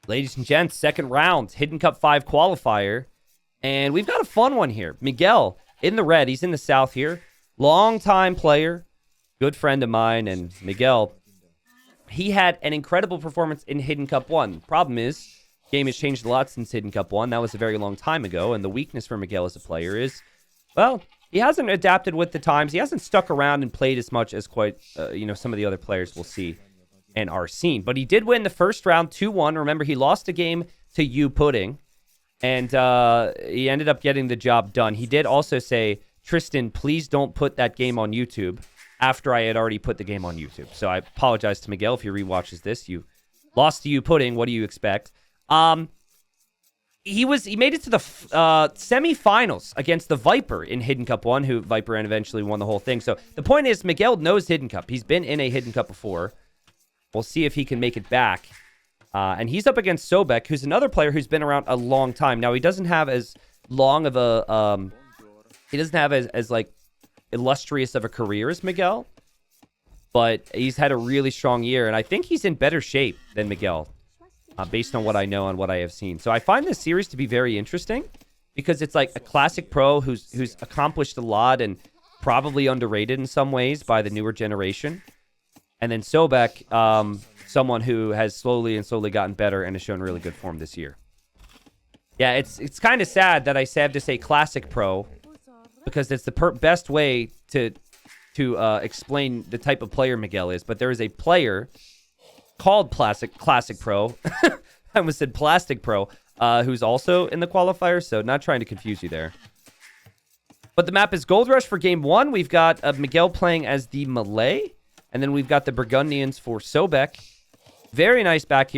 Ladies and gents, second round, Hidden Cup 5 qualifier. And we've got a fun one here. Miguel in the red. He's in the south here. Long-time player, good friend of mine. And Miguel, he had an incredible performance in Hidden Cup 1. Problem is, game has changed a lot since Hidden Cup 1. That was a very long time ago. And the weakness for Miguel as a player is, well, he hasn't adapted with the times. He hasn't stuck around and played as much as some of the other players we'll see and are seen. But he did win the first round 2-1. Remember, he lost a game to You Pudding, and he ended up getting the job done. He did also say, Tristan, please don't put that game on YouTube, after I had already put the game on YouTube. So I apologize to Miguel if he rewatches this. You lost to You Pudding. What do you expect? He made it to the semifinals against the Viper in Hidden Cup 1, who Viper and eventually won the whole thing. So the point is, Miguel knows Hidden Cup. He's been in a Hidden Cup before. We'll see if he can make it back. And he's up against Sobek, who's another player who's been around a long time. Now, he doesn't have as long of a... he doesn't have as like, illustrious of a career as Miguel. But he's had a really strong year. And I think he's in better shape than Miguel, based on what I know and what I have seen. So I find this series to be very interesting, because it's like a classic pro who's accomplished a lot and probably underrated in some ways by the newer generation. And then Sobek, someone who has slowly gotten better and has shown really good form this year. Yeah, it's kind of sad that I have to say classic pro, because it's the best way to explain the type of player Miguel is. But there is a player called classic pro. I almost said plastic pro, who's also in the qualifier. So not trying to confuse you there. But the map is Gold Rush for game 1. We've got Miguel playing as the Malay. And then we've got the Burgundians for Sobek. Very nice back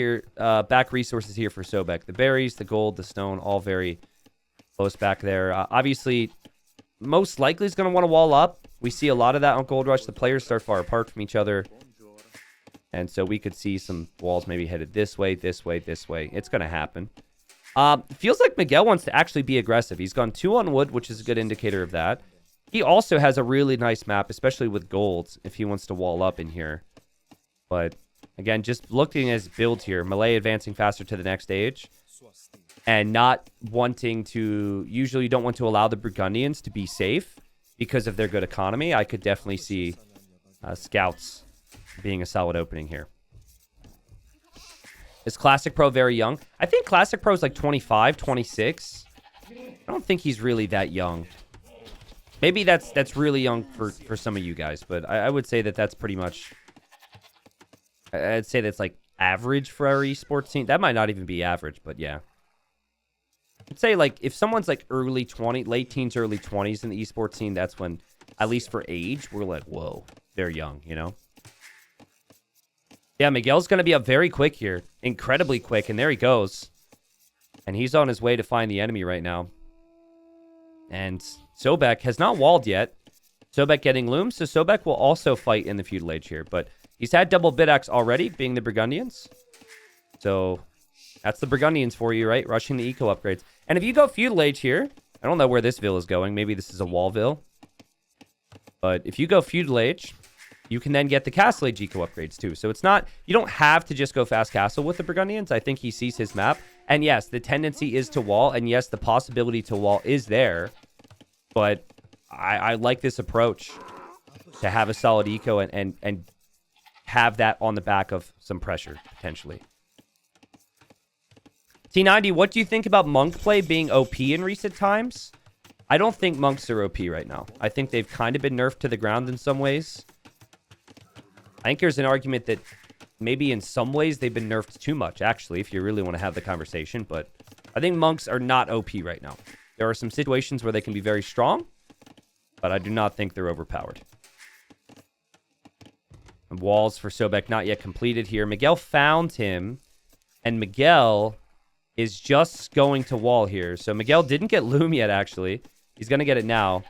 resources here for Sobek. The berries, the gold, the stone, all very close back there. Obviously, most likely is going to want to wall up. We see a lot of that on Gold Rush. The players start far apart from each other. And so we could see some walls maybe headed this way, this way, this way. It's going to happen. Feels like Miguel wants to actually be aggressive. He's gone 2 on wood, which is a good indicator of that. He also has a really nice map, especially with golds, if he wants to wall up in here. But, again, just looking at his build here, Malay advancing faster to the next stage, and not wanting to... Usually you don't want to allow the Burgundians to be safe because of their good economy. I could definitely see Scouts being a solid opening here. Is Classic Pro very young? I think Classic Pro is like 25, 26. I don't think he's really that young. Maybe that's really young for some of you guys, but I would say that's pretty much... I'd say that's like average for our esports scene. That might not even be average, but yeah. I'd say like if someone's like early 20, late teens, early 20s in the esports scene, that's when, at least for age, we're like, whoa, they're young, you know? Yeah, Miguel's going to be up very quick here. Incredibly quick, and there he goes. And he's on his way to find the enemy right now. And Sobek has not walled yet. Sobek getting looms, so Sobek will also fight in the feudal age here. But he's had double bidaxe already, being the Burgundians. So that's the Burgundians for you, right? Rushing the eco upgrades. And if you go feudal age here, I don't know where this vill is going. Maybe this is a wallville. But if you go feudal age, you can then get the castle age eco upgrades too. So it's not, you don't have to just go fast castle with the Burgundians. I think he sees his map. And yes, the tendency is to wall. And yes, the possibility to wall is there. But I like this approach to have a solid eco and have that on the back of some pressure, potentially. T90, what do you think about Monk play being OP in recent times? I don't think Monks are OP right now. I think they've kind of been nerfed to the ground in some ways. I think there's an argument that maybe in some ways they've been nerfed too much, actually, if you really want to have the conversation. But I think Monks are not OP right now. There are some situations where they can be very strong, but I do not think they're overpowered. And walls for Sobek not yet completed here. Miguel found him, and Miguel is just going to wall here. So Miguel didn't get loom yet, actually. He's going to get it now.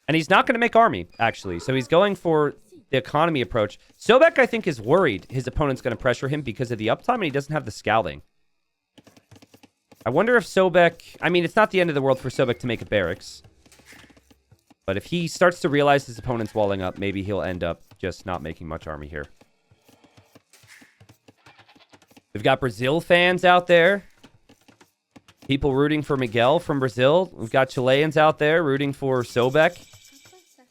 And he's not going to make army, actually. So he's going for the economy approach. Sobek, I think, is worried his opponent's going to pressure him because of the uptime, and he doesn't have the scouting. I wonder if Sobek... I mean, it's not the end of the world for Sobek to make a barracks. But if he starts to realize his opponent's walling up, maybe he'll end up just not making much army here. We've got Brazil fans out there. People rooting for Miguel from Brazil. We've got Chileans out there rooting for Sobek.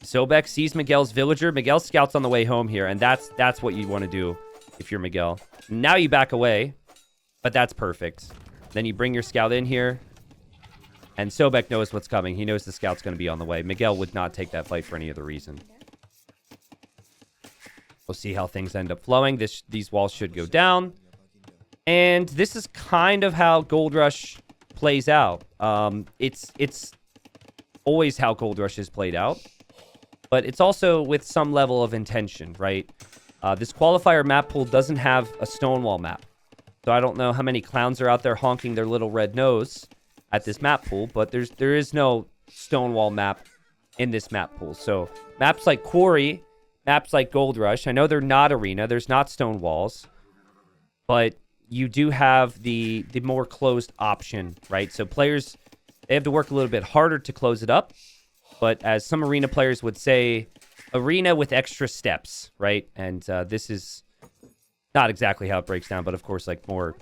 Sobek sees Miguel's villager. Miguel scouts on the way home here, and that's what you want to do if you're Miguel. Now you back away, but that's perfect. Then you bring your scout in here, and Sobek knows what's coming. He knows the scout's going to be on the way. Miguel would not take that fight for any other reason. We'll see how things end up flowing. These walls should go down. And this is kind of how Gold Rush plays out. It's always how Gold Rush is played out. But it's also with some level of intention, right? This qualifier map pool doesn't have a Stonewall map. So I don't know how many clowns are out there honking their little red nose at this map pool, but there is no Stonewall map in this map pool. So maps like Quarry, maps like Gold Rush, I know they're not Arena, there's not stone walls, but you do have the more closed option, right? So players, they have to work a little bit harder to close it up, but as some Arena players would say, Arena with extra steps, right? And this is not exactly how it breaks down, but of course, like more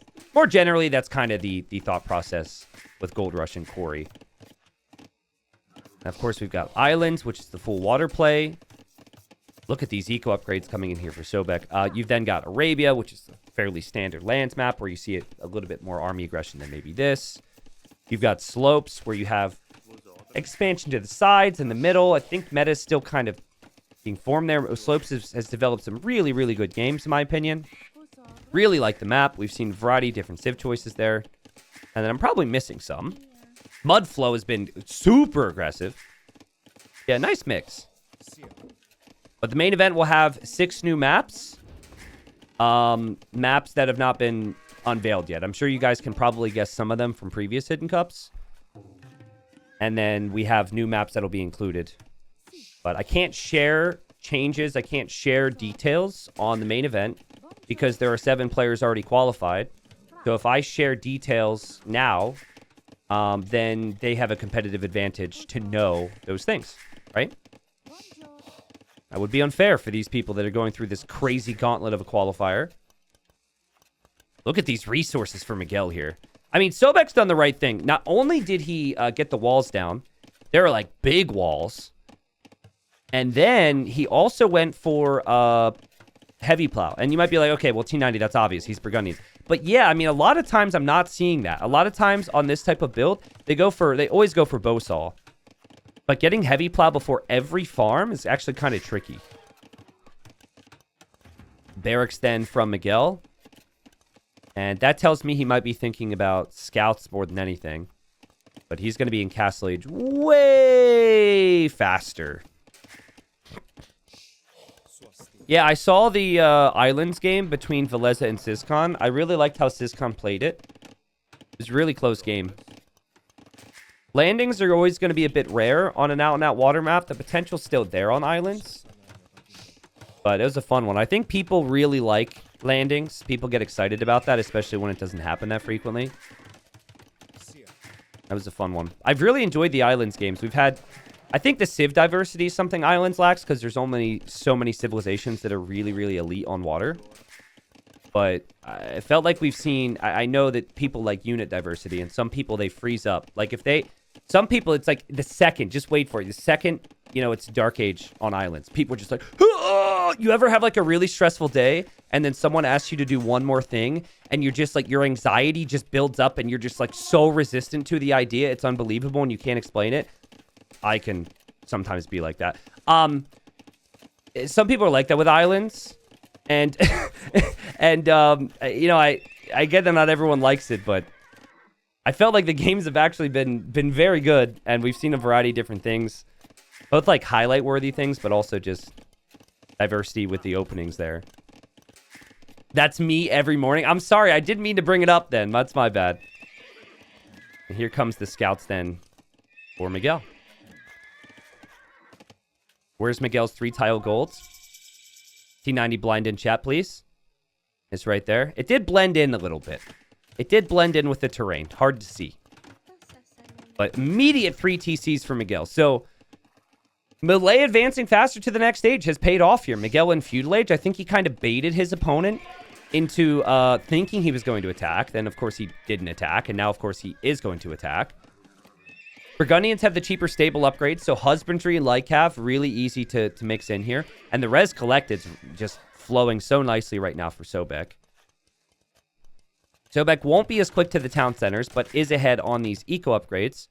generally, that's kind of the thought process with Gold Rush and Quarry. And of course, we've got Islands, which is the full water play. Look at these eco upgrades coming in here for Sobek. You've then got Arabia, which is a fairly standard lands map where you see it a little bit more army aggression than maybe this. You've got Slopes, where you have expansion to the sides and the middle. I think meta is still kind of being formed there. Slopes has developed some really, really good games, in my opinion. Really like the map. We've seen a variety of different civ choices there. And then I'm probably missing some. Mudflow has been super aggressive. Yeah, nice mix. But the main event will have 6 new maps. Maps that have not been unveiled yet. I'm sure you guys can probably guess some of them from previous Hidden Cups. And then we have new maps that'll be included. But I can't share changes. I can't share details on the main event because there are 7 players already qualified. So if I share details now, then they have a competitive advantage to know those things, right? That would be unfair for these people that are going through this crazy gauntlet of a qualifier. Look at these resources for Miguel here. I mean, Sobek's done the right thing. Not only did he get the walls down, there are like big walls. And then he also went for heavy plow. And you might be like, okay, well, T90, that's obvious. He's Burgundian. But yeah, I mean, a lot of times I'm not seeing that. A lot of times on this type of build, they always go for bow saw. But getting heavy plow before every farm is actually kind of tricky. Barracks then from Miguel. And that tells me he might be thinking about scouts more than anything. But he's going to be in Castle Age way faster. Yeah, I saw the Islands game between Veleza and Syscon. I really liked how Syscon played it. It was a really close game. Landings are always going to be a bit rare on an out-and-out water map. The potential's still there on Islands. But it was a fun one. I think people really like landings. People get excited about that, especially when it doesn't happen that frequently. That was a fun one. I've really enjoyed the Islands games. We've had... I think the civ diversity is something Islands lacks because there's only so many civilizations that are really, really elite on water. But it felt like we've seen... I know that people like unit diversity, and some people, they freeze up. Like, if they... Some people, it's like the second... Just wait for it. The second, you know, it's Dark Age on Islands. People are just like... Oh! You ever have, like, a really stressful day, and then someone asks you to do one more thing, and you're just, like, your anxiety just builds up, and you're just, like, so resistant to the idea. It's unbelievable, and you can't explain it. I can sometimes be like that. Some people are like that with Islands, and you know, I get that not everyone likes it, but I felt like the games have actually been very good, and we've seen a variety of different things, both like highlight worthy things, but also just diversity with the openings there. That's me every morning. I'm sorry, I didn't mean to bring it up then. That's my bad. And here comes the scouts then for Miguel. Where's Miguel's 3 tile golds? T90 blind in chat, please. It's right there. It did blend in a little bit. It did blend in with the terrain. Hard to see. But immediate 3 TCs for Miguel. So, Melee advancing faster to the next stage has paid off here. Miguel in Feudal Age, I think he kind of baited his opponent into thinking he was going to attack. Then, of course, he didn't attack. And now, of course, he is going to attack. Burgundians have the cheaper stable upgrades. So Husbandry and Lycav, really easy to mix in here. And the res collected just flowing so nicely right now for Sobek. Sobek won't be as quick to the town centers, but is ahead on these eco upgrades.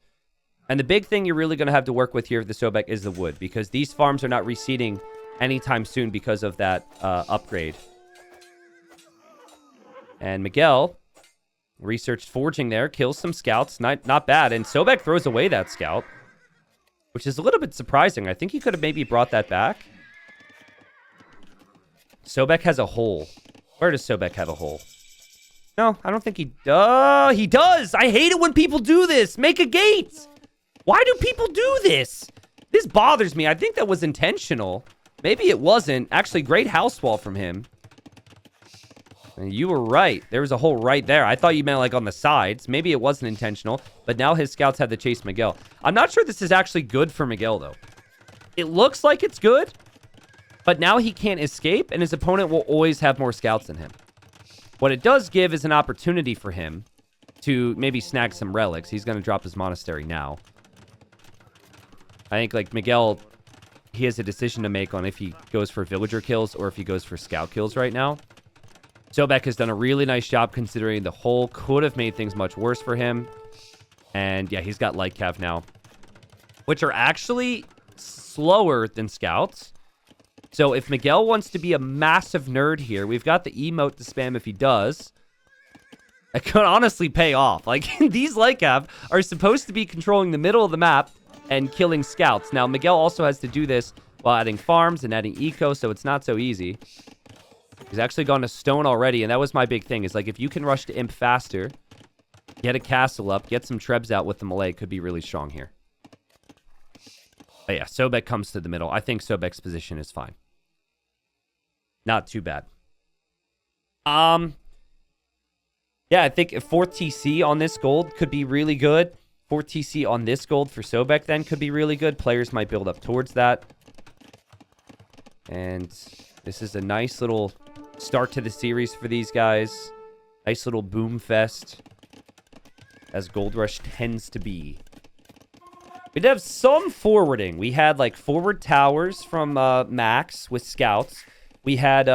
And the big thing you're really going to have to work with here with the Sobek is the wood, because these farms are not reseeding anytime soon because of that upgrade. And Miguel researched forging there, kills some scouts, not bad. And Sobek throws away that scout, which is a little bit surprising. I think he could have maybe brought that back. Sobek has a hole. Where does Sobek have a hole? No, I don't think he does. He does. I hate it when people do this. Make a gate. Why do people do this? This bothers me. I think that was intentional. Maybe it wasn't. Actually, great house wall from him. And you were right. There was a hole right there. I thought you meant like on the sides. Maybe it wasn't intentional. But now his scouts had to chase Miguel. I'm not sure this is actually good for Miguel, though. It looks like it's good. But now he can't escape. And his opponent will always have more scouts than him. What it does give is an opportunity for him to maybe snag some relics. He's going to drop his monastery now. I think, like, Miguel, he has a decision to make on if he goes for villager kills or if he goes for scout kills right now. Sobek has done a really nice job considering the hole could have made things much worse for him. And, yeah, he's got Light Cav now, which are actually slower than scouts. So if Miguel wants to be a massive nerd here, we've got the emote to spam if he does. It could honestly pay off. Like, these Lycav are supposed to be controlling the middle of the map and killing scouts. Now, Miguel also has to do this while adding farms and adding eco, so it's not so easy. He's actually gone to stone already, and that was my big thing, is like, if you can rush to imp faster, get a castle up, get some trebs out with the melee, could be really strong here. But yeah, Sobek comes to the middle. I think Sobek's position is fine. Not too bad. Yeah, I think 4th TC on this gold could be really good. 4th TC on this gold for Sobek then could be really good. Players might build up towards that. And this is a nice little start to the series for these guys. Nice little boom fest, as Gold Rush tends to be. We did have some forwarding. We had like forward towers from Max with scouts. We had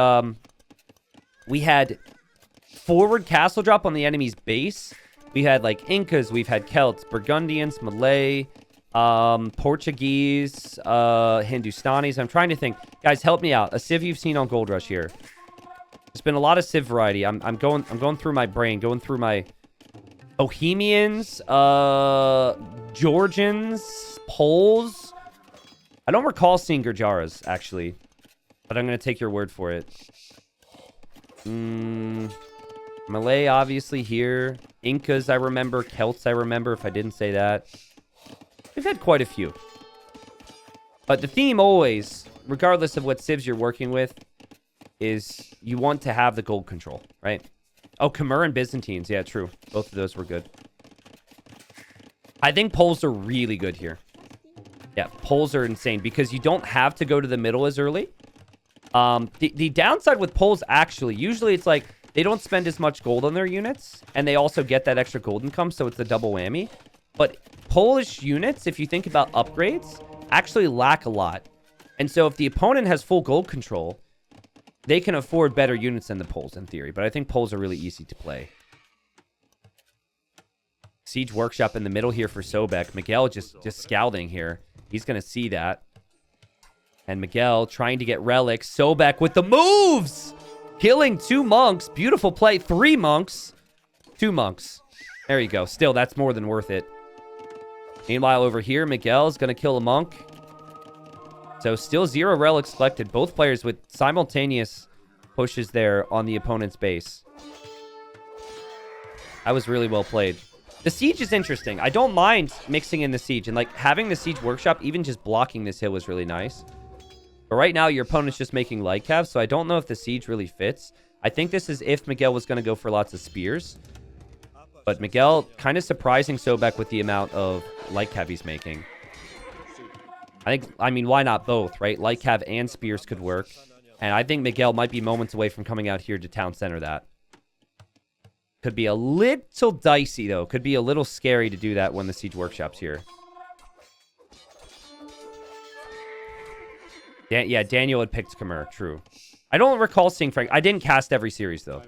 forward castle drop on the enemy's base. We had like Incas, we've had Celts, Burgundians, Malay, Portuguese, Hindustanis. I'm trying to think. Guys, help me out. A civ you've seen on Gold Rush here. There's been a lot of civ variety. I'm going through my brain, going through my Bohemians, Georgians, Poles. I don't recall seeing Gurjaras, actually. But I'm going to take your word for it. Malay, obviously, here. Incas, I remember. Celts, I remember, if I didn't say that. We've had quite a few. But the theme always, regardless of what civs you're working with, is you want to have the gold control, right? Oh, Khmer and Byzantines. Yeah, true. Both of those were good. I think Poles are really good here. Yeah, Poles are insane because you don't have to go to the middle as early. The downside with Poles, actually, usually it's like they don't spend as much gold on their units, and they also get that extra gold income, so it's a double whammy. But Polish units, if you think about upgrades, actually lack a lot. And so if the opponent has full gold control, they can afford better units than the Poles, in theory. But I think Poles are really easy to play. Siege Workshop in the middle here for Sobek. Miguel just scouting here. He's going to see that. And Miguel trying to get relics. Sobek with the moves! Killing 2 monks. Beautiful play. 3 monks. 2 monks. There you go. Still, that's more than worth it. Meanwhile, over here, Miguel's going to kill a monk. So still 0 relics collected. Both players with simultaneous pushes there on the opponent's base. That was really well played. The siege is interesting. I don't mind mixing in the siege. And like having the siege workshop, even just blocking this hill was really nice. But right now, your opponent's just making light cav, so I don't know if the siege really fits. I think this is if Miguel was going to go for lots of spears. But Miguel kind of surprising Sobek with the amount of light cav he's making. I mean, why not both, right? Light cav and spears could work. And I think Miguel might be moments away from coming out here to town center that. Could be a little dicey, though. Could be a little scary to do that when the Siege Workshop's here. Yeah, Daniel had picked Khmer. True. I don't recall seeing Frank. I didn't cast every series, though.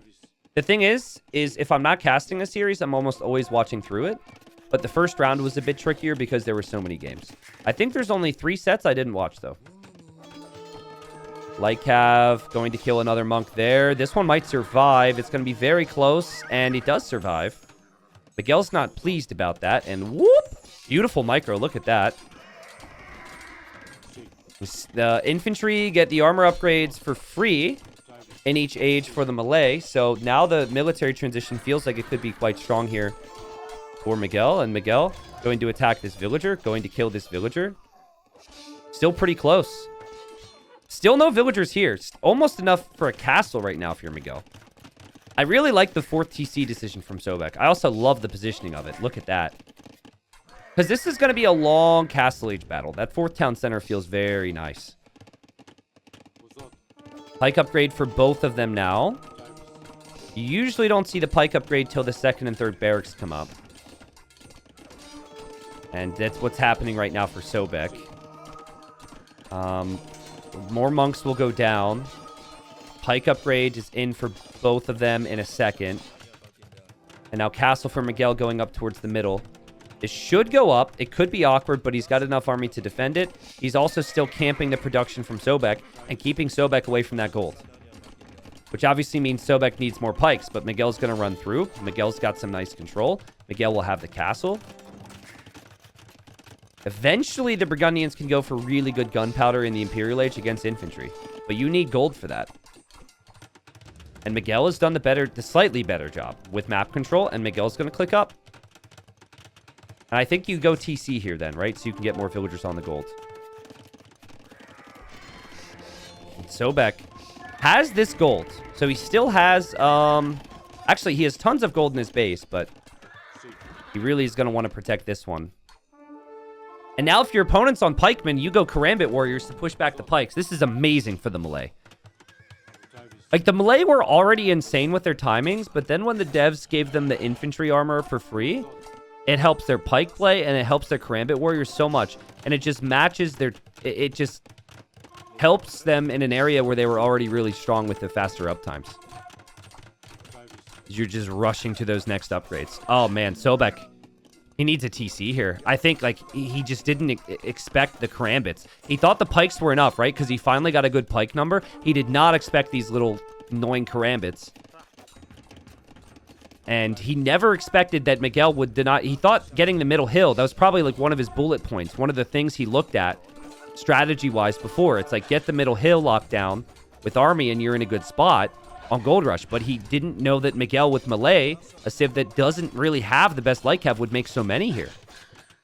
The thing is if I'm not casting a series, I'm almost always watching through it. But the first round was a bit trickier because there were so many games. I think there's only 3 sets I didn't watch, though. Lycav going to kill another monk there. This one might survive. It's going to be very close, and it does survive. Miguel's not pleased about that, and whoop! Beautiful micro. Look at that. The infantry get the armor upgrades for free in each age for the melee, so now the military transition feels like it could be quite strong here for Miguel, and Miguel going to attack this villager, going to kill this villager. Still pretty close. Still no villagers here. It's almost enough for a castle right now if you're Miguel. I really like the 4th TC decision from Sobek. I also love the positioning of it. Look at that. Because this is going to be a long Castle Age battle. That 4th town center feels very nice. Pike upgrade for both of them now. You usually don't see the pike upgrade till the 2nd and 3rd barracks come up. And that's what's happening right now for Sobek. More monks will go down. Pike upgrade is in for both of them in a second. And now castle for Miguel going up towards the middle. This should go up. It could be awkward, but he's got enough army to defend it. He's also still camping the production from Sobek and keeping Sobek away from that gold. Which obviously means Sobek needs more pikes, but Miguel's going to run through. Miguel's got some nice control. Miguel will have the castle. Eventually, the Burgundians can go for really good gunpowder in the Imperial Age against infantry. But you need gold for that. And Miguel has done the slightly better job with map control, and Miguel's going to click up. And I think you go TC here then, right? So you can get more villagers on the gold. And Sobek has this gold. So he still has, actually, he has tons of gold in his base, but he really is going to want to protect this one. And now if your opponent's on pikemen, you go Karambit Warriors to push back the pikes. This is amazing for the melee. Like, the melee were already insane with their timings, but then when the devs gave them the infantry armor for free, it helps their pike play, and it helps their Karambit Warriors so much. And it just matches their... It just helps them in an area where they were already really strong with the faster uptimes. You're just rushing to those next upgrades. Oh, man, Sobek... He needs a TC here. I think, like, he just didn't expect the Karambits. He thought the pikes were enough, right? Because he finally got a good pike number. He did not expect these little annoying Karambits. And he never expected that Miguel would deny... He thought getting the middle hill, that was probably, like, one of his bullet points. One of the things he looked at strategy-wise before. It's like, get the middle hill locked down with army and you're in a good spot on Gold Rush, but he didn't know that Miguel with melee, a civ that doesn't really have the best Lycav, would make so many here.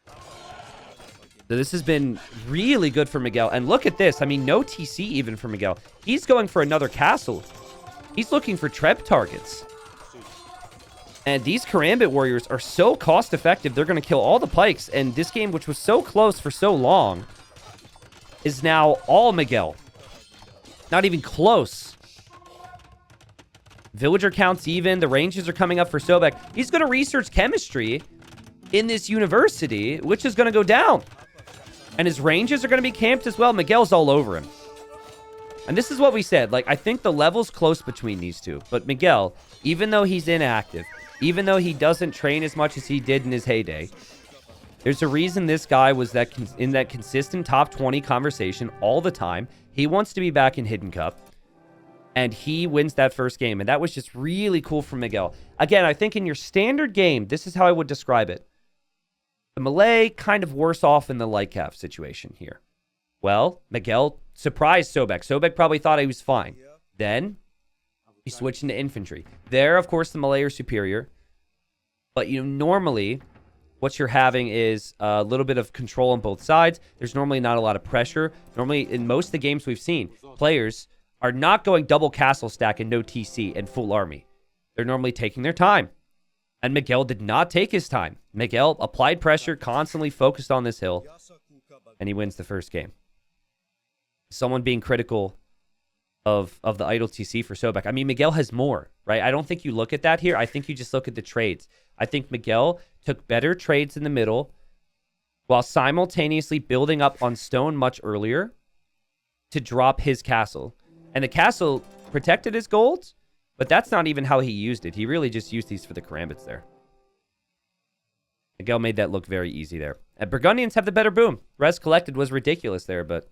So this has been really good for Miguel. And look at this. I mean, no TC even for Miguel. He's going for another castle. He's looking for Treb targets. And these Karambit Warriors are so cost-effective, they're going to kill all the pikes. And this game, which was so close for so long, is now all Miguel. Not even close. Villager counts even. The ranges are coming up for Sobek. He's going to research chemistry in this university, which is going to go down. And his ranges are going to be camped as well. Miguel's all over him. And this is what we said. Like, I think the level's close between these two. But Miguel, even though he's inactive, even though he doesn't train as much as he did in his heyday, there's a reason this guy was in that consistent top 20 conversation all the time. He wants to be back in Hidden Cup. And he wins that first game. And that was just really cool for Miguel. Again, I think in your standard game, this is how I would describe it. The melee kind of worse off in the Lycav situation here. Well, Miguel surprised Sobek. Sobek probably thought he was fine. Then he switched into infantry. There, of course, the melee are superior. But, you know, normally what you're having is a little bit of control on both sides. There's normally not a lot of pressure. Normally, in most of the games we've seen, players are not going double castle stack and no TC and full army. They're normally taking their time. And Miguel did not take his time. Miguel applied pressure, constantly focused on this hill, and he wins the first game. Someone being critical of the idle TC for Sobek. I mean, Miguel has more, right? I don't think you look at that here. I think you just look at the trades. I think Miguel took better trades in the middle while simultaneously building up on stone much earlier to drop his castle. And the castle protected his gold, but that's not even how he used it. He really just used these for the karambits there. Miguel made that look very easy there. And Burgundians have the better boom. Res collected was ridiculous there, but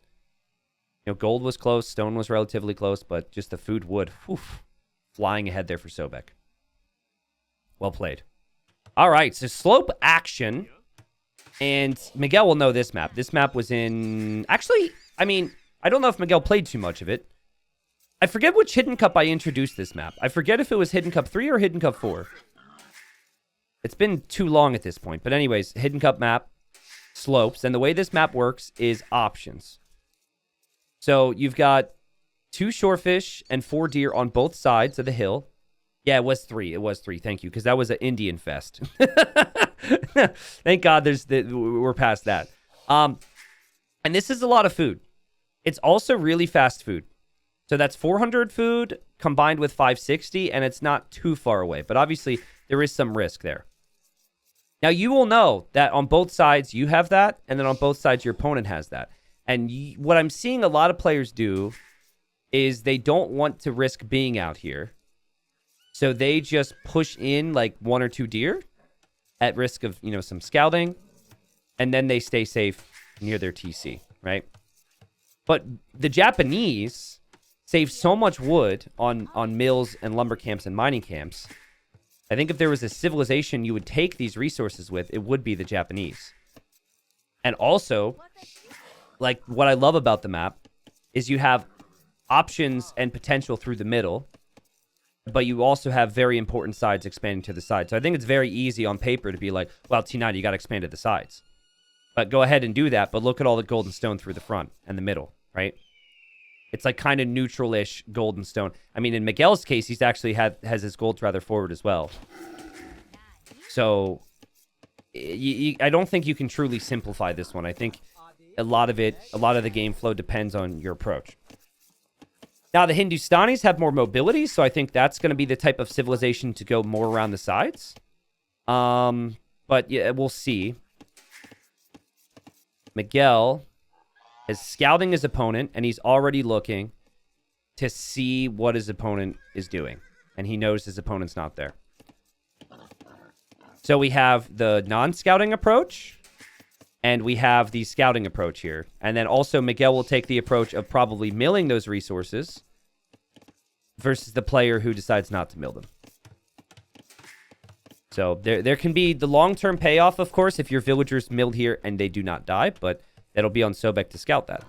you know, gold was close, stone was relatively close, but just the food wood, flying ahead there for Sobek. Well played. All right, so slope action, and Miguel will know this map. This map was in... Actually, I mean, I don't know if Miguel played too much of it. I forget which Hidden Cup I introduced this map. I forget if it was Hidden Cup 3 or Hidden Cup 4. It's been too long at this point. But anyways, Hidden Cup map, slopes. And the way this map works is options. So you've got 2 shorefish and 4 deer on both sides of the hill. Yeah, it was 3. It was 3. Thank you, because that was an Indian fest. Thank God we're past that. And this is a lot of food. It's also really fast food. So that's 400 food combined with 560, and it's not too far away. But obviously, there is some risk there. Now, you will know that on both sides, you have that, and then on both sides, your opponent has that. And what I'm seeing a lot of players do is they don't want to risk being out here. So they just push in like 1 or 2 deer at risk of, you know, some scouting, and then they stay safe near their TC, right? But the Japanese save so much wood on mills and lumber camps and mining camps. I think if there was a civilization you would take these resources with, it would be the Japanese. And also, like, what I love about the map is you have options and potential through the middle, but you also have very important sides expanding to the side. So I think it's very easy on paper to be like, well, T9, you got to expand to the sides. But go ahead and do that, but look at all the gold and stone through the front and the middle, right? It's like kind of neutral-ish gold and stone. I mean, in Miguel's case, he's actually has his golds rather forward as well. So I don't think you can truly simplify this one. I think a lot of the game flow depends on your approach. Now, the Hindustanis have more mobility, so I think that's going to be the type of civilization to go more around the sides. But yeah, we'll see. Miguel is scouting his opponent, and he's already looking to see what his opponent is doing. And he knows his opponent's not there. So we have the non-scouting approach, and we have the scouting approach here. And then also Miguel will take the approach of probably milling those resources versus the player who decides not to mill them. So there can be the long-term payoff, of course, if your villagers milled here and they do not die, but that'll be on Sobek to scout that.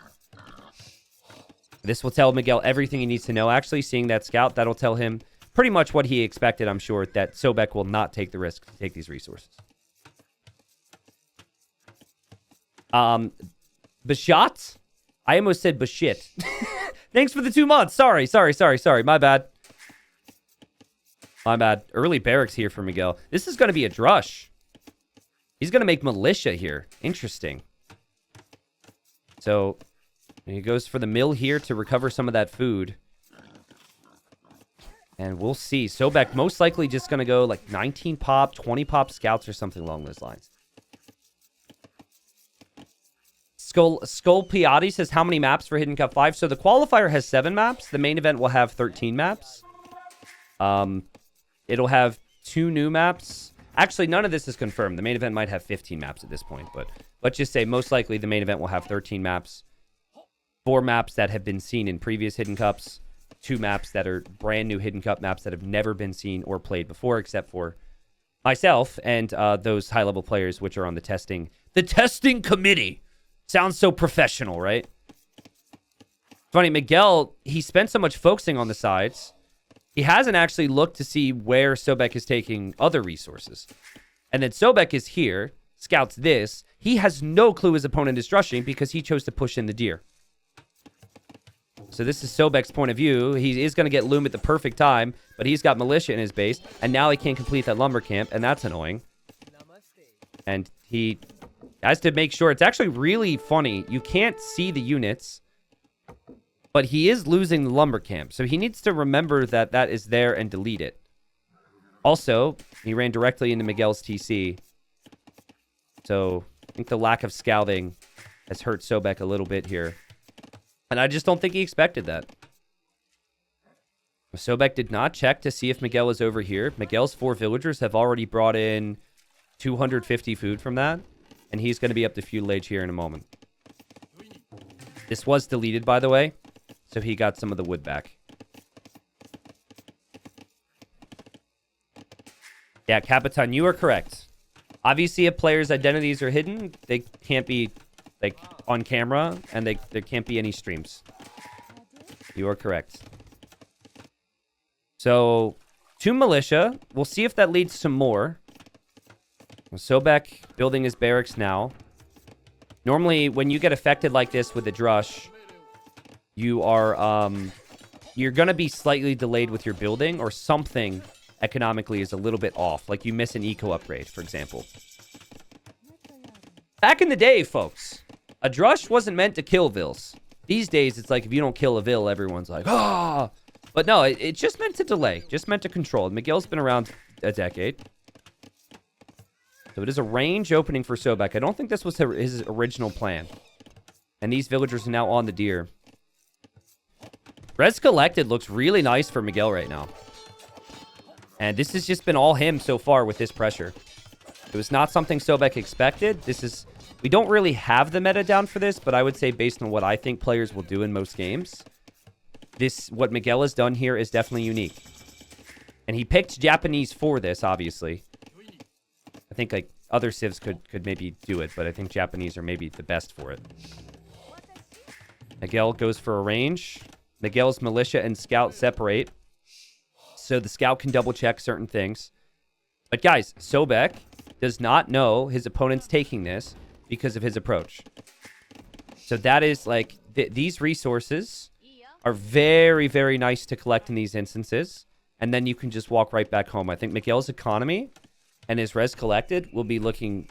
This will tell Miguel everything he needs to know. Actually, seeing that scout, that'll tell him pretty much what he expected, I'm sure, that Sobek will not take the risk to take these resources. Bashat? I almost said Bashit. Thanks for the 2 months. Sorry. My bad. My bad. Early barracks here for Miguel. This is going to be a drush. He's going to make militia here. Interesting. So he goes for the mill here to recover some of that food. And we'll see. Sobek most likely just going to go like 19 pop, 20 pop scouts or something along those lines. Sculpiati says, how many maps for Hidden Cup 5? So the qualifier has 7 maps. The main event will have 13 maps. It'll have 2 new maps. Actually, none of this is confirmed. The main event might have 15 maps at this point, but let's just say most likely the main event will have 13 maps. 4 maps that have been seen in previous Hidden Cups. 2 maps that are brand new Hidden Cup maps that have never been seen or played before, except for myself and those high-level players which are on the testing committee. Sounds so professional, right? Funny, Miguel, he spent so much focusing on the sides, he hasn't actually looked to see where Sobek is taking other resources. And then Sobek is here, scouts this. He has no clue his opponent is rushing because he chose to push in the deer. So this is Sobek's point of view. He is going to get loom at the perfect time, but he's got militia in his base, and now he can't complete that lumber camp, and that's annoying. And he has to make sure. It's actually really funny. You can't see the units But he is losing the lumber camp, so he needs to remember that that is there and delete it. Also, he ran directly into Miguel's TC. So I think the lack of scouting has hurt Sobek a little bit here. And I just don't think he expected that. Sobek did not check to see if Miguel is over here. Miguel's 4 villagers have already brought in 250 food from that. And he's going to be up to feudal age here in a moment. This was deleted, by the way. So he got some of the wood back. Yeah, Capitan, you are correct. Obviously, if players' identities are hidden, they can't be like on camera, and there can't be any streams. You are correct. So, 2 militia. We'll see if that leads to more. Sobek building his barracks now. Normally, when you get affected like this with a drush, you are you're gonna be slightly delayed with your building, or something economically is a little bit off. Like you miss an eco upgrade, for example. Back in the day, folks, a drush wasn't meant to kill vills. These days, it's like if you don't kill a vill, everyone's like, ah. But no, it's just meant to delay, just meant to control. Miguel's been around a decade. So it is a range opening for Sobek. I don't think this was his original plan. And these villagers are now on the deer. Res Collected looks really nice for Miguel right now. And this has just been all him so far with this pressure. It was not something Sobek expected. We don't really have the meta down for this, but I would say based on what I think players will do in most games, what Miguel has done here is definitely unique. And he picked Japanese for this, obviously. I think like other civs could maybe do it, but I think Japanese are maybe the best for it. Miguel goes for a range. Miguel's militia and scout separate, so the scout can double check certain things. But guys, Sobek does not know his opponent's taking this because of his approach. So that is like, these resources are very, very nice to collect in these instances. And then you can just walk right back home. I think Miguel's economy and his res collected will be looking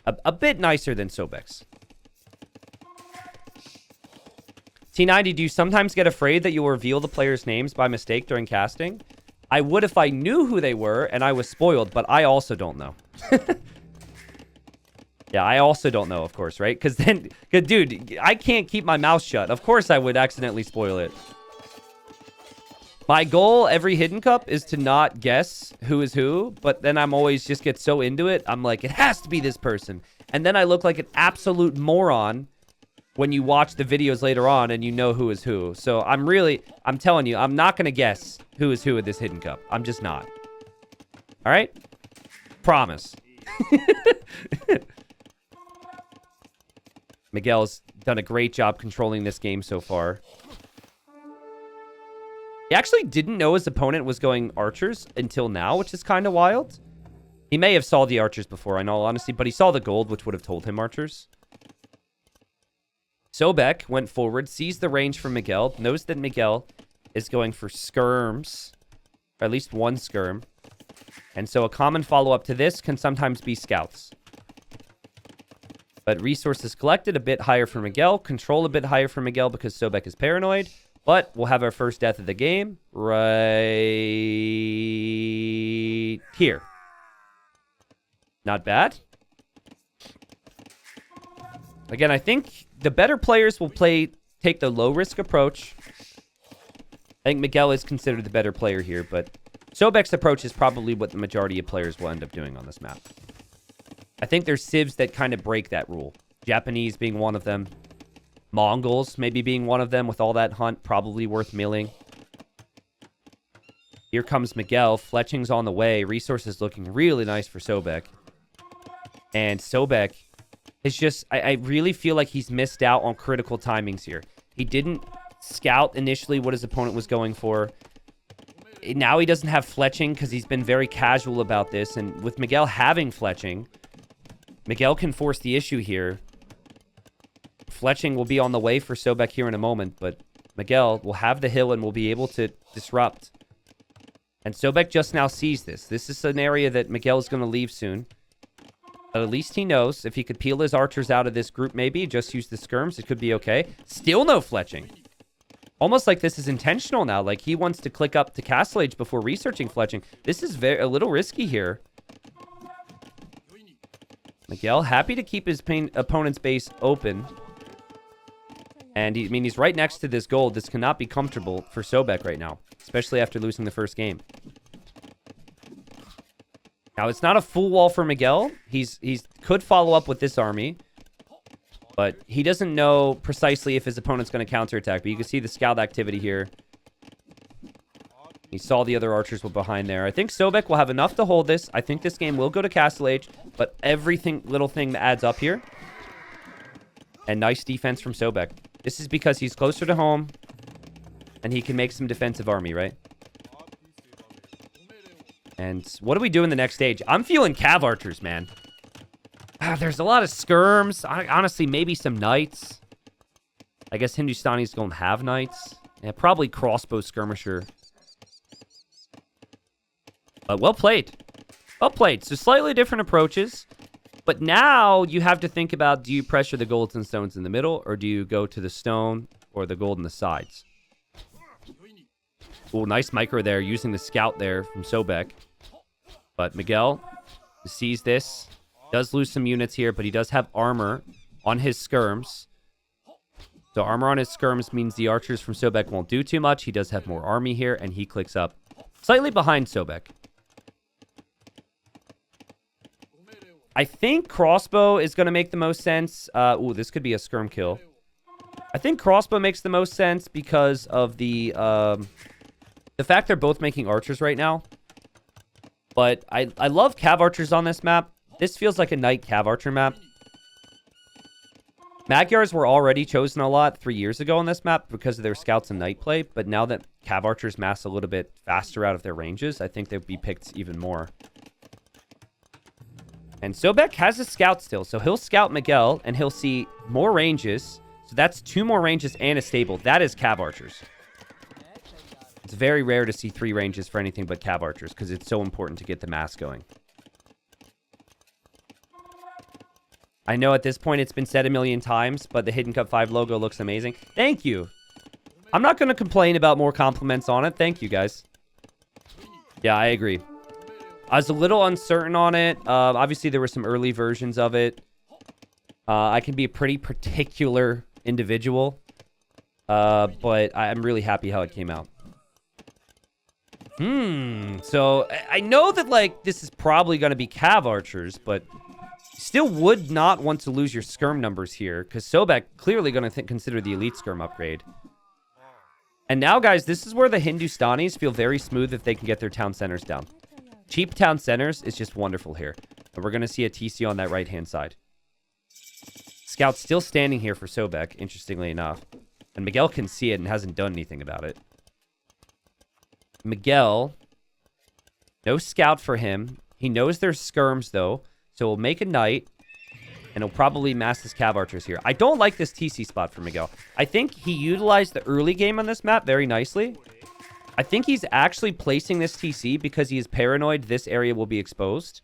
a bit nicer than Sobek's. T90, do you sometimes get afraid that you'll reveal the players' names by mistake during casting? I would if I knew who they were and I was spoiled, but I also don't know. Yeah, I also don't know, of course, right? Because then, dude, I can't keep my mouth shut. Of course I would accidentally spoil it. My goal every Hidden Cup is to not guess who is who, but then I'm always just get so into it. I'm like, it has to be this person. And then I look like an absolute moron when you watch the videos later on and you know who is who. So I'm telling you, I'm not going to guess who is who at this Hidden Cup. I'm just not. All right? Promise. Miguel's done a great job controlling this game so far. He actually didn't know his opponent was going archers until now, which is kind of wild. He may have saw the archers before, in all honesty, but he saw the gold, which would have told him archers. Sobek went forward, sees the range from Miguel, knows that Miguel is going for skirms, or at least one skirm. And so a common follow-up to this can sometimes be scouts. But resources collected a bit higher for Miguel, control a bit higher for Miguel because Sobek is paranoid. But we'll have our first death of the game right here. Not bad. Again, I think the better players will take the low-risk approach. I think Miguel is considered the better player here, but Sobek's approach is probably what the majority of players will end up doing on this map. I think there's civs that kind of break that rule. Japanese being one of them. Mongols maybe being one of them with all that hunt, probably worth milling. Here comes Miguel. Fletching's on the way. Resources looking really nice for Sobek. And Sobek is just, I really feel like he's missed out on critical timings here. He didn't scout initially what his opponent was going for. Now he doesn't have fletching because he's been very casual about this. And with Miguel having fletching, Miguel can force the issue here. Fletching will be on the way for Sobek here in a moment, but Miguel will have the hill and will be able to disrupt. And Sobek just now sees this. This is an area that Miguel is going to leave soon. But at least he knows if he could peel his archers out of this group maybe, just use the skirms, it could be okay. Still no fletching. Almost like this is intentional now. Like he wants to click up to Castle Age before researching fletching. This is a little risky here. Miguel happy to keep his opponent's base open. And he's right next to this gold. This cannot be comfortable for Sobek right now, especially after losing the first game. Now, it's not a full wall for Miguel. He's could follow up with this army, but he doesn't know precisely if his opponent's going to counterattack. But you can see the scout activity here. He saw the other archers were behind there. I think Sobek will have enough to hold this. I think this game will go to Castle Age, but little thing that adds up here. And nice defense from Sobek. This is because he's closer to home, and he can make some defensive army, right? And what do we do in the next stage? I'm feeling cav archers, man. There's a lot of skirms. Honestly, maybe some knights. I guess Hindustani's don't have knights. Yeah, probably crossbow skirmisher. But well played. Well played. So slightly different approaches. But now you have to think about, do you pressure the golds and stones in the middle, or do you go to the stone or the gold on the sides? Oh, nice micro there, using the scout there from Sobek. But Miguel sees this. Does lose some units here, but he does have armor on his skirms. So armor on his skirms means the archers from Sobek won't do too much. He does have more army here, and he clicks up slightly behind Sobek. I think crossbow is going to make the most sense. Ooh, this could be a skirm kill. I think crossbow makes the most sense because of the fact they're both making archers right now. But I love cav archers on this map. This feels like a knight cav archer map. Magyars were already chosen a lot 3 years ago on this map because of their scouts and knight play. But now that cav archers mass a little bit faster out of their ranges, I think they'll be picked even more. And Sobek has a scout still, so he'll scout Miguel, and he'll see more ranges. So that's 2 more ranges and a stable. That is cav archers. It's very rare to see 3 ranges for anything but cav archers, because it's so important to get the mass going. I know at this point it's been said a million times, but the Hidden Cup 5 logo looks amazing. Thank you. I'm not going to complain about more compliments on it. Thank you, guys. Yeah, I agree. I was a little uncertain on it. Obviously, there were some early versions of it. I can be a pretty particular individual, but I'm really happy how it came out. So I know that, like, this is probably going to be cav archers, but still would not want to lose your skirm numbers here, because Sobek clearly going to consider the elite skirm upgrade. And now, guys, this is where the Hindustanis feel very smooth if they can get their town centers down. Cheap town centers is just wonderful here. And we're going to see a TC on that right-hand side. Scout's still standing here for Sobek, interestingly enough. And Miguel can see it and hasn't done anything about it. Miguel, no scout for him. He knows there's skirms, though. So we'll make a knight, and he'll probably mass his cav archers here. I don't like this TC spot for Miguel. I think he utilized the early game on this map very nicely. I think he's actually placing this TC because he is paranoid this area will be exposed.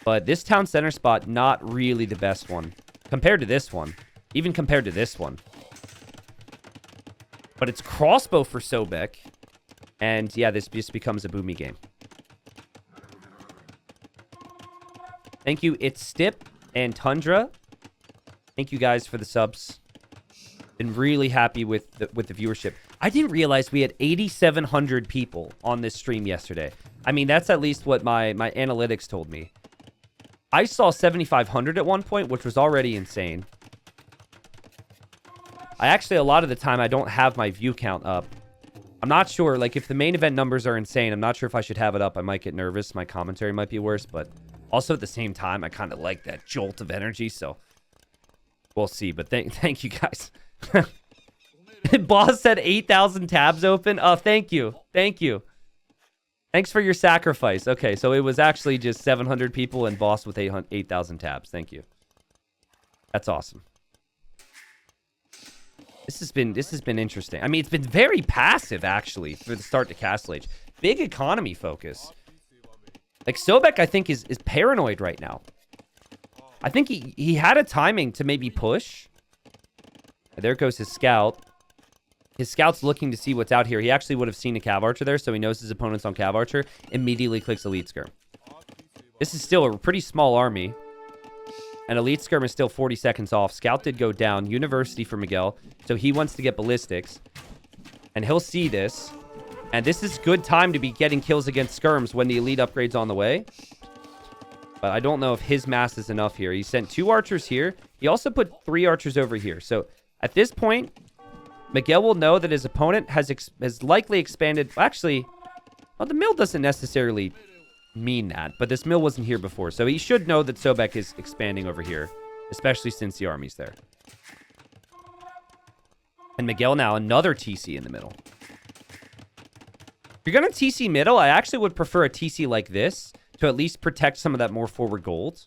But this town center spot, not really the best one. Compared to this one. Even compared to this one. But it's crossbow for Sobek. And yeah, this just becomes a boomy game. Thank you, It's Stip and Tundra. Thank you guys for the subs. Been really happy with the viewership. I didn't realize we had 8,700 people on this stream yesterday. I mean, that's at least what my analytics told me. I saw 7,500 at one point, which was already insane. I actually, a lot of the time, I don't have my view count up. I'm not sure, like, if the main event numbers are insane, I'm not sure if I should have it up. I might get nervous. My commentary might be worse, but also at the same time, I kind of like that jolt of energy, so we'll see. But thank you, guys. Boss said 8,000 tabs open. Oh, thank you. Thank you. Thanks for your sacrifice. Okay, so it was actually just 700 people and Boss with 8,000 tabs. Thank you. That's awesome. This has been interesting. I mean, it's been very passive, actually, for the start to Castle Age. Big economy focus. Like, Sobek, I think, is paranoid right now. I think he had a timing to maybe push. There goes his scout. His scout's looking to see what's out here. He actually would have seen a Cav Archer there, so he knows his opponent's on Cav Archer. Immediately clicks Elite Skirm. This is still a pretty small army. And Elite Skirm is still 40 seconds off. Scout did go down. University for Miguel. So he wants to get Ballistics. And he'll see this. And this is good time to be getting kills against Skirms when the Elite upgrade's on the way. But I don't know if his mass is enough here. He sent 2 archers here. He also put 3 archers over here. So at this point, Miguel will know that his opponent has likely expanded. Actually, well, the mill doesn't necessarily mean that. But this mill wasn't here before. So he should know that Sobek is expanding over here. Especially since the army's there. And Miguel now another TC in the middle. If you're going to TC middle, I actually would prefer a TC like this to at least protect some of that more forward gold.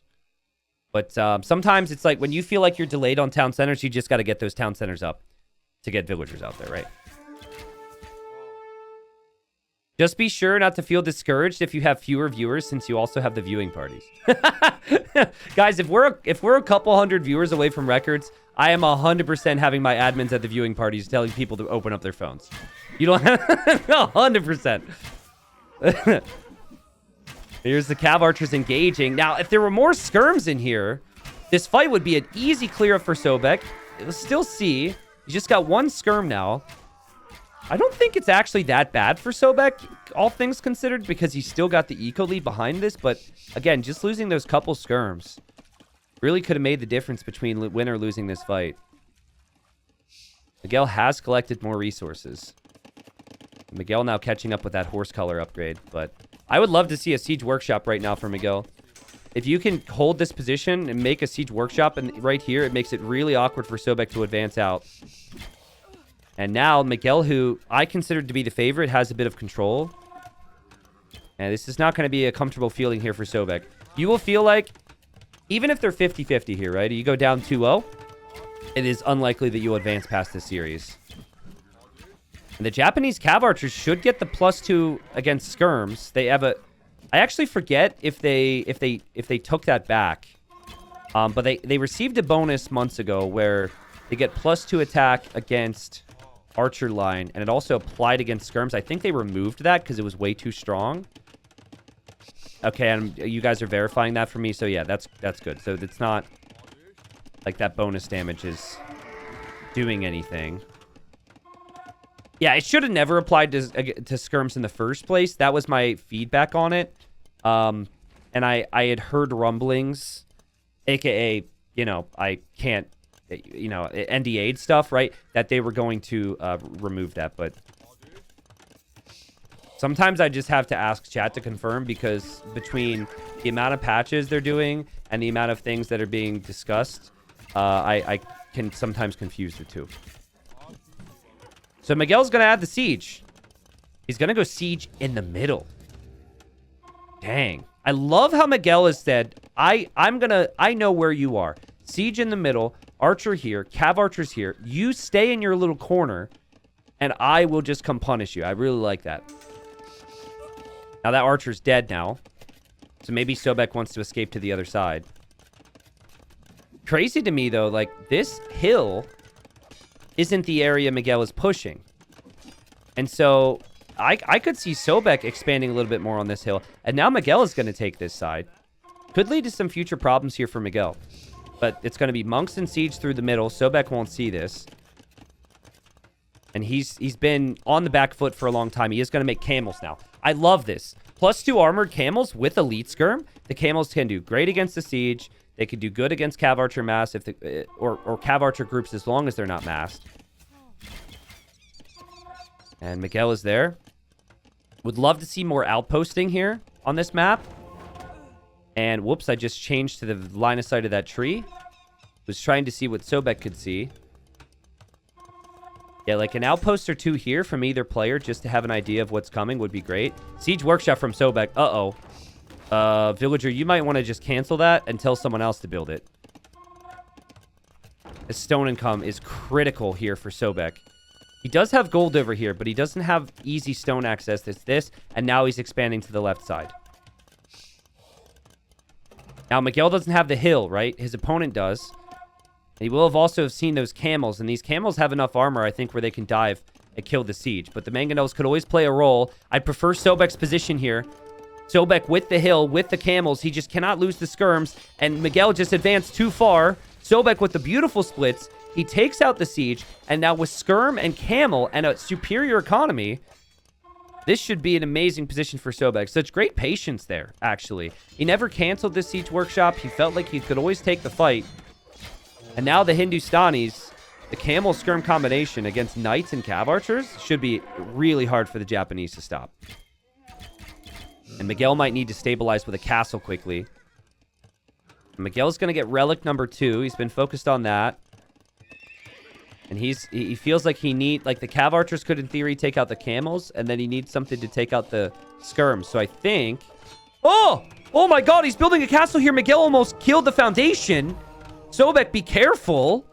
But sometimes it's like when you feel like you're delayed on town centers, you just got to get those town centers up to get villagers out there, right? Just be sure not to feel discouraged if you have fewer viewers, since you also have the viewing parties. Guys, if we're a couple hundred viewers away from records, I am 100% having my admins at the viewing parties telling people to open up their phones. You don't have 100%. Here's the Cav Archers engaging. Now, if there were more Skirms in here, this fight would be an easy clear up for Sobek. It was still C. He's just got 1 Skirm now. I don't think it's actually that bad for Sobek, all things considered, because he's still got the eco lead behind this. But again, just losing those couple Skirms really could have made the difference between win or losing this fight. Miguel has collected more resources. Miguel now catching up with that horse color upgrade, but I would love to see a siege workshop right now for Miguel. If you can hold this position and make a siege workshop and right here, it makes it really awkward for Sobek to advance out. And now Miguel, who I considered to be the favorite, has a bit of control. And this is not going to be a comfortable feeling here for Sobek. You will feel like, even if they're 50-50 here, right? You go down 2-0, it is unlikely that you'll advance past this series. And the Japanese Cav Archers should get the +2 against Skirms. They have a... I actually forget if they took that back. But they received a bonus months ago where they get +2 attack against Archer line, and it also applied against Skirms. I think they removed that because it was way too strong. Okay, and you guys are verifying that for me, so yeah, that's good. So it's not like that bonus damage is doing anything. Yeah, it should have never applied to Skirms in the first place. That was my feedback on it. And I had heard rumblings, aka, you know, I can't, you know, NDA'd stuff, right? That they were going to remove that, but sometimes I just have to ask chat to confirm, because between the amount of patches they're doing and the amount of things that are being discussed, I can sometimes confuse the two. So Miguel's going to add the siege. He's going to go siege in the middle. Dang. I love how Miguel has said, I know where you are. Siege in the middle, Archer here, Cav Archers here. You stay in your little corner, and I will just come punish you. I really like that. Now that Archer's dead now. So maybe Sobek wants to escape to the other side. Crazy to me, though, like, this hill isn't the area Miguel is pushing. And so I could see Sobek expanding a little bit more on this hill. And now Miguel is going to take this side. Could lead to some future problems here for Miguel. But it's going to be monks and siege through the middle. Sobek won't see this. And he's been on the back foot for a long time. He is going to make camels now. I love this. +2 armored camels with Elite Skirm. The camels can do great against the siege. They could do good against Cav Archer mass if or Cav Archer groups, as long as they're not massed. And Miguel is there. Would love to see more outposting here on this map. And whoops, I just changed to the line of sight of that tree. Was trying to see what Sobek could see. Yeah, like an outpost or two here from either player, just to have an idea of what's coming, would be great. Siege Workshop from Sobek. Uh-oh. Villager, you might want to just cancel that and tell someone else to build it. The stone income is critical here for Sobek. He does have gold over here, but he doesn't have easy stone access. It's this, and now he's expanding to the left side. Now, Miguel doesn't have the hill, right? His opponent does. He will have also seen those camels, and these camels have enough armor, I think, where they can dive it killed the siege. But the mangonels could always play a role. I'd prefer Sobek's position here. Sobek with the hill, with the camels. He just cannot lose the skirms. And Miguel just advanced too far. Sobek with the beautiful splits. He takes out the siege. And now with skirm and camel and a superior economy, this should be an amazing position for Sobek. Such great patience there, actually. He never canceled this siege workshop. He felt like he could always take the fight. And now the Hindustanis, the camel skirm combination against knights and cav archers should be really hard for the Japanese to stop. And Miguel might need to stabilize with a castle quickly. Miguel's going to get relic number 2. He's been focused on that. And he feels like the cav archers could in theory take out the camels, and then he needs something to take out the skirms. So I think, oh my god, he's building a castle here. Miguel almost killed the foundation. Sobek, be careful.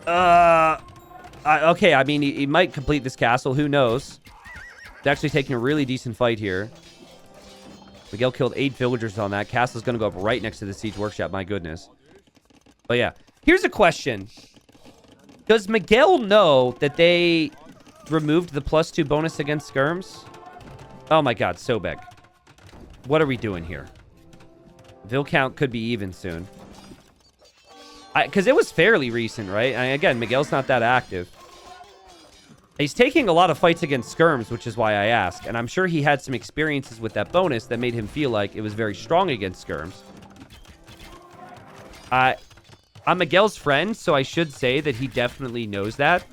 Okay, I mean, he might complete this castle. Who knows? He's actually taking a really decent fight here. Miguel killed 8 villagers on that. Castle's going to go up right next to the siege workshop. My goodness. But yeah, here's a question. Does Miguel know that they removed the +2 bonus against skirms? Oh my god, Sobek. What are we doing here? Vill count could be even soon. Because it was fairly recent, right? Again, Miguel's not that active. He's taking a lot of fights against skirms, which is why I ask. And I'm sure he had some experiences with that bonus that made him feel like it was very strong against skirms. I'm Miguel's friend, so I should say that he definitely knows that.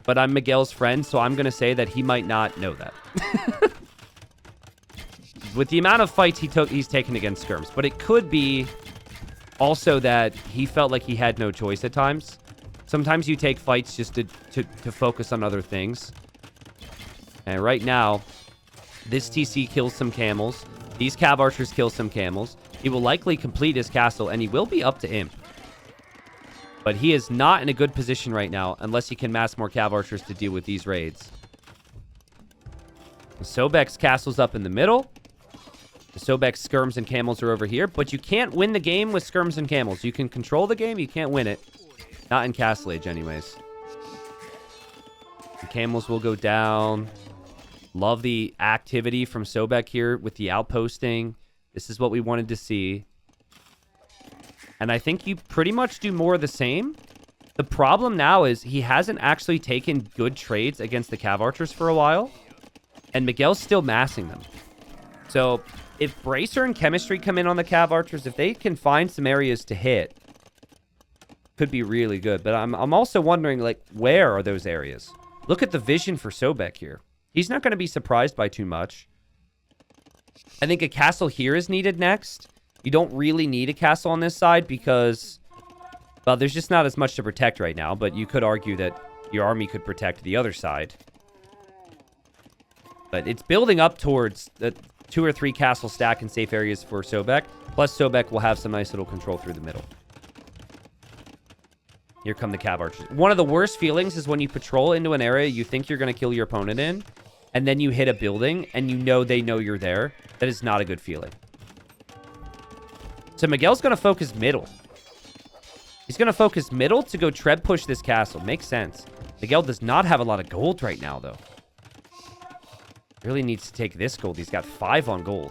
But I'm Miguel's friend, so I'm going to say that he might not know that. With the amount of fights he's taken against skirms. But it could be also that he felt like he had no choice at times. Sometimes you take fights just to focus on other things. And right now, this TC kills some camels. These cav archers kill some camels. He will likely complete his castle, and he will be up to imp. But he is not in a good position right now, unless he can mass more cav archers to deal with these raids. Sobek's castle's up in the middle. The Sobek's skirms and camels are over here. But you can't win the game with skirms and camels. You can control the game, you can't win it. Not in Castle Age, anyways. The camels will go down. Love the activity from Sobek here with the outposting. This is what we wanted to see. And I think you pretty much do more of the same. The problem now is he hasn't actually taken good trades against the cav archers for a while. And Miguel's still massing them. So if Bracer and Chemistry come in on the cav archers, if they can find some areas to hit, could be really good. But I'm also wondering, like, where are those areas? Look at the vision for Sobek here. He's not going to be surprised by too much. I think a castle here is needed next. You don't really need a castle on this side because, well, there's just not as much to protect right now. But you could argue that your army could protect the other side. But it's building up towards the 2 or 3 castle stack in safe areas for Sobek. Plus, Sobek will have some nice little control through the middle. Here come the cav archers. One of the worst feelings is when you patrol into an area you think you're going to kill your opponent in, and then you hit a building, and you know they know you're there. That is not a good feeling. So Miguel's going to focus middle. He's going to focus middle to go treb push this castle. Makes sense. Miguel does not have a lot of gold right now, though. Really needs to take this gold. He's got 5 on gold.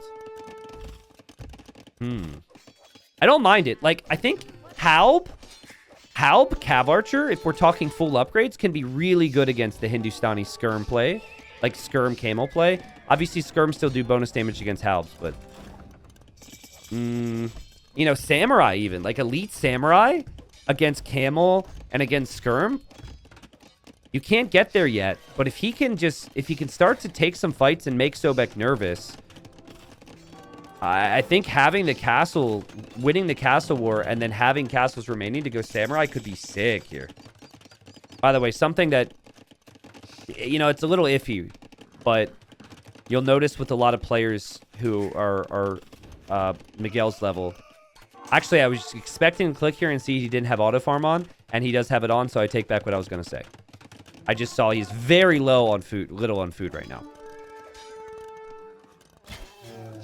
I don't mind it. Like, I think Halb, Cav Archer, if we're talking full upgrades, can be really good against the Hindustani Skirm play. Like Skirm Camel play. Obviously, Skirm still do bonus damage against Halbs, but... you know, Samurai even. Like, Elite Samurai against Camel and against Skirm. You can't get there yet, but if he can start to take some fights and make Sobek nervous... I think having the castle, winning the castle war, and then having castles remaining to go samurai could be sick here. By the way, something that, you know, it's a little iffy, but you'll notice with a lot of players who are Miguel's level. Actually, I was expecting to click here and see he didn't have auto farm on, and he does have it on, so I take back what I was going to say. I just saw he's very low on food, little on food right now.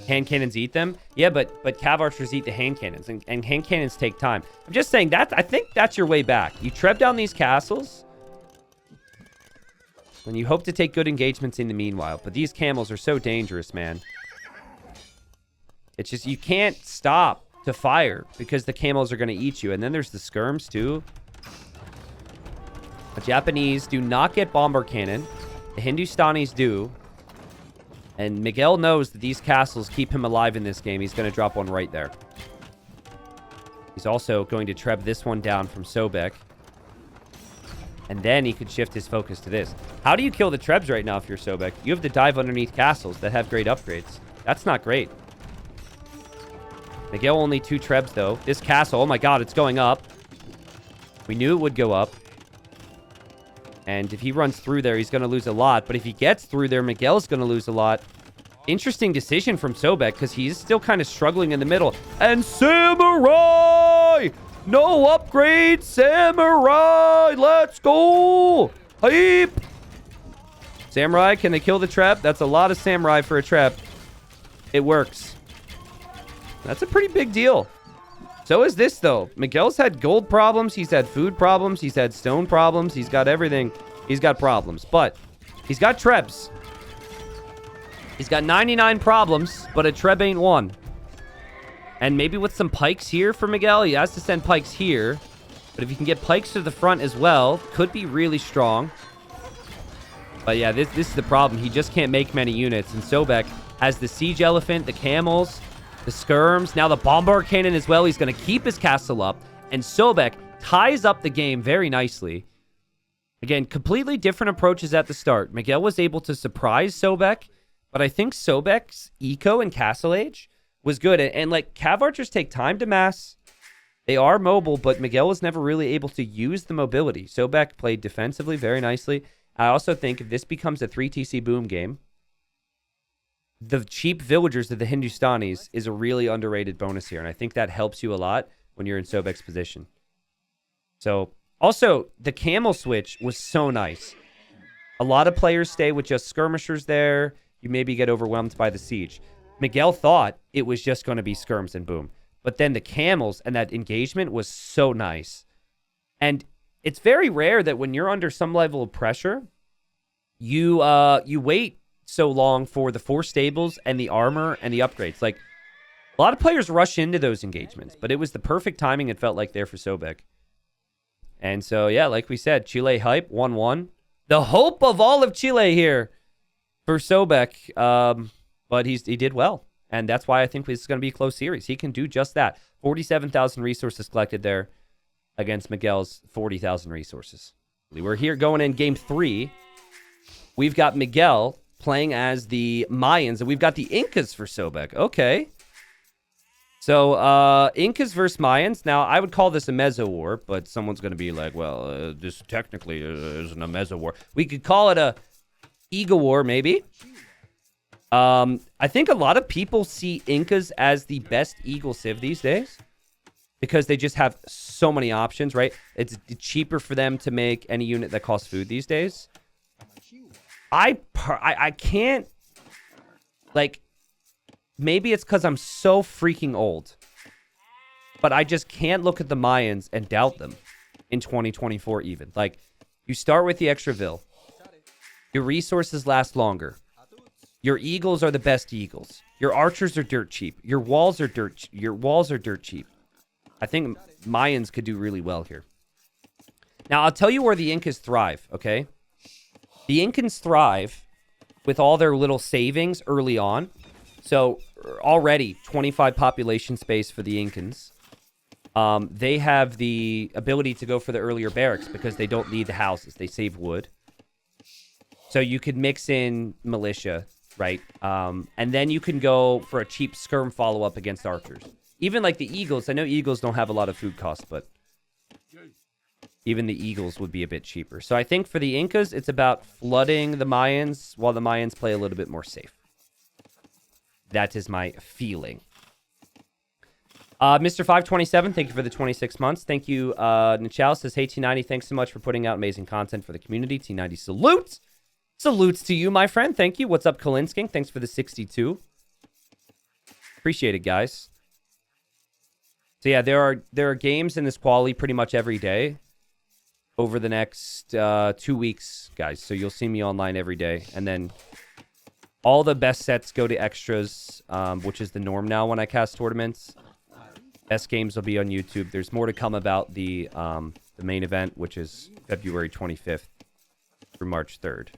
Hand cannons eat them? Yeah, but cav archers eat the hand cannons, and hand cannons take time. I'm just saying that I think that's your way back. You treb down these castles, And you hope to take good engagements in the meanwhile. But these camels are so dangerous, man. It's just, you can't stop to fire because the camels are going to eat you. And then there's the skirms, too. The Japanese do not get bomber cannon. The Hindustanis do. And Miguel knows that these castles keep him alive in this game. He's going to drop one right there. He's also going to treb this one down from Sobek. And then he could shift his focus to this. How do you kill the trebs right now if you're Sobek? You have to dive underneath castles that have great upgrades. That's not great. Miguel only 2 trebs, though. This castle, oh my god, it's going up. We knew it would go up. And if he runs through there, he's going to lose a lot. But if he gets through there, Miguel's going to lose a lot. Interesting decision from Sobek, because he's still kind of struggling in the middle. And Samurai! No upgrade, Samurai! Let's go! Hype! Samurai, can they kill the trap? That's a lot of Samurai for a trap. It works. That's a pretty big deal. So is this, though. Miguel's had gold problems. He's had food problems. He's had stone problems. He's got everything. He's got problems. But he's got trebs. He's got 99 problems, but a treb ain't one. And maybe with some pikes here for Miguel. He has to send pikes here. But if you can get pikes to the front as well, could be really strong. But yeah, this is the problem. He just can't make many units. And Sobek has the siege elephant, the camels, the skirms, now the bomber cannon as well. He's going to keep his castle up. And Sobek ties up the game very nicely. Again, completely different approaches at the start. Miguel was able to surprise Sobek. But I think Sobek's eco and castle age was good. And like, cav archers take time to mass. They are mobile, but Miguel was never really able to use the mobility. Sobek played defensively very nicely. I also think if this becomes a 3TC boom game, the cheap villagers of the Hindustanis is a really underrated bonus here. And I think that helps you a lot when you're in Sobek's position. So, also, the camel switch was so nice. A lot of players stay with just skirmishers there. You maybe get overwhelmed by the siege. Miguel thought it was just going to be skirms and boom. But then the camels and that engagement was so nice. And it's very rare that when you're under some level of pressure, you wait so long for the 4 stables and the armor and the upgrades. Like, a lot of players rush into those engagements, but it was the perfect timing, it felt like, there for Sobek. And so, yeah, like we said, Chile hype, 1-1. The hope of all of Chile here for Sobek, but he did well. And that's why I think this is going to be a close series. He can do just that. 47,000 resources collected there against Miguel's 40,000 resources. We're here going in game 3. We've got Miguel playing as the Mayans, and we've got the Incas for Sobek. Okay. So, Incas versus Mayans. Now, I would call this a Meso War, but someone's going to be like, well, this technically isn't a Meso War. We could call it a Eagle War, maybe. I think a lot of people see Incas as the best Eagle Civ these days because they just have so many options, right? It's cheaper for them to make any unit that costs food these days. I can't, like, maybe it's because I'm so freaking old, but I just can't look at the Mayans and doubt them in 2024 even. Like, you start with the extra Vil. Your resources last longer. Your eagles are the best eagles. Your archers are dirt cheap. Your walls are dirt cheap. I think Mayans could do really well here. Now, I'll tell you where the Incas thrive, okay? The Incans thrive with all their little savings early on. So, already 25 population space for the Incans. They have the ability to go for the earlier barracks because they don't need the houses. They save wood. So you could mix in militia, right? And then you can go for a cheap skirm follow-up against archers. Even like the Eagles. I know Eagles don't have a lot of food costs, but even the Eagles would be a bit cheaper. So I think for the Incas, it's about flooding the Mayans while the Mayans play a little bit more safe. That is my feeling. Mr. 527, thank you for the 26 months. Thank you. Nichal says, hey, T90, thanks so much for putting out amazing content for the community. T90 salutes. Salutes to you, my friend. Thank you. What's up, Kalinsking? Thanks for the 62. Appreciate it, guys. So yeah, there are games in this quali pretty much every day. over the next 2 weeks, guys. So you'll see me online every day. And then all the best sets go to extras, which is the norm now when I cast tournaments. Best games will be on YouTube. There's more to come about the main event, which is February 25th through March 3rd.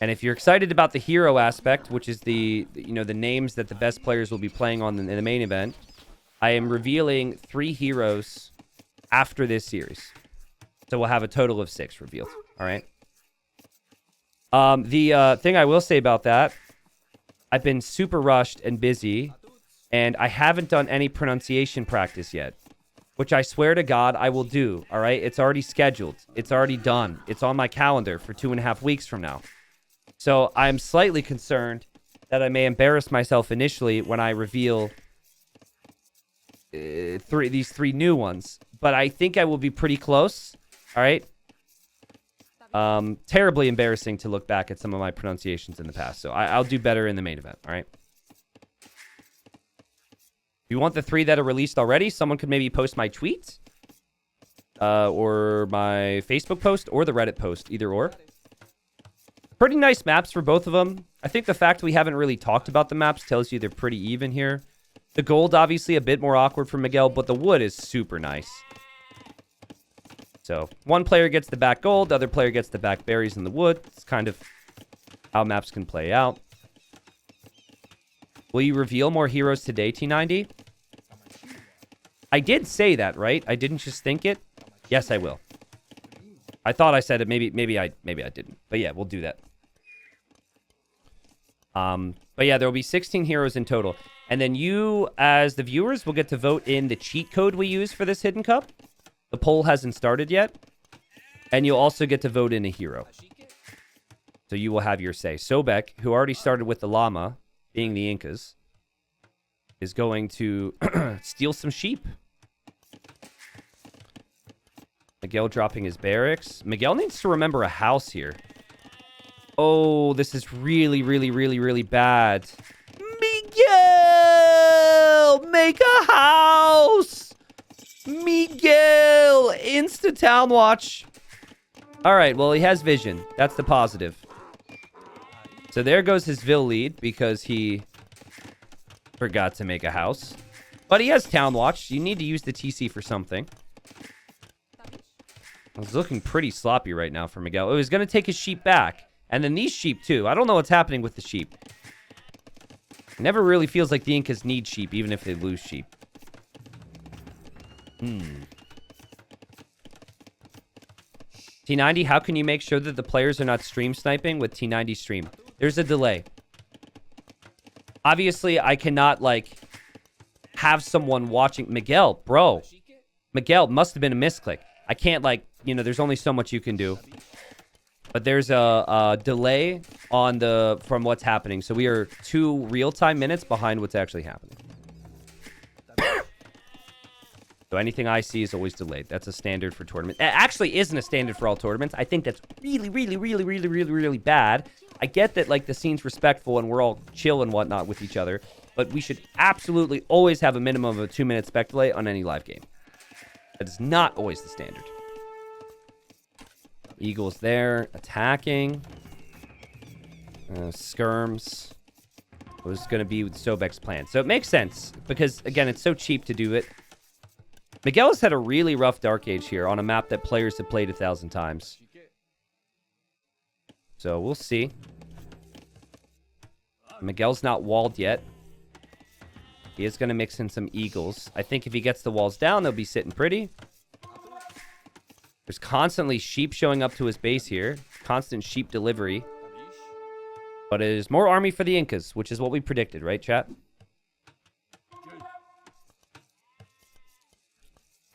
And if you're excited about the hero aspect, which is the names that the best players will be playing on in the main event, I am revealing 3 heroes after this series. So we'll have a total of 6 revealed. All right. The thing I will say about that, I've been super rushed and busy, and I haven't done any pronunciation practice yet, which I swear to God I will do. All right. It's already scheduled. It's already done. It's on my calendar for 2.5 weeks from now. So I'm slightly concerned that I may embarrass myself initially when I reveal these 3 new ones. But I think I will be pretty close. All right. Terribly embarrassing to look back at some of my pronunciations in the past. So I'll do better in the main event. All right. If you want the 3 that are released already, someone could maybe post my tweet or my Facebook post or the Reddit post, either or. Pretty nice maps for both of them. I think the fact we haven't really talked about the maps tells you they're pretty even here. The gold, obviously, a bit more awkward for Miguel, but the wood is super nice. So, one player gets the back gold, the other player gets the back berries in the wood. It's kind of how maps can play out. Will you reveal more heroes today, T90? I did say that, right? I didn't just think it. Yes, I will. I thought I said it. Maybe I didn't. But yeah, we'll do that. But yeah, there will be 16 heroes in total. And then you, as the viewers, will get to vote in the cheat code we use for this Hidden Cup. The poll hasn't started yet. And you'll also get to vote in a hero. So you will have your say. Sobek, who already started with the llama, being the Incas, is going to steal some sheep. Miguel dropping his barracks. Miguel needs to remember a house here. Oh, this is really, really, really, really bad. Miguel! Make a house! Miguel! Insta town watch. All right, well, he has vision. That's the positive. So there goes his Vil lead because he forgot to make a house. But he has town watch. You need to use the TC for something. It's looking pretty sloppy right now for Miguel. Oh, he's going to take his sheep back. And then these sheep, too. I don't know what's happening with the sheep. It never really feels like the Incas need sheep, even if they lose sheep. T90, how can you make sure that the players are not stream sniping with T90 stream? There's a delay. Obviously, I cannot, have someone watching. Miguel, bro. Miguel, must have been a misclick. I can't, there's only so much you can do. But there's a delay from what's happening. So we are 2 real-time minutes behind what's actually happening. So anything I see is always delayed. That's a standard for tournaments. It actually isn't a standard for all tournaments. I think that's really, really, really, really, really, really bad. I get that, the scene's respectful and we're all chill and whatnot with each other. But we should absolutely always have a minimum of a 2-minute spec delay on any live game. That is not always the standard. Eagles there, attacking. Skirms. What was going to be with Sobek's plan. So it makes sense, because, again, it's so cheap to do it. Miguel has had a really rough Dark Age here on a map that players have played 1,000 times. So we'll see. Miguel's not walled yet. He is going to mix in some Eagles. I think if he gets the walls down, they'll be sitting pretty. There's constantly sheep showing up to his base here. Constant sheep delivery. But it is more army for the Incas, which is what we predicted, right, chat?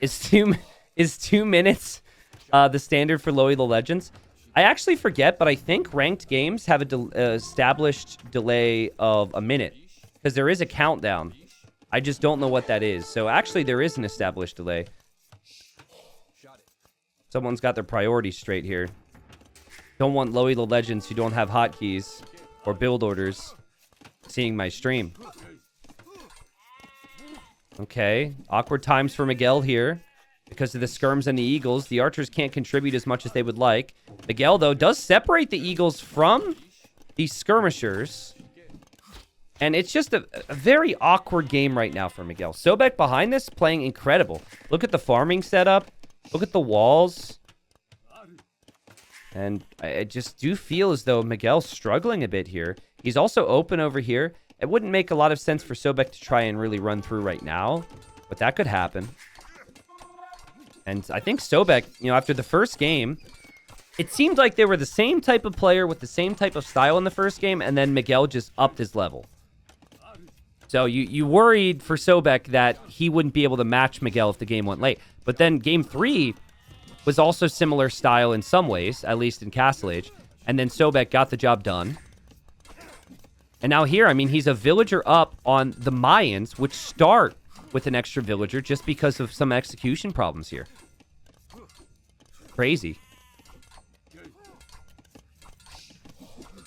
Is 2 minutes the standard for Lowy the Legends? I actually forget, but I think ranked games have an established delay of a minute. Because there is a countdown. I just don't know what that is. So actually, there is an established delay. Someone's got their priorities straight here. Don't want Lowy the Legends who don't have hotkeys or build orders seeing my stream. Okay. Awkward times for Miguel here. because of the skirms and the eagles. The archers can't contribute as much as they would like. Miguel, though, does separate the eagles from these skirmishers. And it's just a very awkward game right now for Miguel. Sobek behind this, playing incredible. Look at the farming setup. Look at the walls. And I just do feel as though Miguel's struggling a bit here. He's also open over here. It wouldn't make a lot of sense for Sobek to try and really run through right now. But that could happen. And I think Sobek, after the first game, it seemed like they were the same type of player with the same type of style in the first game, and then Miguel just upped his level. So you worried for Sobek that he wouldn't be able to match Miguel if the game went late. But then game 3 was also similar style in some ways, at least in Castle Age. And then Sobek got the job done. And now here, I mean, he's a villager up on the Mayans, which start with an extra villager just because of some execution problems here. Crazy.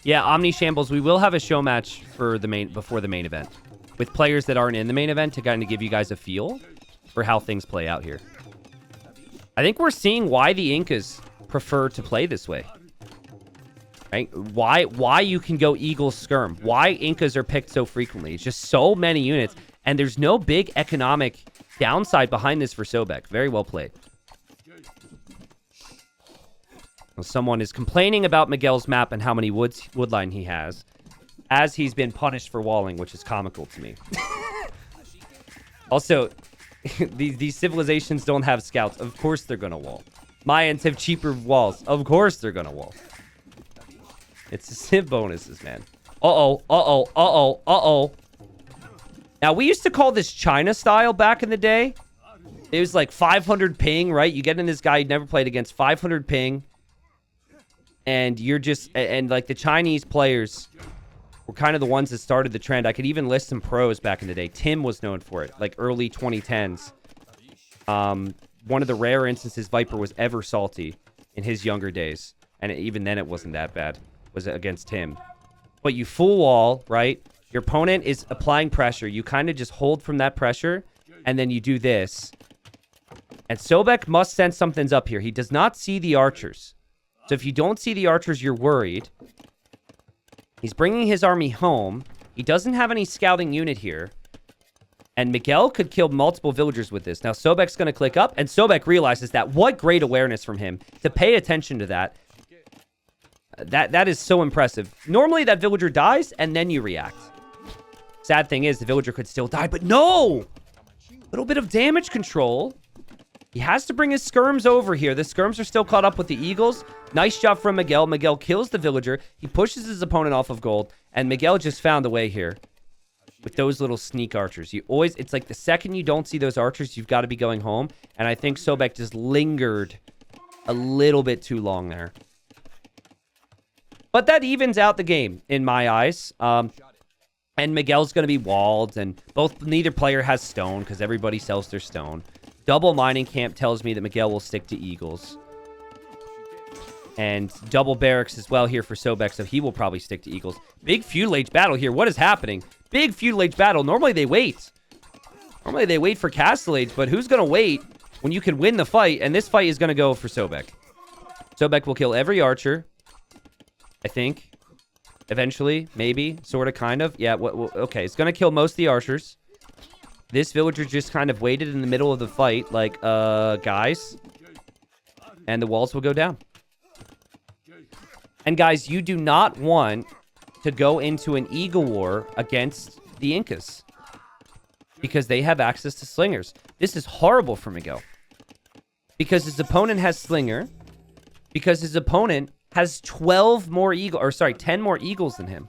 Yeah, Omni Shambles, we will have a show match for before the main event with players that aren't in the main event to kind of give you guys a feel for how things play out here. I think we're seeing why the Incas prefer to play this way. Right? Why you can go Eagle Skirm. Why Incas are picked so frequently. It's just so many units. And there's no big economic downside behind this for Sobek. Very well played. Well, someone is complaining about Miguel's map and how many woodline he has, as he's been punished for walling, which is comical to me. Also, these civilizations don't have scouts. Of course they're going to wall. Mayans have cheaper walls. Of course they're going to wall. It's the civ bonuses, man. Uh-oh. Now, we used to call this China style back in the day. It was like 500 ping, right? You get in this guy you'd never played against, 500 ping. And you're just... And like the Chinese players were kind of the ones that started the trend. I could even list some pros back in the day. Tim was known for it, like early 2010s. One of the rare instances Viper was ever salty in his younger days. And even then it wasn't that bad. Was against him. But you full wall, right? Your opponent is applying pressure. You kind of just hold from that pressure, and then you do this. And Sobek must sense something's up here. He does not see the archers. So if you don't see the archers, you're worried. He's bringing his army home. He doesn't have any scouting unit here. And Miguel could kill multiple villagers with this. Now, Sobek's going to click up, and Sobek realizes that. What great awareness from him to pay attention to that. That is so impressive. Normally, that villager dies, and then you react. Sad thing is, the villager could still die, but no! Little bit of damage control. He has to bring his skirms over here. The skirms are still caught up with the eagles. Nice job from Miguel. Miguel kills the villager. He pushes his opponent off of gold, and Miguel just found a way here with those little sneak archers. It's like the second you don't see those archers, you've got to be going home, and I think Sobek just lingered a little bit too long there. But that evens out the game, in my eyes. And Miguel's going to be walled, and neither player has stone, because everybody sells their stone. Double mining camp tells me that Miguel will stick to eagles. And double barracks as well here for Sobek, so he will probably stick to eagles. Big feudal age battle here. What is happening? Big feudal age battle. Normally they wait. Normally they wait for Castle Age, but who's going to wait when you can win the fight? And this fight is going to go for Sobek. Sobek will kill every archer, I think. Eventually, maybe, sort of, kind of. Yeah, okay, it's going to kill most of the archers. This villager just kind of waited in the middle of the fight, like, guys. And the walls will go down. And guys, you do not want to go into an eagle war against the Incas. Because they have access to slingers. This is horrible for Miguel. Because his opponent has slinger. Because his opponent has 10 more eagles than him.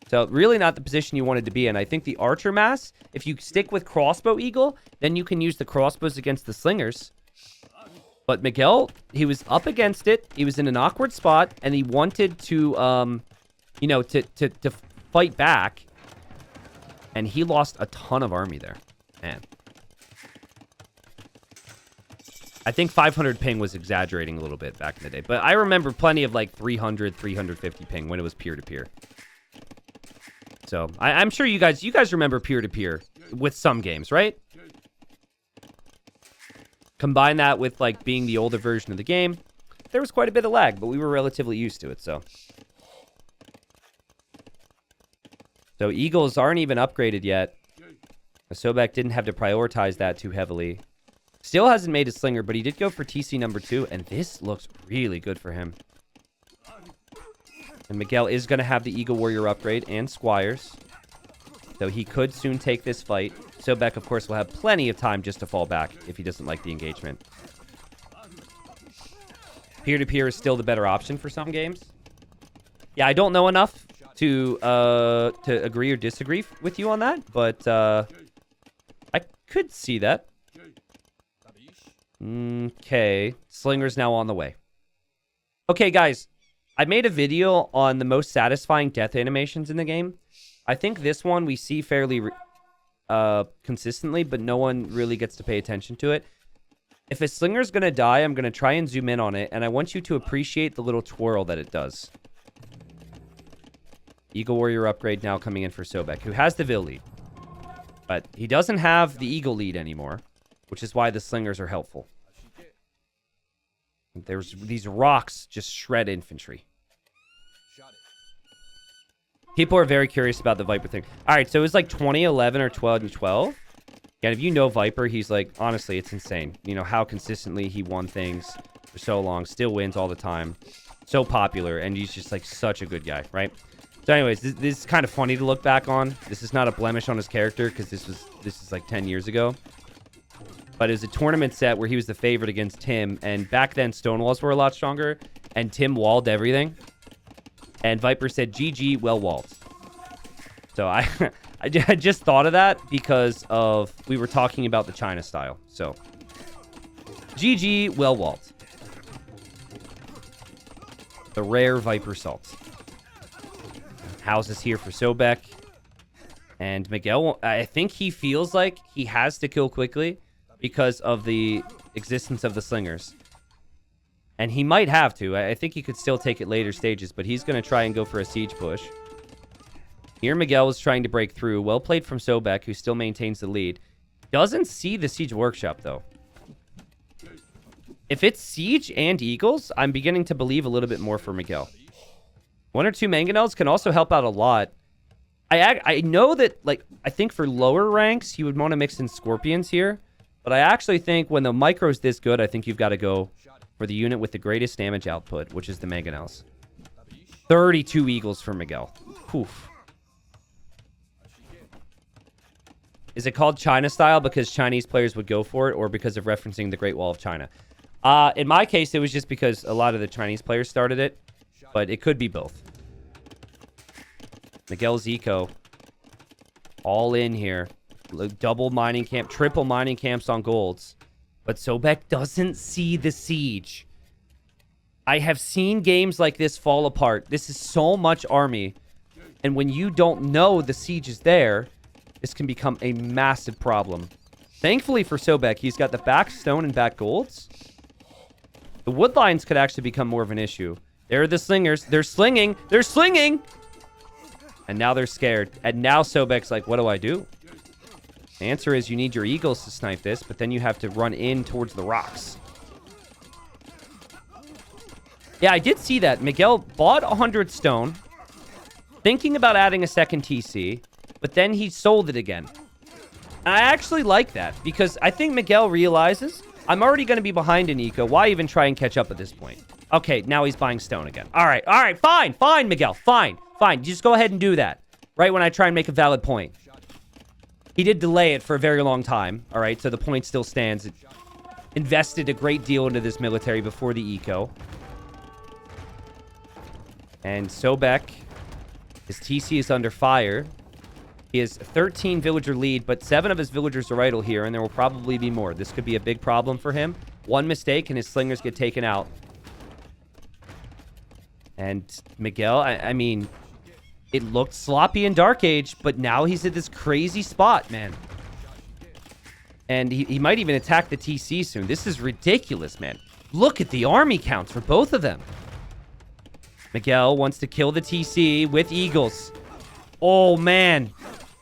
So really not the position you wanted to be in. I think the archer mass, if you stick with crossbow eagle, then you can use the crossbows against the slingers. But Miguel, he was up against it. He was in an awkward spot, and he wanted to, to fight back. And he lost a ton of army there. Man. I think 500 ping was exaggerating a little bit back in the day. But I remember plenty of like 300, 350 ping when it was peer-to-peer. So I'm sure you guys remember peer-to-peer with some games, right? Combine that with, like, being the older version of the game. There was quite a bit of lag, but we were relatively used to it, so. So Eagles aren't even upgraded yet. Sobek didn't have to prioritize that too heavily. Still hasn't made a slinger, but he did go for TC number 2, and this looks really good for him. And Miguel is going to have the Eagle Warrior upgrade and Squires. So he could soon take this fight. Sobek, of course, will have plenty of time just to fall back if he doesn't like the engagement. Peer-to-peer is still the better option for some games. Yeah, I don't know enough to agree or disagree with you on that, but I could see that. Okay, Slinger's now on the way. Okay, guys, I made a video on the most satisfying death animations in the game. I think this one we see fairly consistently, but no one really gets to pay attention to it. If a Slinger's going to die, I'm going to try and zoom in on it, and I want you to appreciate the little twirl that it does. Eagle Warrior upgrade now coming in for Sobek, who has the Vil lead. But he doesn't have the Eagle lead anymore, which is why the Slingers are helpful. There's these rocks just shred infantry. People are very curious about the Viper thing. All right, so it was like 2011 or 2012. And if you know Viper, he's like, honestly, it's insane. You know, how consistently he won things for so long, still wins all the time. So popular, and he's just like such a good guy, right? So anyways, this is kind of funny to look back on. This is not a blemish on his character because this is like 10 years ago. But it was a tournament set where he was the favorite against Tim, and back then Stonewalls were a lot stronger, and Tim walled everything. And Viper said, GG, well walled. So I just thought of that because of we were talking about the China style. So GG, well walled. The rare Viper salt. Houses here for Sobek. And Miguel, I think he feels like he has to kill quickly because of the existence of the Slingers. And he might have to. I think he could still take it later stages, but he's going to try and go for a siege push. Here Miguel was trying to break through. Well played from Sobek, who still maintains the lead. Doesn't see the siege workshop, though. If it's siege and eagles, I'm beginning to believe a little bit more for Miguel. 1 or 2 mangonels can also help out a lot. I know that, like, I think for lower ranks, you would want to mix in scorpions here. But I actually think when the micro's this good, I think you've got to go for the unit with the greatest damage output, which is the mangonels. 32 eagles for Miguel. Poof. Is it called China style because Chinese players would go for it, or because of referencing the Great Wall of China? In my case, it was just because a lot of the Chinese players started it, but it could be both. Miguel's eco. All in here. Double mining camp, triple mining camps on golds. But Sobek doesn't see the siege. I have seen games like this fall apart. This is so much army. And when you don't know the siege is there, this can become a massive problem. Thankfully for Sobek, he's got the back stone and back golds. The wood lines could actually become more of an issue. There are the slingers. They're slinging. They're slinging. And now they're scared. And now Sobek's like, what do I do? The answer is you need your eagles to snipe this, but then you have to run in towards the rocks. Yeah, I did see that. Miguel bought 100 stone, thinking about adding a second TC, but then he sold it again. And I actually like that, because I think Miguel realizes, I'm already going to be behind in eco. Why even try and catch up at this point? Okay, now he's buying stone again. All right, fine, Miguel, fine. Just go ahead and do that, right when I try and make a valid point. He did delay it for a very long time, all right, so the point still stands. It invested a great deal into this military before the eco. And Sobek, his TC is under fire. He has 13 villager lead, but 7 of his villagers are idle here, and there will probably be more. This could be a big problem for him. One mistake, and his slingers get taken out. And Miguel, I mean, it looked sloppy in Dark Age, but now he's at this crazy spot, man. And he might even attack the TC soon. This is ridiculous, man. Look at the army counts for both of them. Miguel wants to kill the TC with eagles. Oh, man.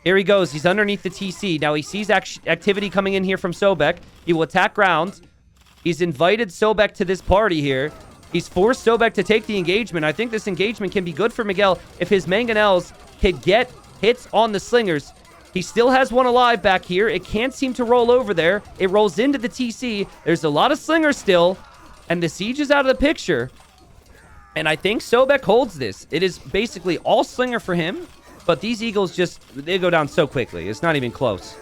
Here he goes. He's underneath the TC. Now he sees activity coming in here from Sobek. He will attack ground. He's invited Sobek to this party here. He's forced Sobek to take the engagement. I think this engagement can be good for Miguel if his mangonels can get hits on the slingers. He still has one alive back here. It can't seem to roll over there. It rolls into the TC. There's a lot of slingers still, and the siege is out of the picture. And I think Sobek holds this. It is basically all slinger for him, but these eagles they go down so quickly. It's not even close.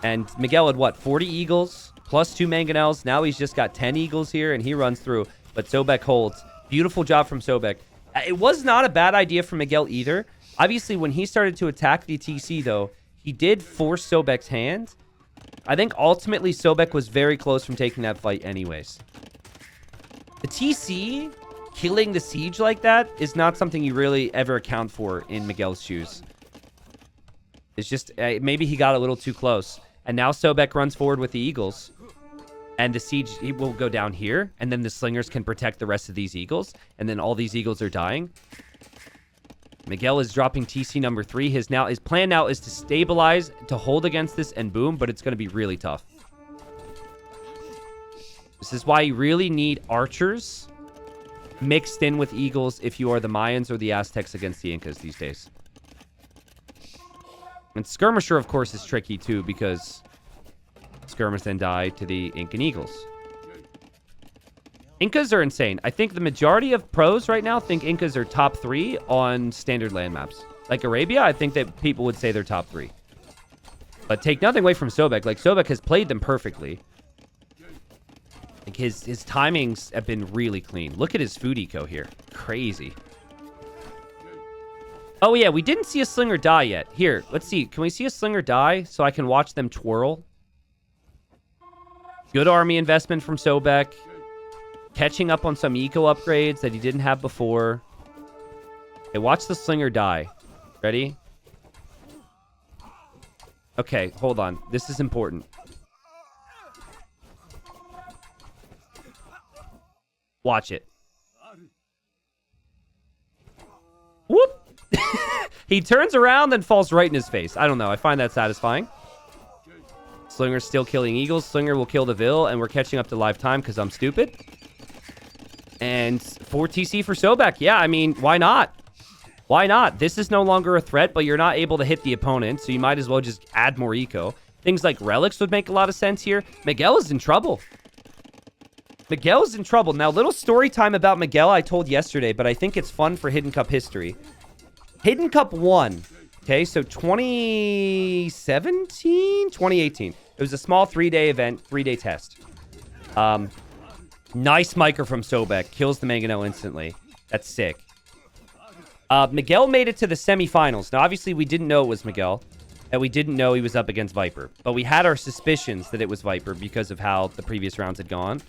And Miguel had, what, 40 eagles plus 2 mangonels. Now he's just got 10 eagles here, and he runs through. But Sobek holds. Beautiful job from Sobek. It was not a bad idea for Miguel either. Obviously, when he started to attack the TC, though, he did force Sobek's hand. I think ultimately Sobek was very close from taking that fight anyways. The TC killing the siege like that is not something you really ever account for in Miguel's shoes. It's just, maybe he got a little too close. And now Sobek runs forward with the eagles. And the siege, he will go down here. And then the slingers can protect the rest of these eagles. And then all these eagles are dying. Miguel is dropping TC number 3. His plan now is to stabilize, to hold against this, and boom, but it's going to be really tough. This is why you really need archers mixed in with eagles if you are the Mayans or the Aztecs against the Incas these days. And skirmisher, of course, is tricky too, because skirmish then die to the Incan eagles. Incas are insane. I think the majority of pros right now think Incas are top 3 on standard land maps. Like Arabia, I think that people would say they're top 3. But take nothing away from Sobek. Like, Sobek has played them perfectly. Like, his timings have been really clean. Look at his food eco here. Crazy. Oh, yeah, we didn't see a slinger die yet. Here, let's see. Can we see a slinger die so I can watch them twirl? Good army investment from Sobek. Catching up on some eco upgrades that he didn't have before. Okay, watch the slinger die. Ready? Okay, hold on. This is important. Watch it. Whoop! He turns around, then falls right in his face. I don't know. I find that satisfying. Slinger's still killing eagles. Slinger will kill the Vil, and we're catching up to live time because I'm stupid. And 4 TC for Sobek. Yeah, I mean, why not? Why not? This is no longer a threat, but you're not able to hit the opponent, so you might as well just add more eco. Things like relics would make a lot of sense here. Miguel is in trouble. Miguel is in trouble. Now, little story time about Miguel I told yesterday, but I think it's fun for Hidden Cup history. Hidden Cup 1. Okay, so 2017? 2018. It was a small 3-day event, 3-day test. Nice micro from Sobek. Kills the Mangonel instantly. That's sick. Miguel made it to the semifinals. Now, obviously, we didn't know it was Miguel. And we didn't know he was up against Viper. But we had our suspicions that it was Viper because of how the previous rounds had gone.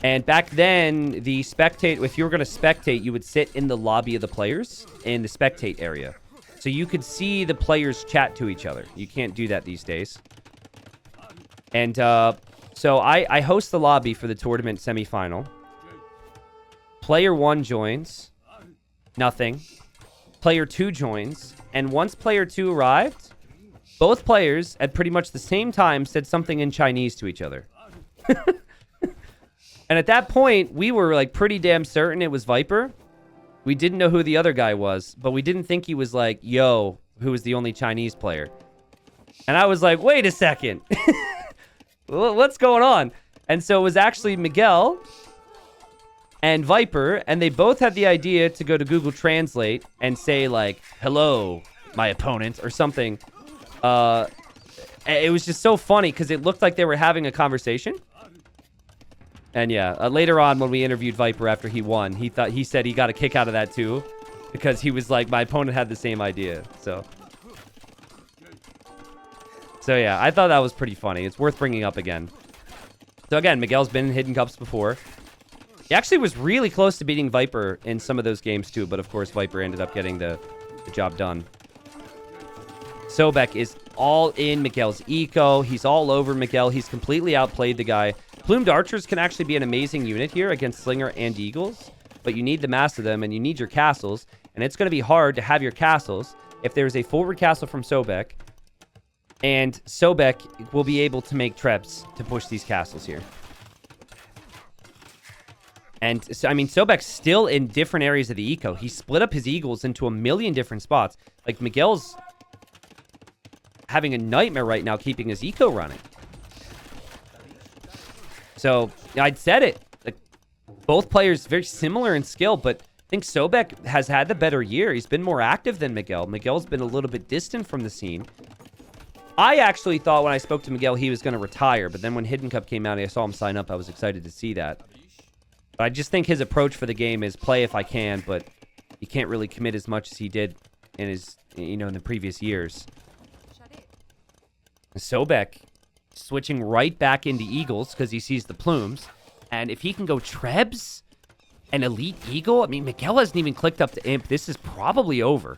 And back then, the spectate, if you were going to spectate, you would sit in the lobby of the players in the spectate area. So you could see the players chat to each other. You can't do that these days. And so I host the lobby for the tournament semifinal. Player 1 joins. Nothing. Player 2 joins. And once player 2 arrived, both players at pretty much the same time said something in Chinese to each other. And at that point, we were like pretty damn certain it was Viper. We didn't know who the other guy was, but we didn't think he was like, yo, who was the only Chinese player. And I was like, wait a second. What's going on? And so it was actually Miguel and Viper, and they both had the idea to go to Google Translate and say like, hello, my opponent, or something. It was just so funny because it looked like they were having a conversation. And yeah, later on when we interviewed Viper after he won, he said he got a kick out of that too, because he was like, my opponent had the same idea. So yeah, I thought that was pretty funny. It's worth bringing up again. So again, Miguel's been in Hidden Cups before. He actually was really close to beating Viper in some of those games too, but of course Viper ended up getting the job done. Sobek is all in Miguel's eco. He's all over Miguel. He's completely outplayed the guy. Plumed archers can actually be an amazing unit here against Slinger and Eagles, but you need the mass of them, and you need your castles, and it's going to be hard to have your castles if there's a forward castle from Sobek And Sobek will be able to make trebs to push these castles here. And, so, I mean, Sobek's still in different areas of the eco. He split up his eagles into a million different spots. Like, Miguel's having a nightmare right now keeping his eco running. So, I'd said it. Like, both players very similar in skill, but I think Sobek has had the better year. He's been more active than Miguel. Miguel's been a little bit distant from the scene. I actually thought when I spoke to Miguel he was going to retire, but then when Hidden Cup came out and I saw him sign up, I was excited to see that. But I just think his approach for the game is play if I can, but he can't really commit as much as he did in his, in the previous years. Sobek switching right back into Eagles because he sees the plumes. And if he can go Trebs and Elite Eagle, I mean, Miguel hasn't even clicked up to Imp. This is probably over.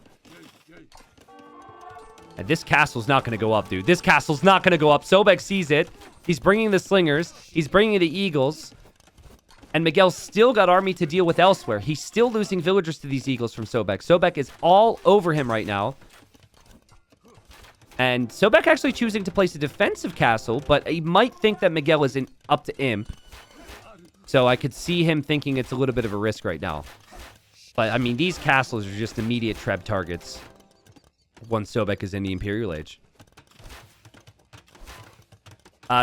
And this castle's not going to go up, dude. This castle's not going to go up. Sobek sees it. He's bringing the Slingers. He's bringing the Eagles. And Miguel's still got army to deal with elsewhere. He's still losing villagers to these Eagles from Sobek. Sobek is all over him right now. And Sobek actually choosing to place a defensive castle, but he might think that Miguel is up to Imp. So I could see him thinking it's a little bit of a risk right now. But, I mean, these castles are just immediate Treb targets once Sobek is in the Imperial Age.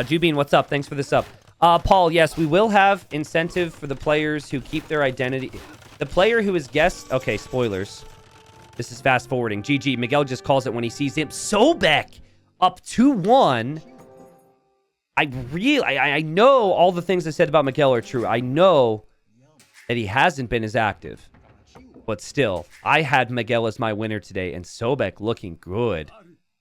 Jubin, what's up? Thanks for the sub. Paul, yes, we will have incentive for the players who keep their identity. The player who is guessed... Okay, spoilers. This is fast forwarding. GG, Miguel just calls it when he sees him. Sobek up 2-1. I know all the things I said about Miguel are true. I know that he hasn't been as active. But still, I had Miguel as my winner today, and Sobek looking good.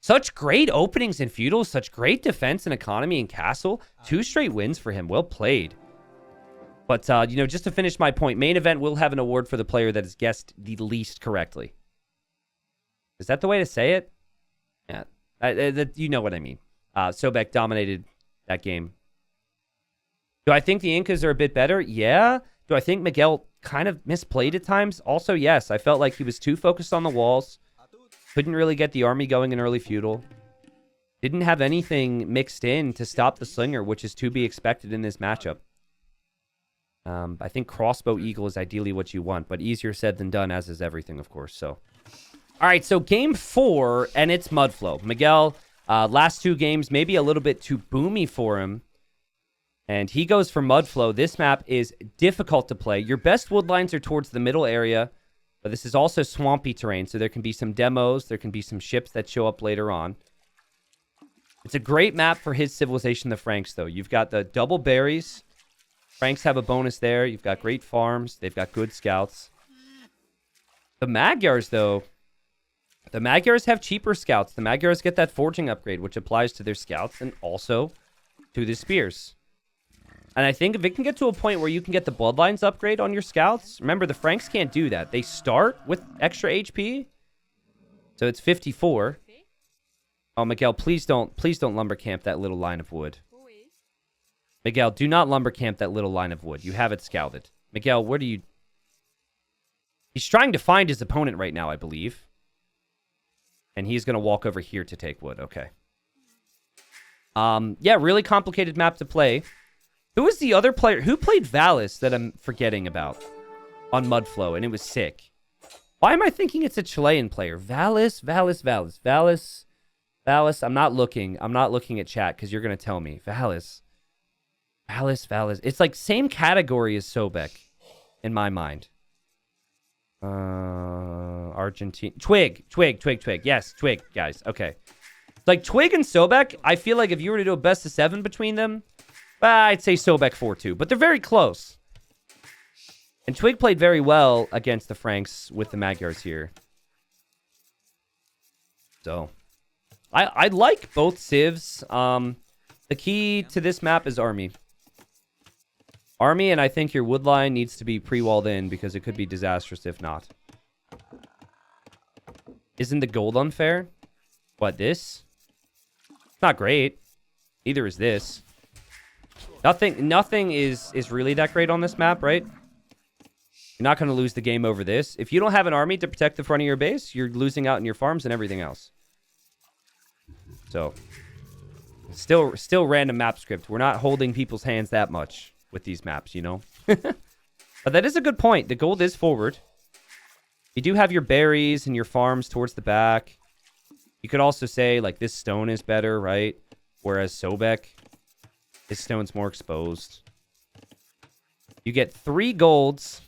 Such great openings in Feudal, such great defense and economy in Castle. 2 straight wins for him. Well played. But, just to finish my point, main event will have an award for the player that has guessed the least correctly. Is that the way to say it? Yeah. You know what I mean. Sobek dominated that game. Do I think the Incas are a bit better? Yeah. Do I think Miguel kind of misplayed at times? Also, yes. I felt like he was too focused on the walls. Couldn't really get the army going in early feudal. Didn't have anything mixed in to stop the slinger, which is to be expected in this matchup. I think crossbow eagle is ideally what you want, but easier said than done, as is everything, of course. So, all right, so game 4, and it's Mudflow. Miguel, last 2 games, maybe a little bit too boomy for him. And he goes for Mudflow. This map is difficult to play. Your best wood lines are towards the middle area. But this is also swampy terrain, so there can be some demos. There can be some ships that show up later on. It's a great map for his civilization, the Franks, though. You've got the double berries. Franks have a bonus there. You've got great farms. They've got good scouts. The Magyars, though, the Magyars have cheaper scouts. The Magyars get that forging upgrade, which applies to their scouts and also to the spears. And I think if it can get to a point where you can get the Bloodlines upgrade on your scouts... Remember, the Franks can't do that. They start with extra HP. So it's 54. Oh, Miguel, please don't lumber camp that little line of wood. Miguel, do not lumber camp that little line of wood. You have it scouted. Miguel, what are you... He's trying to find his opponent right now, I believe. And he's going to walk over here to take wood. Okay. Yeah, really complicated map to play. Who was the other player? Who played Valis that I'm forgetting about on Mudflow? And it was sick. Why am I thinking it's a Chilean player? Valis. I'm not looking at chat because you're going to tell me. Valis. It's like same category as Sobek in my mind. Argentine. Twig. Yes, Twig, guys. Okay. Like Twig and Sobek, I feel like if you were to do a best of 7 between them, I'd say Sobek 4-2, but they're very close. And Twig played very well against the Franks with the Magyars here. So, I like both civs. The key to this map is army. Army, and I think your wood line needs to be pre-walled in because it could be disastrous if not. Isn't the gold unfair? What, this? It's not great. Neither is this. Nothing is really that great on this map, right? You're not going to lose the game over this. If you don't have an army to protect the front of your base, you're losing out in your farms and everything else. So, still random map script. We're not holding people's hands that much with these maps, you know? But that is a good point. The gold is forward. You do have your berries and your farms towards the back. You could also say, like, this stone is better, right? Whereas Sobek, his stone's more exposed. You get 3 golds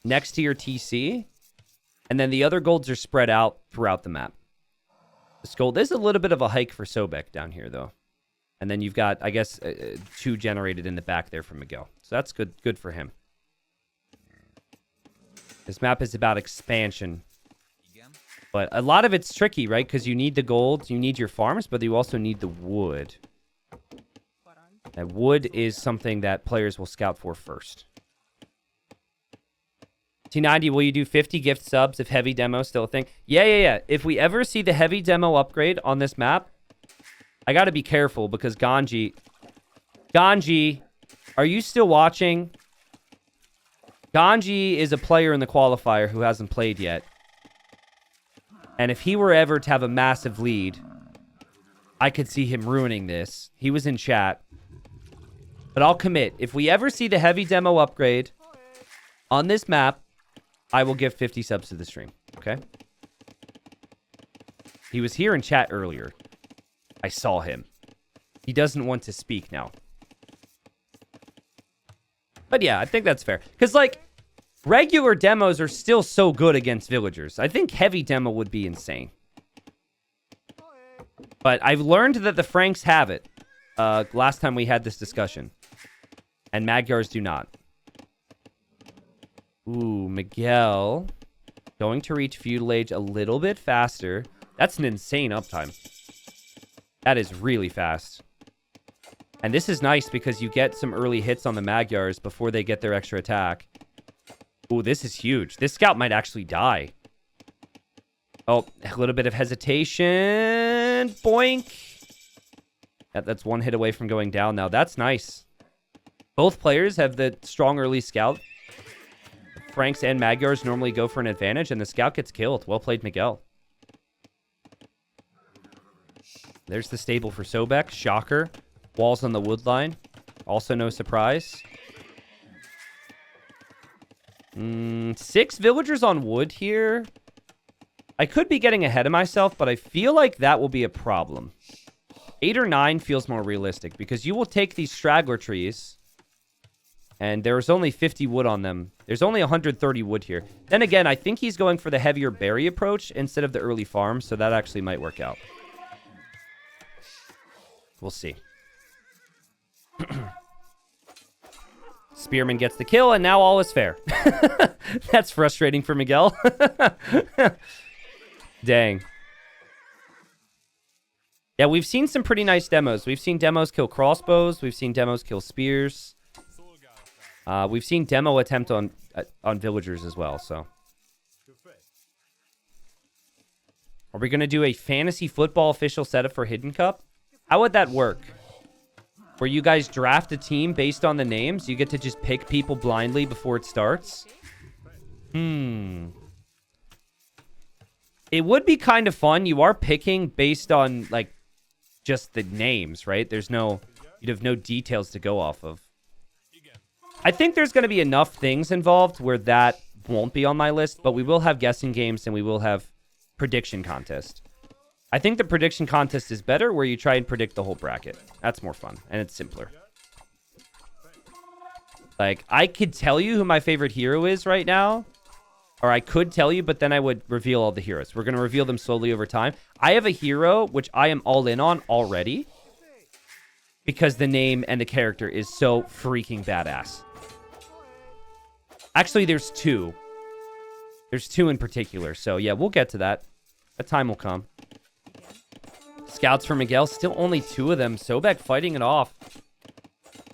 next to your TC. And then the other golds are spread out throughout the map. This gold is a little bit of a hike for Sobek down here, though. And then you've got, I guess, 2 generated in the back there from Miguel. So that's good for him. This map is about expansion. But a lot of it's tricky, right? Because you need the gold, you need your farms, but you also need the wood. And wood is something that players will scout for first. T90, will you do 50 gift subs if heavy demo still a thing? Yeah. If we ever see the heavy demo upgrade on this map, I got to be careful because Ganji, are you still watching? Ganji is a player in the qualifier who hasn't played yet. And if he were ever to have a massive lead, I could see him ruining this. He was in chat. But I'll commit. If we ever see the heavy demo upgrade on this map, I will give 50 subs to the stream. Okay? He was here in chat earlier. I saw him. He doesn't want to speak now. But yeah, I think that's fair. Because, like, regular demos are still so good against villagers. I think heavy demo would be insane. But I've learned that the Franks have it. Last time we had this discussion. And Magyars do not. Ooh, Miguel. Going to reach Feudal Age a little bit faster. That's an insane uptime. That is really fast. And this is nice because you get some early hits on the Magyars before they get their extra attack. Ooh, this is huge. This scout might actually die. Oh, a little bit of hesitation. Boink. That's one hit away from going down now. That's nice. Both players have the strong early scout. Franks and Magyars normally go for an advantage, and the scout gets killed. Well played, Miguel. There's the stable for Sobek. Shocker. Walls on the wood line. Also no surprise. 6 villagers on wood here. I could be getting ahead of myself, but I feel like that will be a problem. 8 or 9 feels more realistic because you will take these straggler trees and there's only 50 wood on them. There's only 130 wood here. Then again, I think he's going for the heavier berry approach instead of the early farm, so that actually might work out. We'll see. Spearman gets the kill, and now all is fair. That's frustrating for Miguel. Dang. Yeah, we've seen some pretty nice demos. We've seen demos kill crossbows. We've seen demos kill spears. We've seen demo attempt on villagers as well, so. Are we going to do a fantasy football official setup for Hidden Cup? How would that work? Where you guys draft a team based on the names? You get to just pick people blindly before it starts? It would be kind of fun. You are picking based on, like, just the names, right? You'd have no details to go off of. I think there's going to be enough things involved where that won't be on my list, but we will have guessing games and we will have prediction contest. I think the prediction contest is better where you try and predict the whole bracket. That's more fun and it's simpler. Like, I could tell you who my favorite hero is right now, or I could tell you, but then I would reveal all the heroes. We're going to reveal them slowly over time. I have a hero which I am all in on already because the name and the character is so freaking badass. Actually, there's 2. There's 2 in particular. So, yeah, we'll get to that. A time will come. Scouts for Miguel. Still only 2 of them. Sobek fighting it off.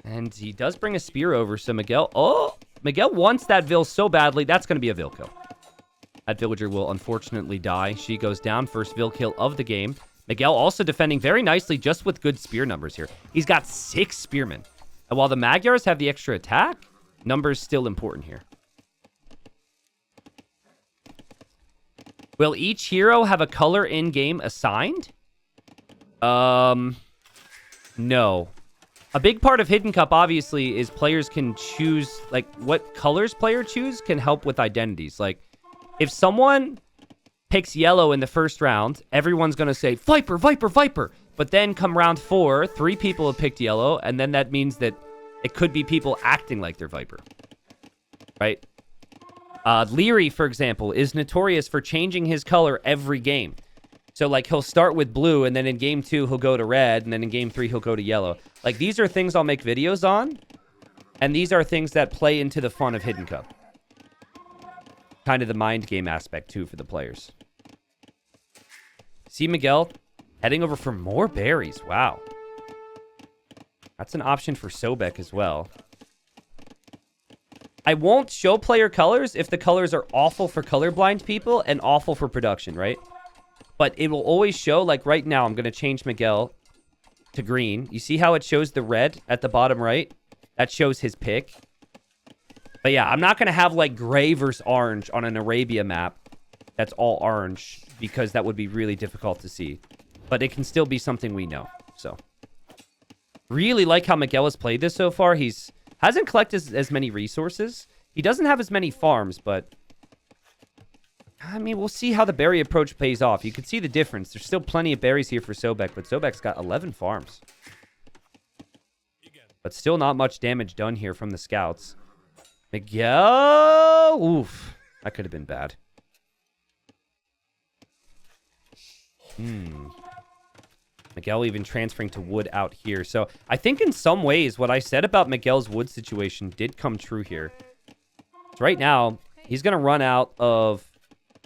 And he does bring a spear over. So, Miguel... Oh! Miguel wants that Vil so badly. That's going to be a Vil kill. That villager will unfortunately die. She goes down. First Vil kill of the game. Miguel also defending very nicely just with good spear numbers here. He's got 6 spearmen. And while the Magyars have the extra attack, numbers still important here. Will each hero have a color in-game assigned? No. A big part of Hidden Cup, obviously, is players can choose, like, what colors player choose can help with identities. Like, if someone picks yellow in the first round, everyone's going to say, Viper, Viper, Viper. But then come round 4, 3 people have picked yellow, and then that means that it could be people acting like they're Viper. Right? Leary, for example, is notorious for changing his color every game. So, like, he'll start with blue, and then in game 2, he'll go to red, and then in game 3, he'll go to yellow. Like, these are things I'll make videos on, and these are things that play into the fun of Hidden Cup. Kind of the mind game aspect, too, for the players. See Miguel heading over for more berries. Wow. That's an option for Sobek as well. I won't show player colors if the colors are awful for colorblind people and awful for production, right? But it will always show, like right now, I'm going to change Miguel to green. You see how it shows the red at the bottom right? That shows his pick. But yeah, I'm not going to have like gray versus orange on an Arabia map that's all orange because that would be really difficult to see. But it can still be something we know. So, really like how Miguel has played this so far. Hasn't collected as many resources. He doesn't have as many farms, but I mean, we'll see how the berry approach pays off. You can see the difference. There's still plenty of berries here for Sobek, but Sobek's got 11 farms. But still not much damage done here from the scouts. Miguel! Oof. That could have been bad. Miguel even transferring to wood out here. So I think in some ways what I said about Miguel's wood situation did come true here. So right now, he's going to run out of...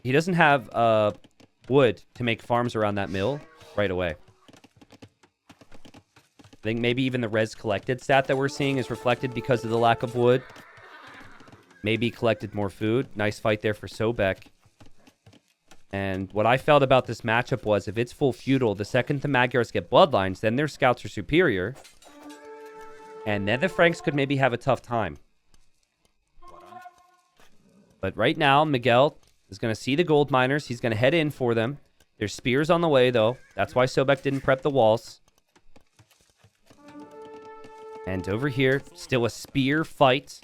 He doesn't have wood to make farms around that mill right away. I think maybe even the res collected stat that we're seeing is reflected because of the lack of wood. Maybe collected more food. Nice fight there for Sobek. And what I felt about this matchup was if it's full feudal, the second the Magyars get bloodlines, then their scouts are superior. And then the Franks could maybe have a tough time. But right now, Miguel is going to see the gold miners. He's going to head in for them. There's spears on the way, though. That's why Sobek didn't prep the walls. And over here, still a spear fight.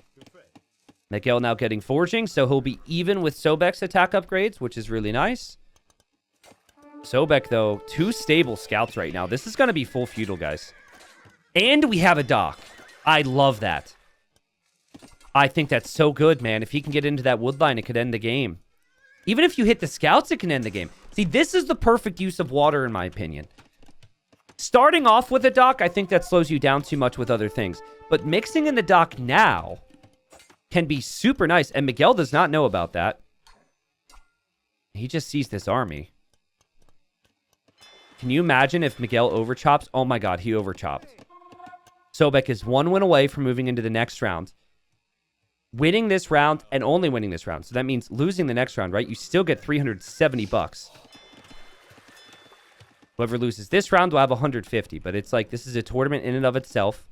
Miguel now getting forging, so he'll be even with Sobek's attack upgrades, which is really nice. Sobek, though, 2 stable scouts right now. This is going to be full feudal, guys. And we have a dock. I love that. I think that's so good, man. If he can get into that wood line, it could end the game. Even if you hit the scouts, it can end the game. See, this is the perfect use of water, in my opinion. Starting off with a dock, I think that slows you down too much with other things. But mixing in the dock now can be super nice. And Miguel does not know about that. He just sees this army. Can you imagine if Miguel overchops? Oh my god, he overchopped. Sobek is 1 win away from moving into the next round. Winning this round and only winning this round. So that means losing the next round, right? You still get 370 bucks. Whoever loses this round will have 150. But it's like, this is a tournament in and of itself.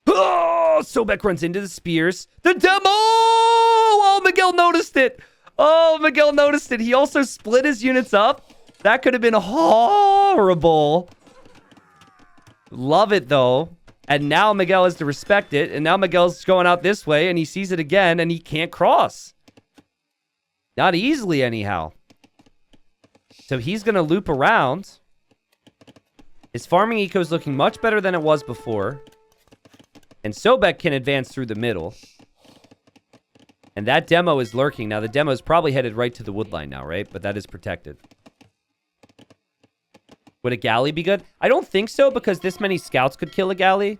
Oh, Sobek runs into the spears. The demo! Oh, Miguel noticed it. Oh, Miguel noticed it. He also split his units up. That could have been horrible. Love it, though. And now Miguel has to respect it. And now Miguel's going out this way. And he sees it again. And he can't cross. Not easily, anyhow. So he's going to loop around. His farming eco is looking much better than it was before. And Sobek can advance through the middle. And that demo is lurking. Now, the demo is probably headed right to the woodline now, right? But that is protected. Would a galley be good? I don't think so, because this many scouts could kill a galley.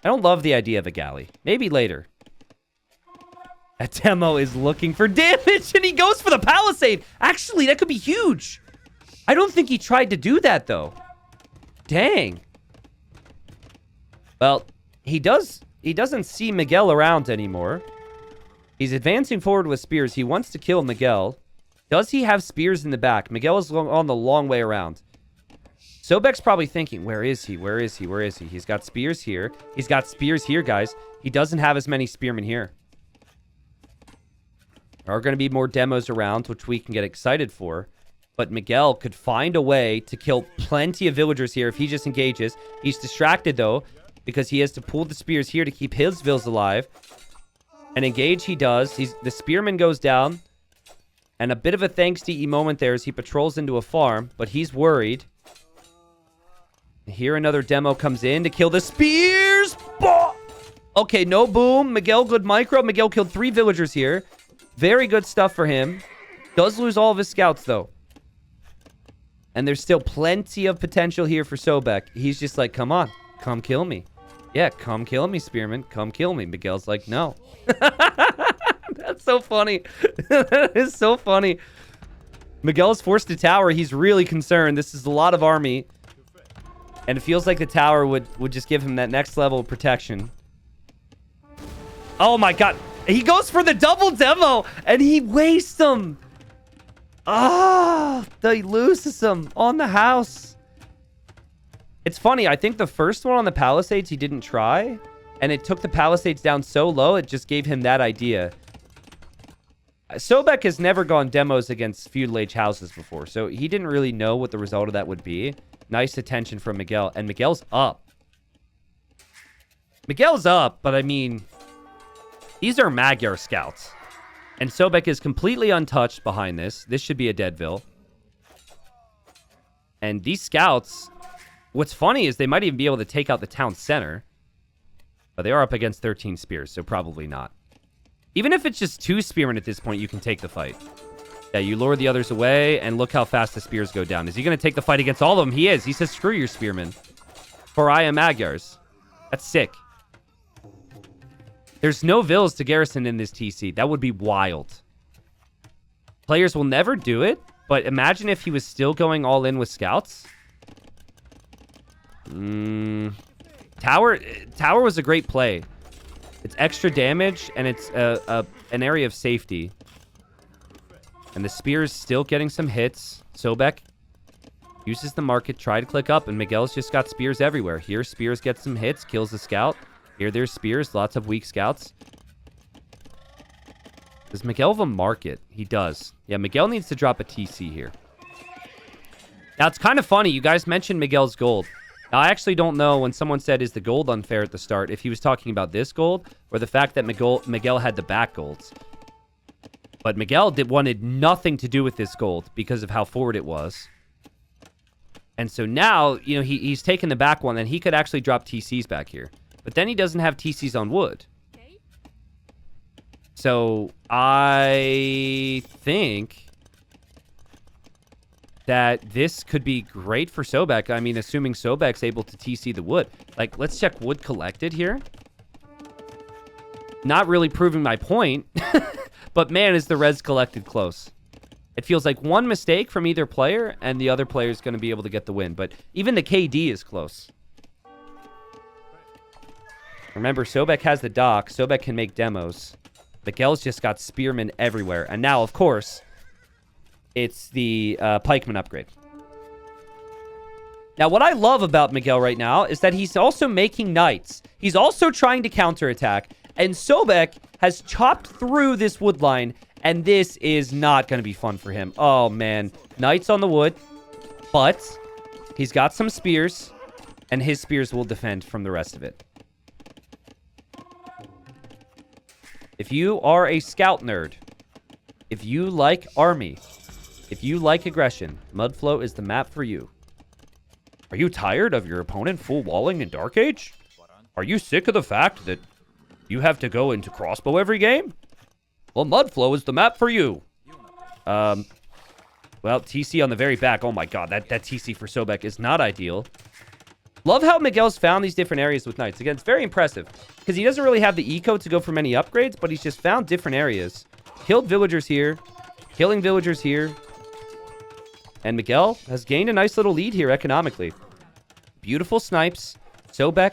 I don't love the idea of a galley. Maybe later. That demo is looking for damage, and he goes for the palisade. Actually, that could be huge. I don't think he tried to do that, though. Dang. Well, he doesn't see Miguel around anymore. He's advancing forward with spears. He wants to kill Miguel. Does he have spears in the back? Miguel is on the long way around. Sobek's probably thinking, where is he? Where is he? Where is he? He's got spears here. He's got spears here, guys. He doesn't have as many spearmen here. There are going to be more demos around, which we can get excited for. But Miguel could find a way to kill plenty of villagers here if he just engages. He's distracted, though, because he has to pull the spears here to keep his vills alive. And engage he does. The spearman goes down. And a bit of a thanks-to-y moment there as he patrols into a farm. But he's worried. Here another demo comes in to kill the spears. Bah! Okay, no boom. Miguel, good micro. Miguel killed 3 villagers here. Very good stuff for him. Does lose all of his scouts, though. And there's still plenty of potential here for Sobek. He's just like, come on. Come kill me. Yeah, come kill me, Spearman. Come kill me. Miguel's like, no. That's so funny. That is so funny. Miguel's forced to tower. He's really concerned. This is a lot of army. And it feels like the tower would just give him that next level of protection. Oh my god. He goes for the double demo and he wastes them. Ah, he loses them on the house. It's funny. I think the first one on the Palisades he didn't try. And it took the Palisades down so low, it just gave him that idea. Sobek has never gone demos against feudal age houses before. So he didn't really know what the result of that would be. Nice attention from Miguel. And Miguel's up. Miguel's up, but I mean, these are Magyar scouts. And Sobek is completely untouched behind this. This should be a Deadville. And these scouts, what's funny is they might even be able to take out the town center. But they are up against 13 spears, so probably not. Even if it's just 2 spearmen at this point, you can take the fight. Yeah, you lure the others away, and look how fast the spears go down. Is he going to take the fight against all of them? He is. He says, screw your spearmen. For I am Magyars. That's sick. There's no vills to garrison in this TC. That would be wild. Players will never do it, but imagine if he was still going all in with scouts. Tower was a great play. It's extra damage, and it's an area of safety. And the spear's still getting some hits. Sobek uses the market, try to click up, and Miguel's just got spears everywhere. Here, spears get some hits, kills the scout. Here, there's spears, lots of weak scouts. Does Miguel have a market? He does. Yeah, Miguel needs to drop a TC here. Now, it's kind of funny. You guys mentioned Miguel's gold. Now, I actually don't know when someone said, is the gold unfair at the start, if he was talking about this gold or the fact that Miguel had the back golds. But Miguel wanted nothing to do with this gold because of how forward it was. And so now, you know, he's taken the back one, and he could actually drop TCs back here. But then he doesn't have TCs on wood. So I think that this could be great for Sobek. I mean, assuming Sobek's able to TC the wood. Like, let's check wood collected here. Not really proving my point. But man, is the res collected close. It feels like one mistake from either player, and the other player is going to be able to get the win. But even the KD is close. Remember, Sobek has the dock. Sobek can make demos. Miguel's just got spearmen everywhere. And now, of course, it's the pikeman upgrade. Now, what I love about Miguel right now is that he's also making knights. He's also trying to counterattack. And Sobek has chopped through this wood line, and this is not going to be fun for him. Oh, man. Knights on the wood, but he's got some spears, and his spears will defend from the rest of it. If you are a scout nerd, if you like army, if you like aggression, Mudflow is the map for you. Are you tired of your opponent full walling in Dark Age? Are you sick of the fact that you have to go into crossbow every game? Well, Mudflow is the map for you. Well, TC on the very back. Oh my god, that TC for Sobek is not ideal. Love how Miguel's found these different areas with knights. Again, it's very impressive. Because he doesn't really have the eco to go for many upgrades, but he's just found different areas. Killed villagers here. Killing villagers here. And Miguel has gained a nice little lead here economically. Beautiful snipes. Sobek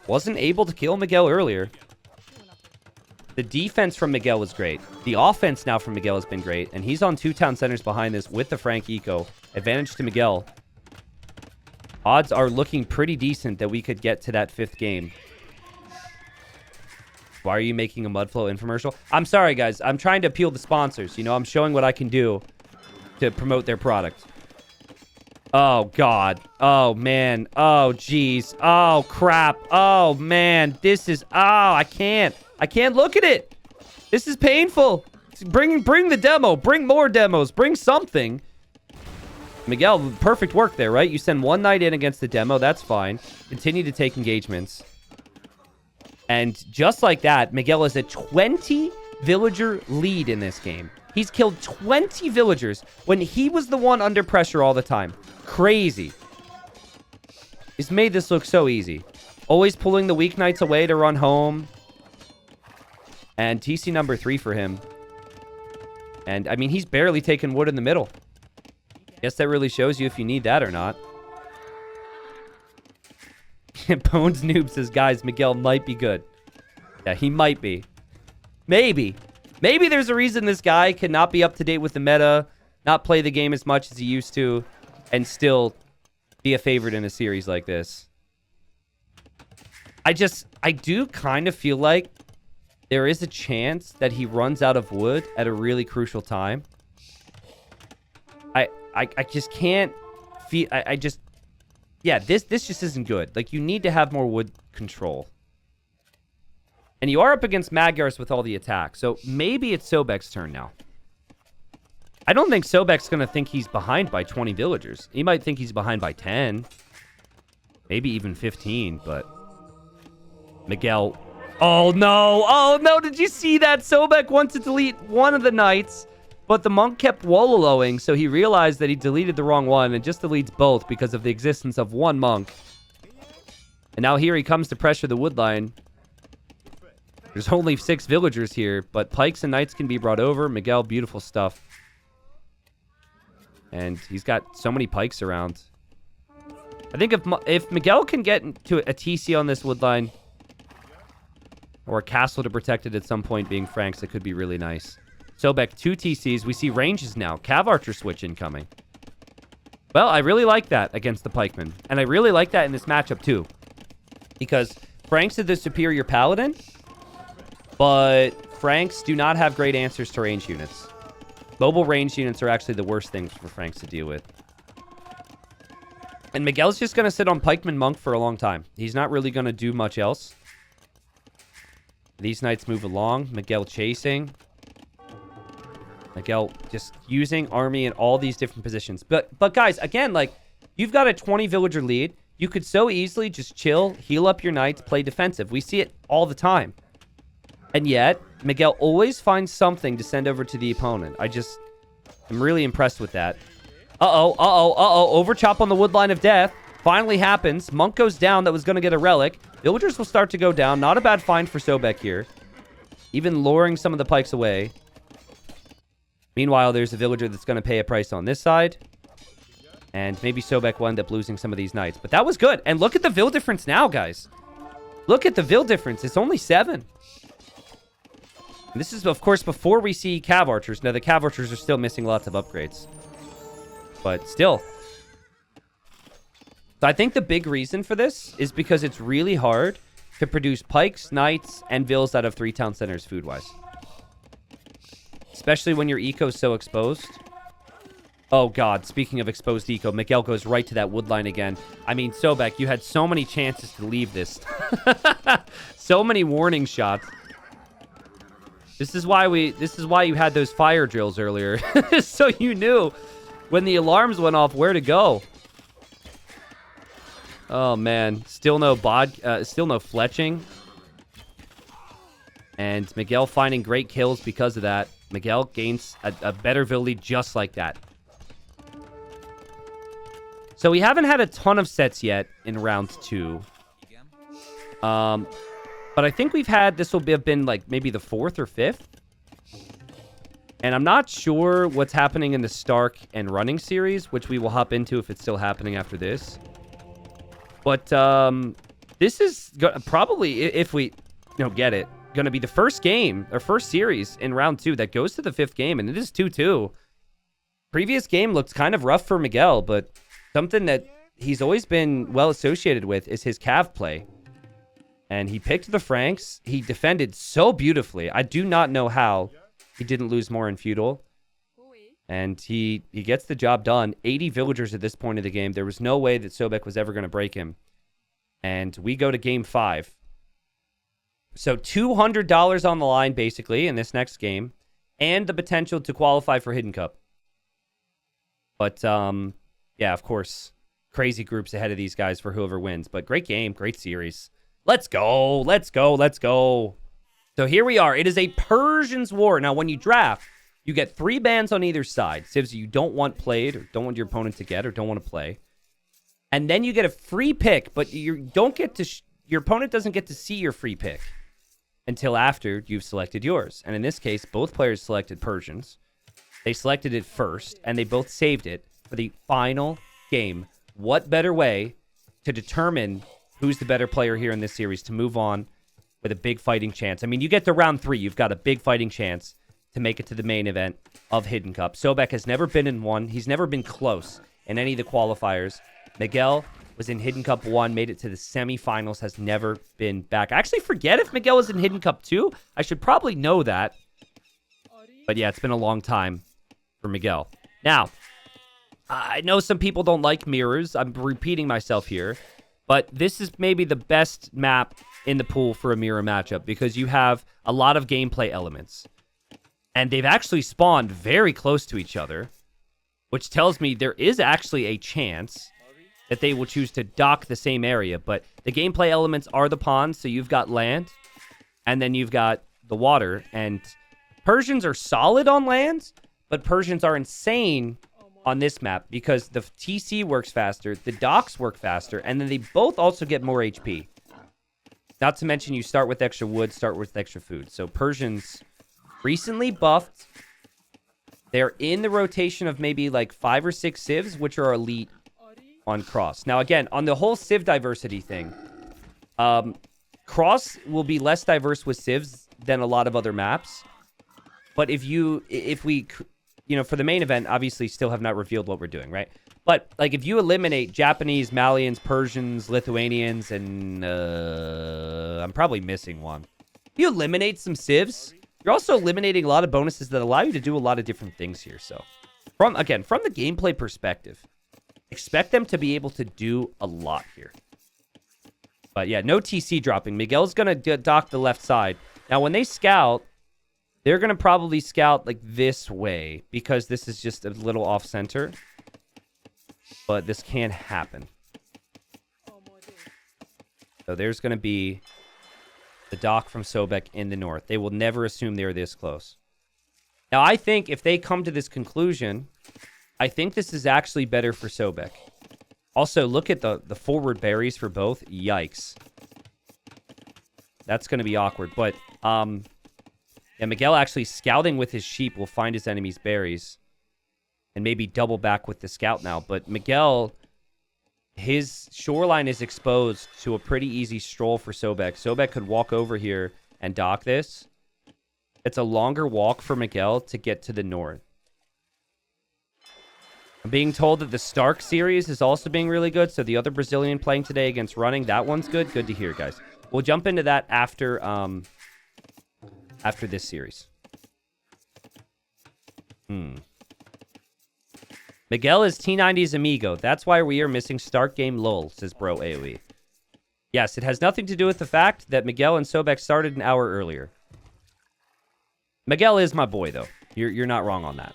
wasn't able to kill Miguel earlier. The defense from Miguel was great. The offense now from Miguel has been great. And he's on 2 town centers behind this with the Frank eco. Advantage to Miguel. Odds are looking pretty decent that we could get to that 5th game. Why are you making a Mudflow infomercial? I'm sorry, guys. I'm trying to appeal to sponsors. You know, I'm showing what I can do to promote their product. Oh, God. Oh, man. Oh, jeez. Oh, crap. Oh, man. This is... Oh, I can't. I can't look at it. This is painful. Bring the demo. Bring more demos. Bring something. Miguel, perfect work there, right? You send one knight in against the demo. That's fine. Continue to take engagements. And just like that, Miguel is a 20 villager lead in this game. He's killed 20 villagers when he was the one under pressure all the time. Crazy. He's made this look so easy. Always pulling the weak knights away to run home. And TC number 3 for him. And, I mean, he's barely taken wood in the middle. Guess that really shows you if you need that or not. Bones Noob says, guys, Miguel might be good. Yeah, he might be. Maybe. Maybe there's a reason this guy cannot be up to date with the meta, not play the game as much as he used to, and still be a favorite in a series like this. I do kind of feel like there is a chance that he runs out of wood at a really crucial time. I just can't feel... I just... Yeah, this just isn't good. Like, you need to have more wood control. And you are up against Magyars with all the attacks. So maybe it's Sobek's turn now. I don't think Sobek's going to think he's behind by 20 villagers. He might think he's behind by 10. Maybe even 15, but... Miguel... Oh, no! Oh, no! Did you see that? Sobek wanted to delete one of the knights, but the monk kept wololoing, so he realized that he deleted the wrong one and just deletes both because of the existence of one monk. And now here he comes to pressure the wood line. There's only 6 villagers here, but pikes and knights can be brought over. Miguel, beautiful stuff. And he's got so many pikes around. I think if Miguel can get to a TC on this wood line, or a castle to protect it at some point being Franks, it could be really nice. Sobek, 2 TCs. We see ranges now. Cav Archer switch incoming. Well, I really like that against the pikemen. And I really like that in this matchup too. Because Franks is the superior paladin, but Franks do not have great answers to range units. Mobile range units are actually the worst things for Franks to deal with. And Miguel's just going to sit on Pikeman Monk for a long time. He's not really going to do much else. These knights move along. Miguel chasing. Miguel just using army in all these different positions. But guys, again, like, you've got a 20 villager lead. You could so easily just chill, heal up your knights, play defensive. We see it all the time. And yet, Miguel always finds something to send over to the opponent. I'm really impressed with that. Overchop on the woodline of death. Finally happens. Monk goes down that was going to get a relic. Villagers will start to go down. Not a bad find for Sobek here. Even luring some of the pikes away. Meanwhile, there's a villager that's going to pay a price on this side. And maybe Sobek will end up losing some of these knights. But that was good. And look at the vill difference now, guys. Look at the vill difference. It's only 7. And this is, of course, before we see Cav Archers. Now, the Cav Archers are still missing lots of upgrades. But still. So I think the big reason for this is because it's really hard to produce pikes, knights, and vills out of 3 town centers food-wise. Especially when your eco's so exposed. Oh, God. Speaking of exposed eco, Miguel goes right to that wood line again. I mean, Sobek, you had so many chances to leave this. So many warning shots. This is why you had those fire drills earlier. So you knew when the alarms went off where to go. Oh, man. Still no fletching. And Miguel finding great kills because of that. Miguel gains a better vill lead just like that. So we haven't had a ton of sets yet in round 2. But I think this will have been like maybe the 4th or 5th. And I'm not sure what's happening in the Stark and Running series, which we will hop into if it's still happening after this. But this is probably, if we get it, going to be the first game, or first series in round 2 that goes to the 5th game, and it is 2-2. Previous game looked kind of rough for Miguel, but something that he's always been well associated with is his Cav play. And he picked the Franks. He defended so beautifully. I do not know how he didn't lose more in Feudal. And he gets the job done. 80 villagers at this point of the game. There was no way that Sobek was ever going to break him. And we go to game 5. So $200 on the line, basically, in this next game. And the potential to qualify for Hidden Cup. But, yeah, of course, crazy groups ahead of these guys for whoever wins. But great game, great series. Let's go, let's go, let's go. So here we are. It is a Persian's War. Now, when you draft, you get 3 bans on either side. Civs you don't want played or don't want your opponent to get or don't want to play. And then you get a free pick, but you don't get to your opponent doesn't get to see your free pick until after you've selected yours. And in this case, both players selected Persians. They selected it first, and they both saved it for the final game. What better way to determine who's the better player here in this series to move on with a big fighting chance? I mean, you get to round 3, you've got a big fighting chance to make it to the main event of Hidden Cup. Sobek has never been in one. He's never been close in any of the qualifiers. Miguel was in Hidden Cup 1, made it to the semifinals, has never been back. I actually forget if Miguel was in Hidden Cup 2. I should probably know that. But yeah, it's been a long time for Miguel. Now, I know some people don't like mirrors. I'm repeating myself here. But this is maybe the best map in the pool for a mirror matchup because you have a lot of gameplay elements. And they've actually spawned very close to each other, which tells me there is actually a chance that they will choose to dock the same area. But the gameplay elements are the ponds, so you've got land, and then you've got the water. And Persians are solid on land, but Persians are insane on this map because the TC works faster, the docks work faster, and then they both also get more HP. Not to mention you start with extra wood, start with extra food. So Persians recently buffed. They're in the rotation of maybe like 5 or 6 civs, which are elite on Cross. Now, again, on the whole civ diversity thing, Cross will be less diverse with civs than a lot of other maps. But if we, for the main event, obviously still have not revealed what we're doing, right? But, like, if you eliminate Japanese, Malians, Persians, Lithuanians, and I'm probably missing one. If you eliminate some civs, you're also eliminating a lot of bonuses that allow you to do a lot of different things here. So, from the gameplay perspective, expect them to be able to do a lot here. But yeah, no TC dropping. Miguel's going to dock the left side. Now, when they scout, they're going to probably scout like this way because this is just a little off-center. But this can happen. So there's going to be the dock from Sobek in the north. They will never assume they're this close. Now, I think if they come to this conclusion, I think this is actually better for Sobek. Also, look at the forward berries for both. Yikes. That's going to be awkward. But, yeah, Miguel actually scouting with his sheep will find his enemy's berries. And maybe double back with the scout now. But Miguel, his shoreline is exposed to a pretty easy stroll for Sobek. Sobek could walk over here and dock this. It's a longer walk for Miguel to get to the north. I'm being told that the Stark series is also being really good. So the other Brazilian playing today against Running, that one's good. Good to hear, guys. We'll jump into that after this series. Miguel is T90's amigo. That's why we are missing Stark game lol, says bro AoE. Yes, it has nothing to do with the fact that Miguel and Sobek started an hour earlier. Miguel is my boy, though. You're not wrong on that.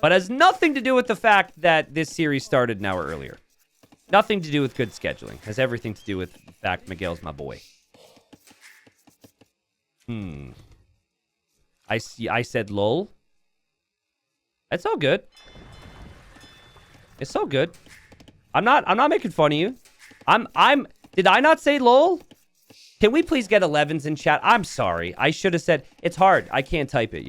But has nothing to do with the fact that this series started an hour earlier. Nothing to do with good scheduling. Has everything to do with the fact Miguel's my boy. I said lol. It's all good. It's so good. I'm not making fun of you. Did I not say lol? Can we please get 11s in chat? I'm sorry. I should have said, it's hard. I can't type it,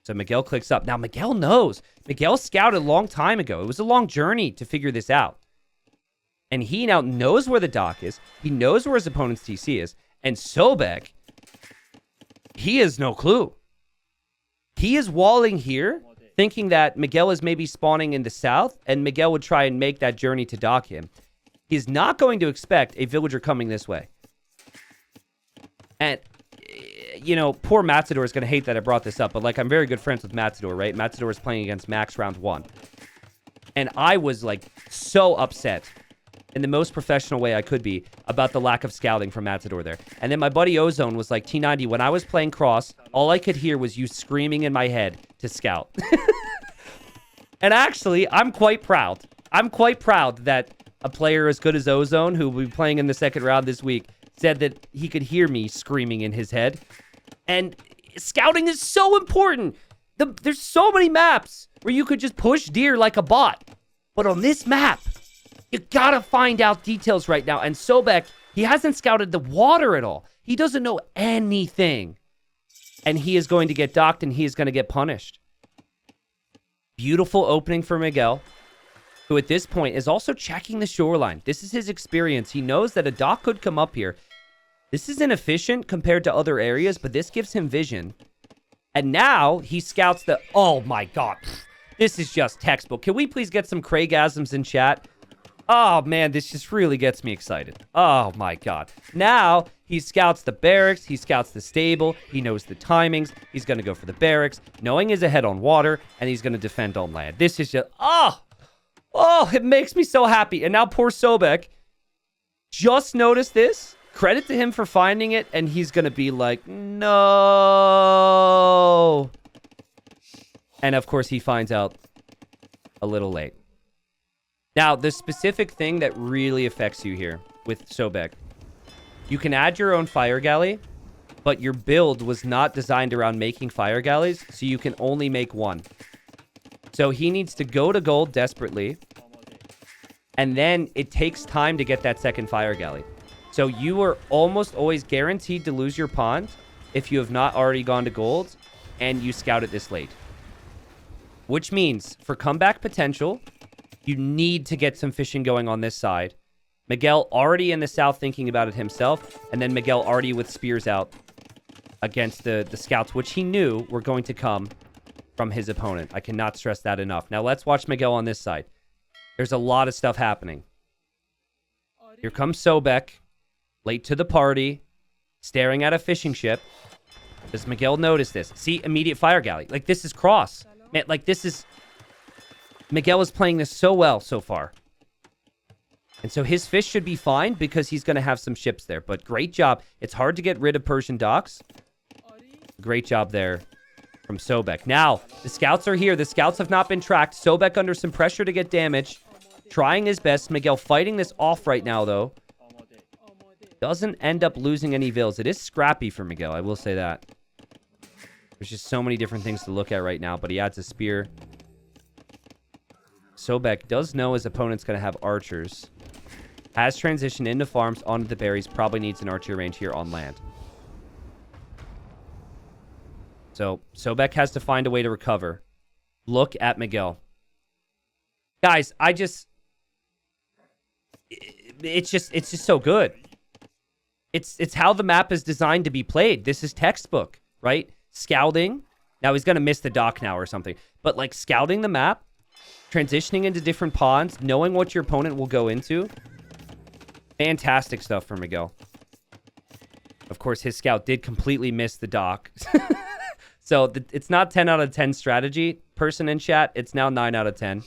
So Miguel clicks up. Now, Miguel knows. Miguel scouted a long time ago. It was a long journey to figure this out. And he now knows where the dock is. He knows where his opponent's TC is. And Sobek, he has no clue. He is walling here, thinking that Miguel is maybe spawning in the south, and Miguel would try and make that journey to dock him. He's not going to expect a villager coming this way. And you know, poor Matador is going to hate that I brought this up, but, like, I'm very good friends with Matador, right? Matador is playing against Max round 1. And I was, like, so upset in the most professional way I could be about the lack of scouting from Matador there. And then my buddy Ozone was like, T90, when I was playing Cross, all I could hear was you screaming in my head to scout. And actually, I'm quite proud. I'm quite proud that a player as good as Ozone, who will be playing in the second round this week, said that he could hear me screaming in his head. And scouting is so important. There's so many maps where you could just push deer like a bot. But on this map, you gotta find out details right now. And Sobek, he hasn't scouted the water at all. He doesn't know anything. And he is going to get docked and he is going to get punished. Beautiful opening for Miguel, who at this point is also checking the shoreline. This is his experience. He knows that a dock could come up here. This is inefficient compared to other areas, but this gives him vision. And now he scouts the... Oh my god. This is just textbook. Can we please get some Craigasms in chat? Oh man, this just really gets me excited. Oh my god. Now he scouts the barracks. He scouts the stable. He knows the timings. He's going to go for the barracks, knowing he's ahead on water, and he's going to defend on land. This is just... Oh, it makes me so happy. And now poor Sobek just noticed this. Credit to him for finding it, and he's going to be like, no. And of course, he finds out a little late. Now, the specific thing that really affects you here with Sobek, you can add your own fire galley, but your build was not designed around making fire galleys, so you can only make one. So he needs to go to gold desperately, and then it takes time to get that second fire galley. So you are almost always guaranteed to lose your pond if you have not already gone to gold and you scout it this late. Which means, for comeback potential, you need to get some fishing going on this side. Miguel already in the south thinking about it himself, and then Miguel already with spears out against the scouts, which he knew were going to come from his opponent. I cannot stress that enough. Now let's watch Miguel on this side. There's a lot of stuff happening. Here comes Sobek, late to the party, staring at a fishing ship. Does Miguel notice this? See, immediate fire galley. Like, this is cross. Man, like, this is... Miguel is playing this so well so far. And so his fish should be fine because he's going to have some ships there. But great job. It's hard to get rid of Persian docks. Great job there from Sobek. Now, the scouts are here. The scouts have not been tracked. Sobek under some pressure to get damage. Trying his best. Miguel fighting this off right now, though. Doesn't end up losing any vills. It is scrappy for Miguel, I will say that. There's just so many different things to look at right now, but he adds a spear. Sobek does know his opponent's going to have archers. Has transitioned into farms onto the berries. Probably needs an archer range here on land. So Sobek has to find a way to recover. Look at Miguel. Guys, it's just so good. It's how the map is designed to be played. This is textbook, right? Scouting. Now he's going to miss the dock now or something. But like scouting the map, transitioning into different ponds, knowing what your opponent will go into. Fantastic stuff for Miguel. Of course, his scout did completely miss the dock. So it's not 10 out of 10 strategy. Person in chat, it's now 9 out of 10.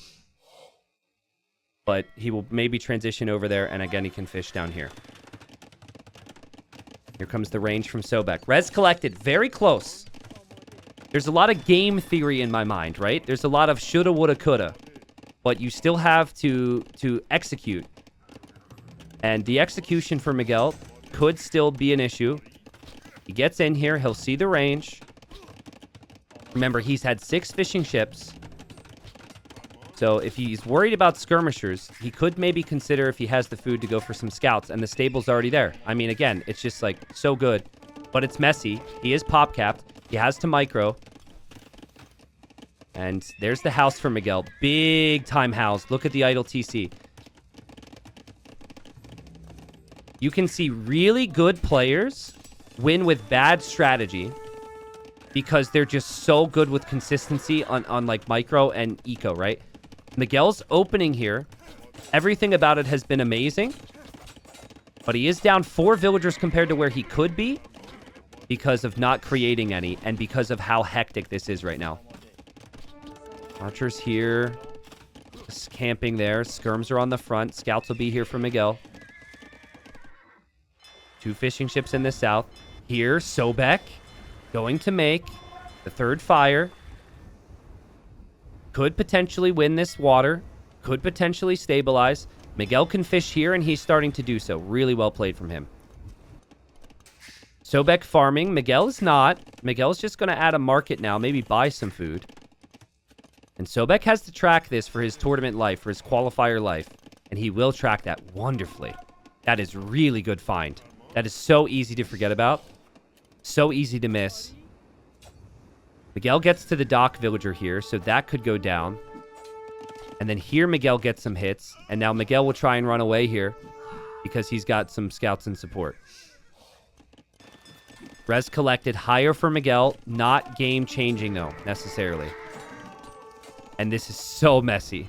But he will maybe transition over there, and again, he can fish down here. Here comes the range from Sobek. Res collected. Very close. There's a lot of game theory in my mind, right? There's a lot of shoulda, woulda, coulda. But you still have to execute. And the execution for Miguel could still be an issue. He gets in here. He'll see the range. Remember, he's had 6 fishing ships. So if he's worried about skirmishers, he could maybe consider if he has the food to go for some scouts, and the stable's already there. I mean, again, it's just like so good, but it's messy. He is pop capped. He has to micro. And there's the house for Miguel. Big time house. Look at the idle TC. You can see really good players win with bad strategy because they're just so good with consistency on like micro and eco, right? Miguel's opening here. Everything about it has been amazing. But he is down 4 villagers compared to where he could be. because of not creating any and because of how hectic this is right now. Archers here. Just camping there. Skirms are on the front. Scouts will be here for Miguel. 2 fishing ships in the south. Here, Sobek going to make the 3rd fire. Could potentially win this water. Could potentially stabilize. Miguel can fish here, and he's starting to do so. Really well played from him. Sobek farming. Miguel is not. Miguel's just going to add a market now. Maybe buy some food. And Sobek has to track this for his tournament life, for his qualifier life. And he will track that wonderfully. That is really good find. That is so easy to forget about. So easy to miss. Miguel gets to the dock villager here, so that could go down. And then here Miguel gets some hits. And now Miguel will try and run away here because he's got some scouts in support. Res collected higher for Miguel. Not game-changing, though, necessarily. And this is so messy.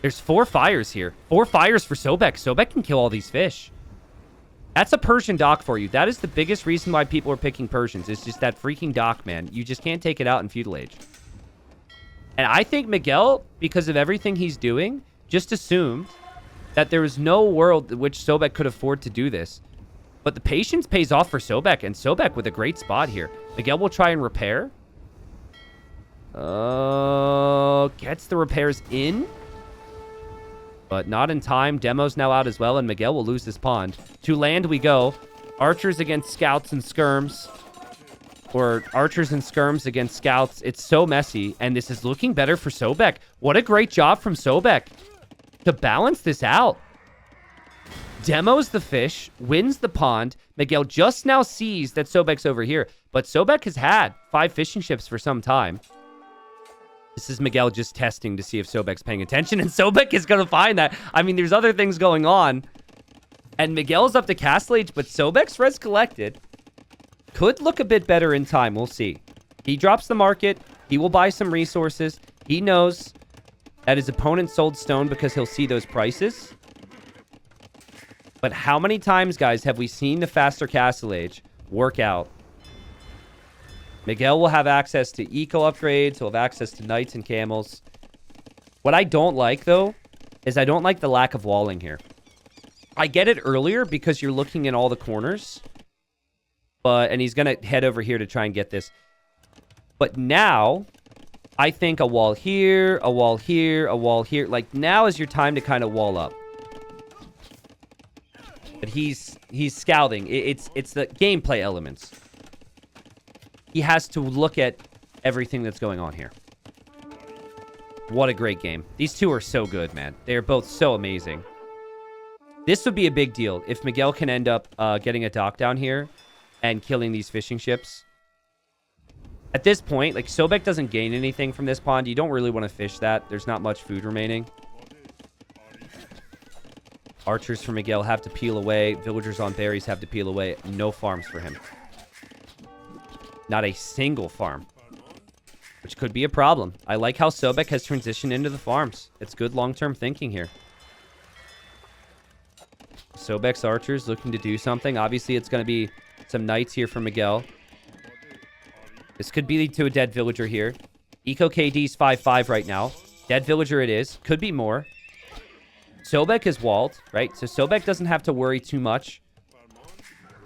There's 4 fires here. 4 fires for Sobek. Sobek can kill all these fish. That's a Persian dock for you. That is the biggest reason why people are picking Persians. It's just that freaking dock, man. You just can't take it out in Feudal Age. And I think Miguel, because of everything he's doing, just assumed that there was no world in which Sobek could afford to do this. But the patience pays off for Sobek, and Sobek with a great spot here. Miguel will try and repair. Gets the repairs in. But not in time. Demo's now out as well, and Miguel will lose this pond. To land we go. Archers against scouts and skirms. Or archers and skirms against scouts. It's so messy, and this is looking better for Sobek. What a great job from Sobek to balance this out. Demos the fish, wins the pond. Miguel just now sees that Sobek's over here, but Sobek has had 5 fishing ships for some time. This is Miguel just testing to see if Sobek's paying attention, and Sobek is going to find that. I mean, there's other things going on. And Miguel's up to Castle Age, but Sobek's res collected. Could look a bit better in time. We'll see. He drops the market. He will buy some resources. He knows that his opponent sold stone because he'll see those prices. But how many times, guys, have we seen the faster Castle Age work out? Miguel will have access to eco upgrades. He'll have access to knights and camels. What I don't like, though, is I don't like the lack of walling here. I get it earlier because you're looking in all the corners. And he's going to head over here to try and get this. But now, I think a wall here, a wall here, a wall here. Like, now is your time to kind of wall up. But he's scouting. It's the gameplay elements. He has to look at everything that's going on here. What a great game. These two are so good, man. They are both so amazing. This would be a big deal if Miguel can end up getting a dock down here and killing these fishing ships. At this point, like, Sobek doesn't gain anything from this pond. You don't really want to fish that. There's not much food remaining. Archers for Miguel have to peel away. Villagers on berries have to peel away. No farms for him. Not a single farm. Which could be a problem. I like how Sobek has transitioned into the farms. It's good long-term thinking here. Sobek's archers looking to do something. Obviously, it's going to be some knights here for Miguel. This could be to a dead villager here. Eco KD's 5-5 right now. Dead villager it is. Could be more. Sobek is walled, right? So Sobek doesn't have to worry too much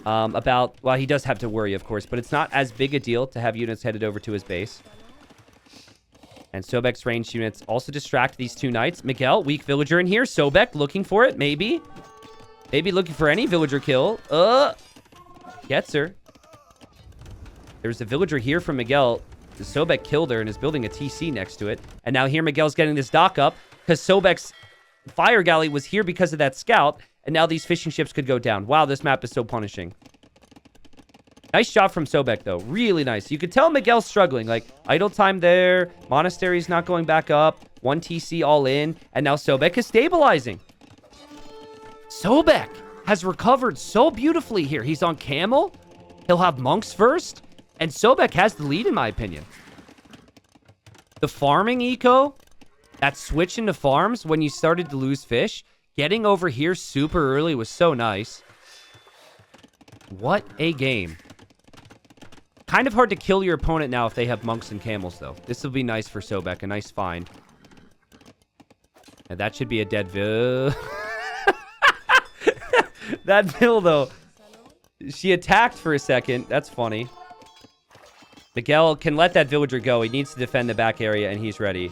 about... Well, he does have to worry, of course, but it's not as big a deal to have units headed over to his base. And Sobek's ranged units also distract these two knights. Miguel, weak villager in here. Sobek looking for it, maybe. Maybe looking for any villager kill. Gets her. There's a villager here from Miguel. Sobek killed her and is building a TC next to it. And now here Miguel's getting this dock up because Sobek's fire galley was here because of that scout. And now these fishing ships could go down. Wow, this map is so punishing. Nice job from Sobek, though. Really nice. You could tell Miguel's struggling. Like, idle time there. Monastery's not going back up. 1 TC all in. And now Sobek is stabilizing. Sobek has recovered so beautifully here. He's on camel. He'll have monks first. And Sobek has the lead, in my opinion. The farming eco, that switch into farms when you started to lose fish, getting over here super early was so nice. What a game. Kind of hard to kill your opponent now if they have monks and camels, though. This will be nice for Sobek. A nice find. And that should be a dead Vil. That Vil, though. She attacked for a second. That's funny. Miguel can let that villager go. He needs to defend the back area, and he's ready.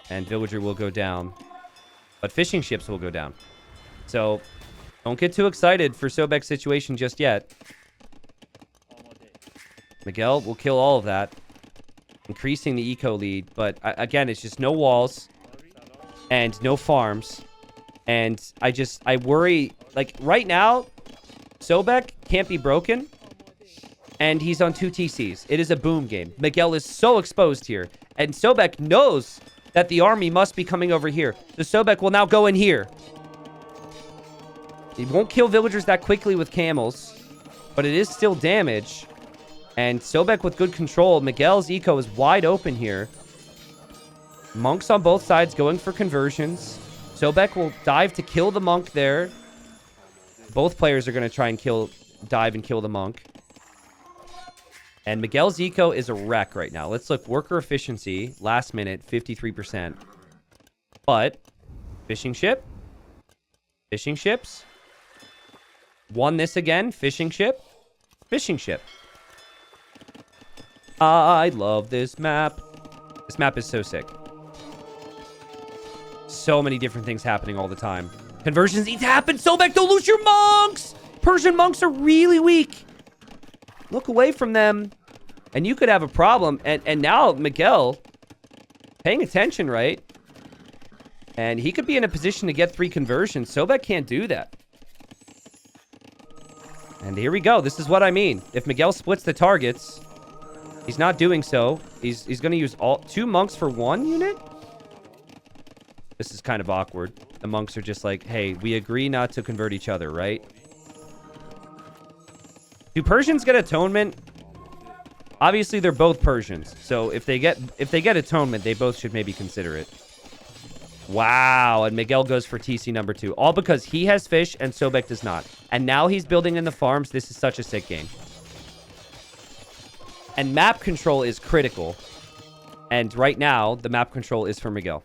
And villager will go down. But fishing ships will go down. So, don't get too excited for Sobek's situation just yet. Miguel will kill all of that. Increasing the eco lead. But, again, it's just no walls. And no farms. And I worry, like, right now, Sobek can't be broken. And he's on 2 TCs. It is a boom game. Miguel is so exposed here. And Sobek knows that the army must be coming over here. So Sobek will now go in here. He won't kill villagers that quickly with camels. But it is still damage. And Sobek with good control. Miguel's eco is wide open here. Monks on both sides going for conversions. Sobek will dive to kill the monk there. Both players are going to try and dive and kill the monk. And Miguel's eco is a wreck right now. Let's look. Worker efficiency. Last minute, 53%. But, fishing ship. Fishing ships. Won this again. Fishing ship. Fishing ship. I love this map. This map is so sick. So many different things happening all the time. Conversions need to happen. Sobek, don't lose your monks! Persian monks are really weak. Look away from them. And you could have a problem. And now Miguel, paying attention, right? And he could be in a position to get 3 conversions. Sobek can't do that. And here we go. This is what I mean. If Miguel splits the targets, he's not doing so. He's going to use 2 monks for 1 unit? This is kind of awkward. The monks are just like, hey, we agree not to convert each other, right? Do Persians get atonement? Obviously, they're both Persians. So if they get atonement, they both should maybe consider it. Wow. And Miguel goes for TC number 2. All because he has fish and Sobek does not. And now he's building in the farms. This is such a sick game. And map control is critical. And right now, the map control is for Miguel.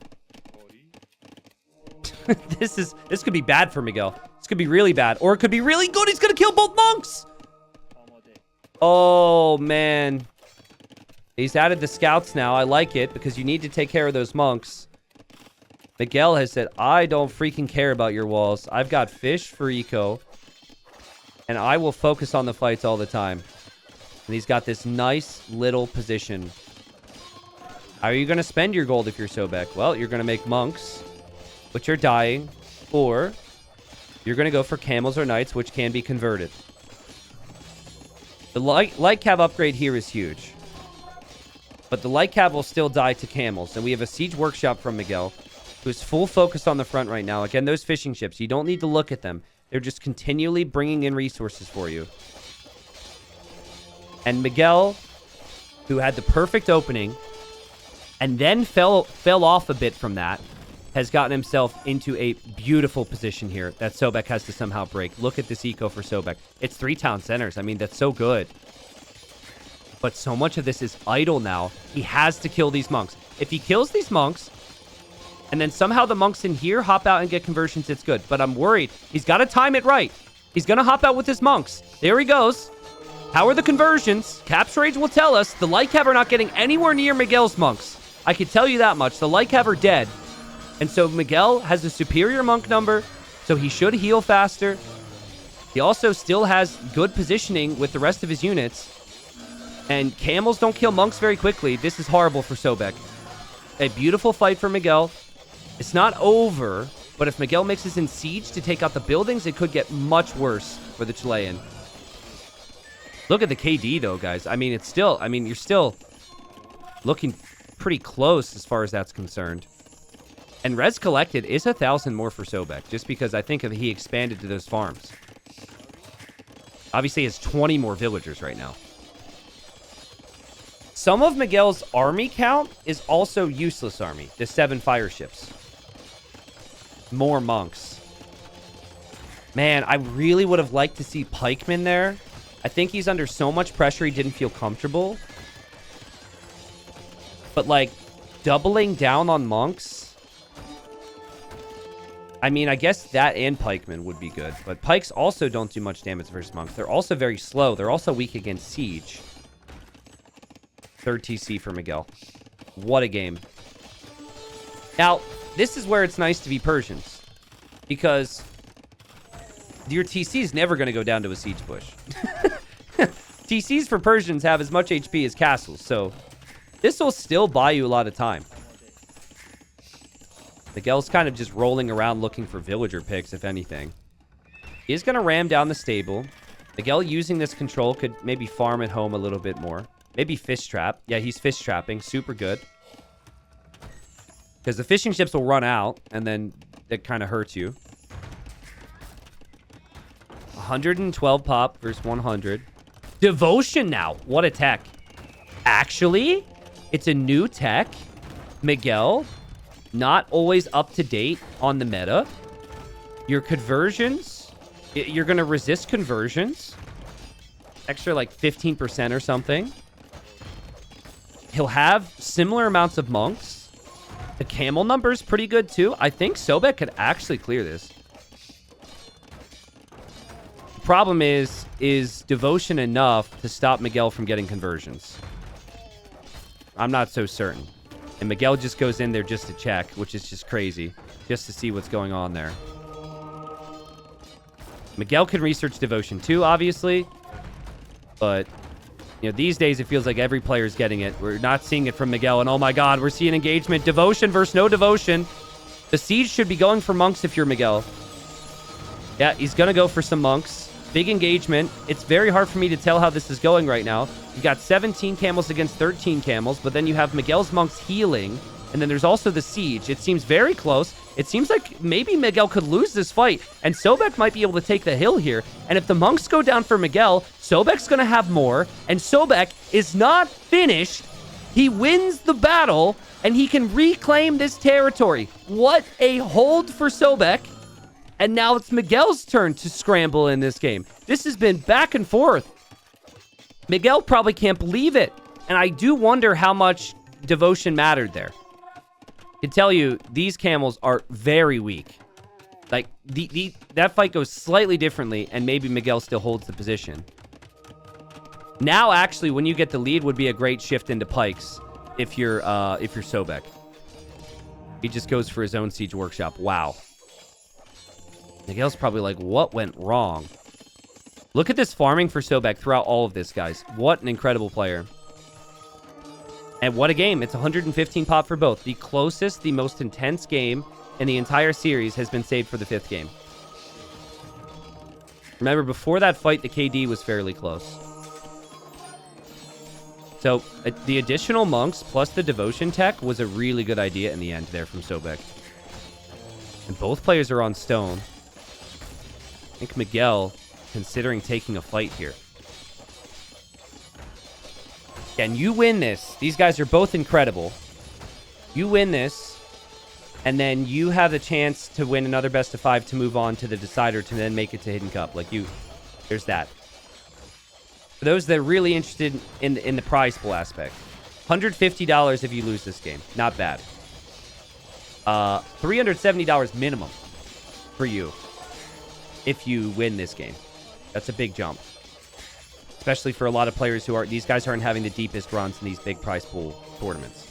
This could be bad for Miguel. This could be really bad. Or it could be really good. He's going to kill both monks. Oh, man. He's added the scouts now. I like it because you need to take care of those monks. Miguel has said, I don't freaking care about your walls. I've got fish for eco. And I will focus on the fights all the time. And he's got this nice little position. How are you going to spend your gold if you're Sobek? Well, you're going to make monks, which are dying. Or you're going to go for camels or knights, which can be converted. The light cav upgrade here is huge. But the light cav will still die to camels. And we have a siege workshop from Miguel, who's full focus on the front right now. Again, those fishing ships, you don't need to look at them. They're just continually bringing in resources for you. And Miguel, who had the perfect opening, and then fell off a bit from that, has gotten himself into a beautiful position here that Sobek has to somehow break. Look at this eco for Sobek. It's 3 town centers. I mean, that's so good. But so much of this is idle now. He has to kill these monks. If he kills these monks, and then somehow the monks in here hop out and get conversions, it's good. But I'm worried. He's got to time it right. He's going to hop out with his monks. There he goes. How are the conversions? Capture Rage will tell us. The light cav are not getting anywhere near Miguel's monks. I can tell you that much. The light cav are dead. And so Miguel has a superior monk number, so he should heal faster. He also still has good positioning with the rest of his units. And camels don't kill monks very quickly. This is horrible for Sobek. A beautiful fight for Miguel. It's not over, but if Miguel mixes in siege to take out the buildings, it could get much worse for the Chilean. Look at the KD, though, guys. I mean, you're still looking pretty close as far as that's concerned. And res collected is 1,000 more for Sobek, just because I think he expanded to those farms. Obviously, he has 20 more villagers right now. Some of Miguel's army count is also useless army. The 7 fire ships. More monks. Man, I really would have liked to see pikemen there. I think he's under so much pressure he didn't feel comfortable. But, like, doubling down on monks... I mean, I guess that and pikemen would be good. But pikes also don't do much damage versus monks. They're also very slow. They're also weak against siege. Third TC for Miguel. What a game. Now, this is where it's nice to be Persians. Because your TC is never going to go down to a siege push. TCs for Persians have as much HP as castles, so this will still buy you a lot of time. Miguel's kind of just rolling around looking for villager picks, if anything. He is going to ram down the stable. Miguel using this control could maybe farm at home a little bit more. Maybe fish trap. Yeah, he's fish trapping. Super good. Because the fishing ships will run out, and then it kind of hurts you. 112 pop versus 100. Devotion now. What a tech. Actually, it's a new tech. Miguel, not always up to date on the meta. Your conversions, you're going to resist conversions. Extra like 15% or something. He'll have similar amounts of monks. The camel number is pretty good too. I think Sobek could actually clear this. The problem is devotion enough to stop Miguel from getting conversions? I'm not so certain. And Miguel just goes in there just to check, which is just crazy. Just to see what's going on there. Miguel can research devotion too, obviously. But, you know, these days it feels like every player's getting it. We're not seeing it from Miguel. And oh my god, we're seeing engagement. Devotion versus no devotion. The siege should be going for monks if you're Miguel. Yeah, he's going to go for some monks. Big engagement. It's very hard for me to tell how this is going right now. You got 17 camels against 13 camels, but then you have Miguel's monks healing, and then there's also the siege. It seems very close. It seems like maybe Miguel could lose this fight, and Sobek might be able to take the hill here. And if the monks go down for Miguel, Sobek's going to have more, and Sobek is not finished. He wins the battle, and he can reclaim this territory. What a hold for Sobek. And now it's Miguel's turn to scramble in this game. This has been back and forth. Miguel probably can't believe it. And I do wonder how much devotion mattered there. I can tell you, these camels are very weak. Like, that fight goes slightly differently, and maybe Miguel still holds the position. Now, actually, when you get the lead, would be a great shift into pikes if you're Sobek. He just goes for his own siege workshop. Wow. Miguel's probably like, what went wrong? Look at this farming for Sobek throughout all of this, guys. What an incredible player. And what a game. It's 115 pop for both. The closest, the most intense game in the entire series has been saved for the 5th game. Remember, before that fight, the KD was fairly close. So, the additional monks plus the devotion tech was a really good idea in the end there from Sobek. And both players are on stone. I think Miguel considering taking a fight here. And you win this. These guys are both incredible. You win this, and then you have the chance to win another best of 5 to move on to the decider to then make it to Hidden Cup. Like, there's that. For those that are really interested in the prize pool aspect, $150 if you lose this game. Not bad. $370 minimum for you if you win this game. That's a big jump. Especially for a lot of players who these guys aren't having the deepest runs in these big prize pool tournaments.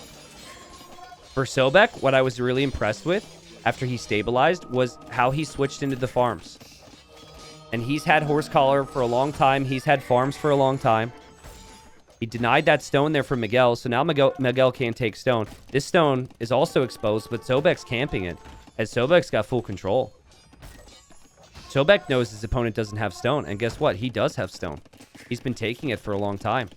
For Sobek, what I was really impressed with after he stabilized was how he switched into the farms. And he's had horse collar for a long time. He's had farms for a long time. He denied that stone there from Miguel, so now Miguel can't take stone. This stone is also exposed, but Sobek's camping it, as Sobek's got full control. Sobek knows his opponent doesn't have stone, and guess what? He does have stone. He's been taking it for a long time.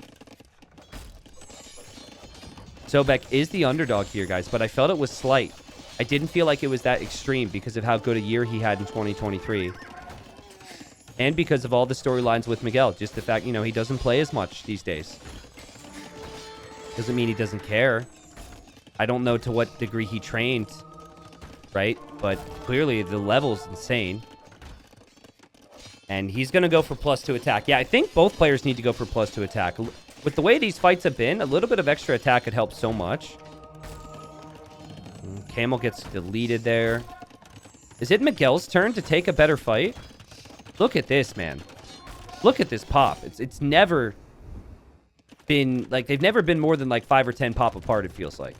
Sobek is the underdog here, guys, but I felt it was slight. I didn't feel like it was that extreme because of how good a year he had in 2023. And because of all the storylines with Miguel. Just the fact, he doesn't play as much these days. Doesn't mean he doesn't care. I don't know to what degree he trained, right? But clearly the level's insane. And he's going to go for +2 attack. Yeah, I think both players need to go for +2 attack. With the way these fights have been, a little bit of extra attack could help so much. Camel gets deleted there. Is it Miguel's turn to take a better fight? Look at this, man. Look at this pop. It's never been, like, they've never been more than, like, 5 or 10 pop apart, it feels like.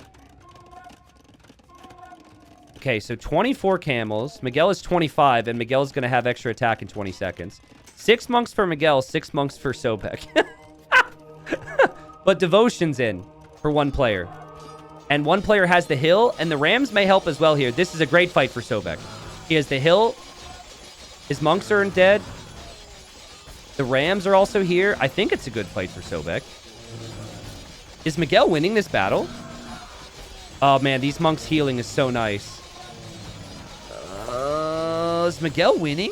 Okay, so 24 camels. Miguel is 25, and Miguel's going to have extra attack in 20 seconds. 6 monks for Miguel, 6 monks for Sobek. But Devotion's in for one player. And one player has the hill, and the Rams may help as well here. This is a great fight for Sobek. He has the hill. His monks aren't dead. The Rams are also here. I think it's a good fight for Sobek. Is Miguel winning this battle? Oh, man, these monks healing is so nice. Is Miguel winning?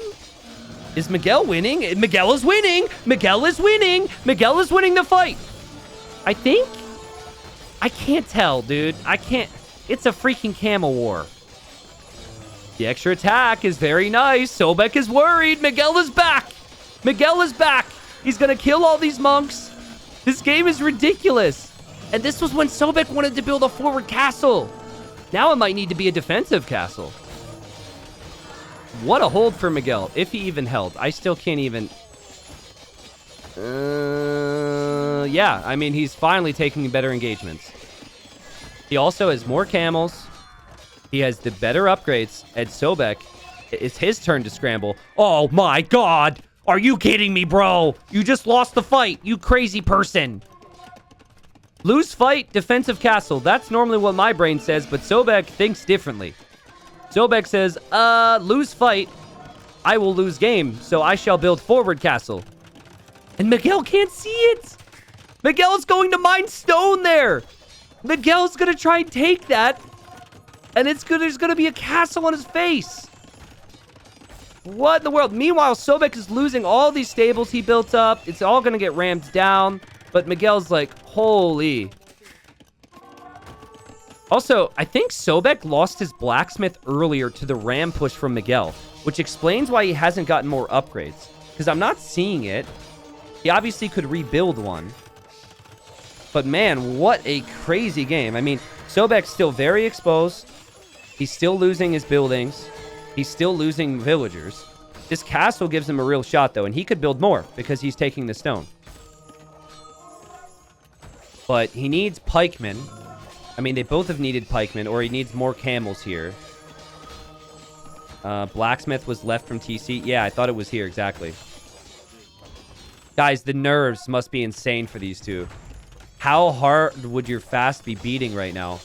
Is Miguel winning? Miguel is winning! Miguel is winning! Miguel is winning the fight! I think? I can't tell, dude. I can't. It's a freaking camel war. The extra attack is very nice. Sobek is worried. Miguel is back. Miguel is back. He's going to kill all these monks. This game is ridiculous. And this was when Sobek wanted to build a forward castle. Now it might need to be a defensive castle. What a hold for Miguel, if he even held. I still can't even... yeah, I mean, he's finally taking better engagements. He also has more camels. He has the better upgrades. And Sobek, it's his turn to scramble. Oh my god! Are you kidding me, bro? You just lost the fight, you crazy person. Lose fight, defensive castle. That's normally what my brain says, but Sobek thinks differently. Sobek says, lose fight. I will lose game, so I shall build forward castle. And Miguel can't see it. Miguel's going to mine stone there. Miguel's going to try and take that. And there's going to be a castle on his face. What in the world? Meanwhile, Sobek is losing all these stables he built up. It's all going to get rammed down. But Miguel's like, holy. Also, I think Sobek lost his blacksmith earlier to the ram push from Miguel, which explains why he hasn't gotten more upgrades. Because I'm not seeing it. He obviously could rebuild one. But man, what a crazy game. I mean, Sobek's still very exposed. He's still losing his buildings. He's still losing villagers. This castle gives him a real shot, though, and he could build more because he's taking the stone. But he needs pikemen. I mean, they both have needed pikemen, or he needs more camels here. Blacksmith was left from TC. Yeah, I thought it was here, exactly. Guys, the nerves must be insane for these two. How hard would your fast be beating right now?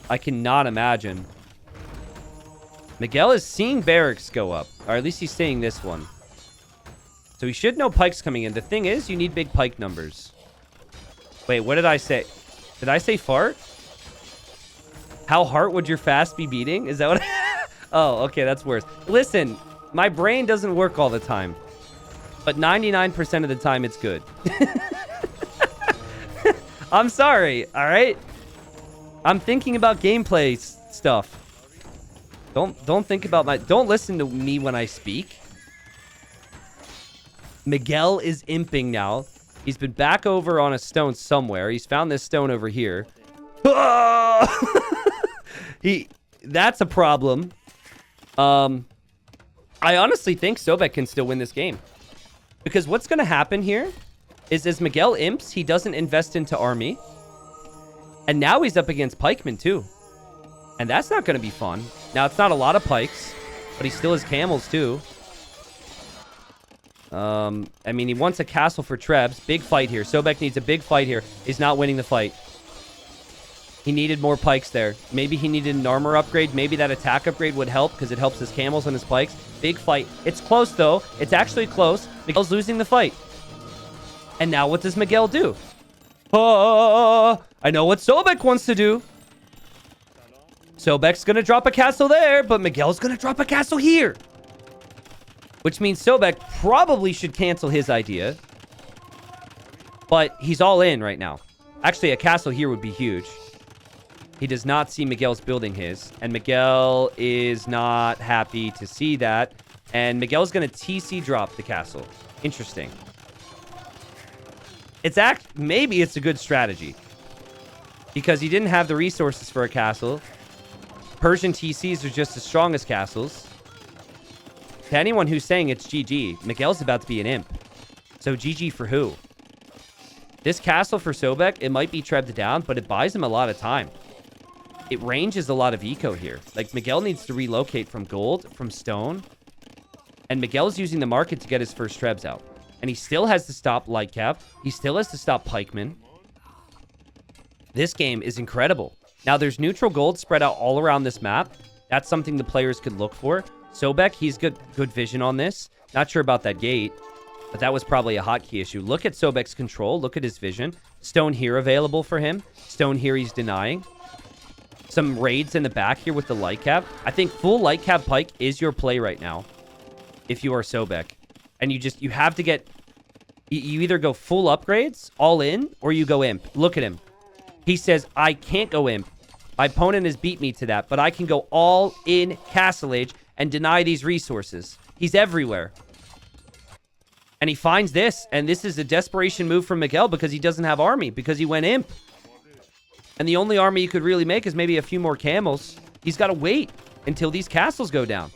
I cannot imagine. Miguel is seeing barracks go up. Or at least he's seeing this one. So he should know pikes coming in. The thing is, you need big pike numbers. Wait, what did I say? Did I say fart? How hard would your fast be beating? Is that what Oh, okay, that's worse. Listen, my brain doesn't work all the time. But 99% of the time, it's good. I'm sorry, all right? I'm thinking about gameplay stuff. Don't think about my... Don't listen to me when I speak. Miguel is imping now. He's been back over on a stone somewhere. He's found this stone over here. That's a problem. I honestly think Sobek can still win this game. Because what's going to happen here is as Miguel imps, he doesn't invest into army. And now he's up against pikemen too. And that's not going to be fun. Now, it's not a lot of pikes, but he still has camels too. I mean, he wants a castle for Trebs. Big fight here. Sobek needs a big fight here. He's not winning the fight. He needed more pikes there. Maybe he needed an armor upgrade. Maybe that attack upgrade would help because it helps his camels and his pikes. Big fight. It's close, though. It's actually close. Miguel's losing the fight. And now what does Miguel do? I know what Sobek wants to do. Sobek's going to drop a castle there, but Miguel's going to drop a castle here. Which means Sobek probably should cancel his idea. But he's all in right now. Actually, a castle here would be huge. He does not see Miguel's building his. And Miguel is not happy to see that. And Miguel's going to TC drop the castle. Interesting. Maybe it's a good strategy. Because he didn't have the resources for a castle. Persian TCs are just as strong as castles. To anyone who's saying it's GG, Miguel's about to be an imp. So GG for who? This castle for Sobek, it might be trebbed down, but it buys him a lot of time. It ranges a lot of eco here. Like, Miguel needs to relocate from gold, from stone. And Miguel's using the market to get his first trebs out. And he still has to stop Lightcap. He still has to stop Pikeman. This game is incredible. Now, there's neutral gold spread out all around this map. That's something the players could look for. Sobek, he's good vision on this. Not sure about that gate, but that was probably a hotkey issue. Look at Sobek's control. Look at his vision. Stone here available for him. Stone here he's denying. Some raids in the back here with the Lightcap. I think full Lightcap Pike is your play right now if you are Sobek. And you have to get... You either go full upgrades, all in, or you go imp. Look at him. He says, I can't go imp. My opponent has beat me to that, but I can go all in Castle Age and deny these resources. He's everywhere. And he finds this, and this is a desperation move from Miguel because he doesn't have army, because he went imp. And the only army he could really make is maybe a few more camels. He's got to wait until these castles go down.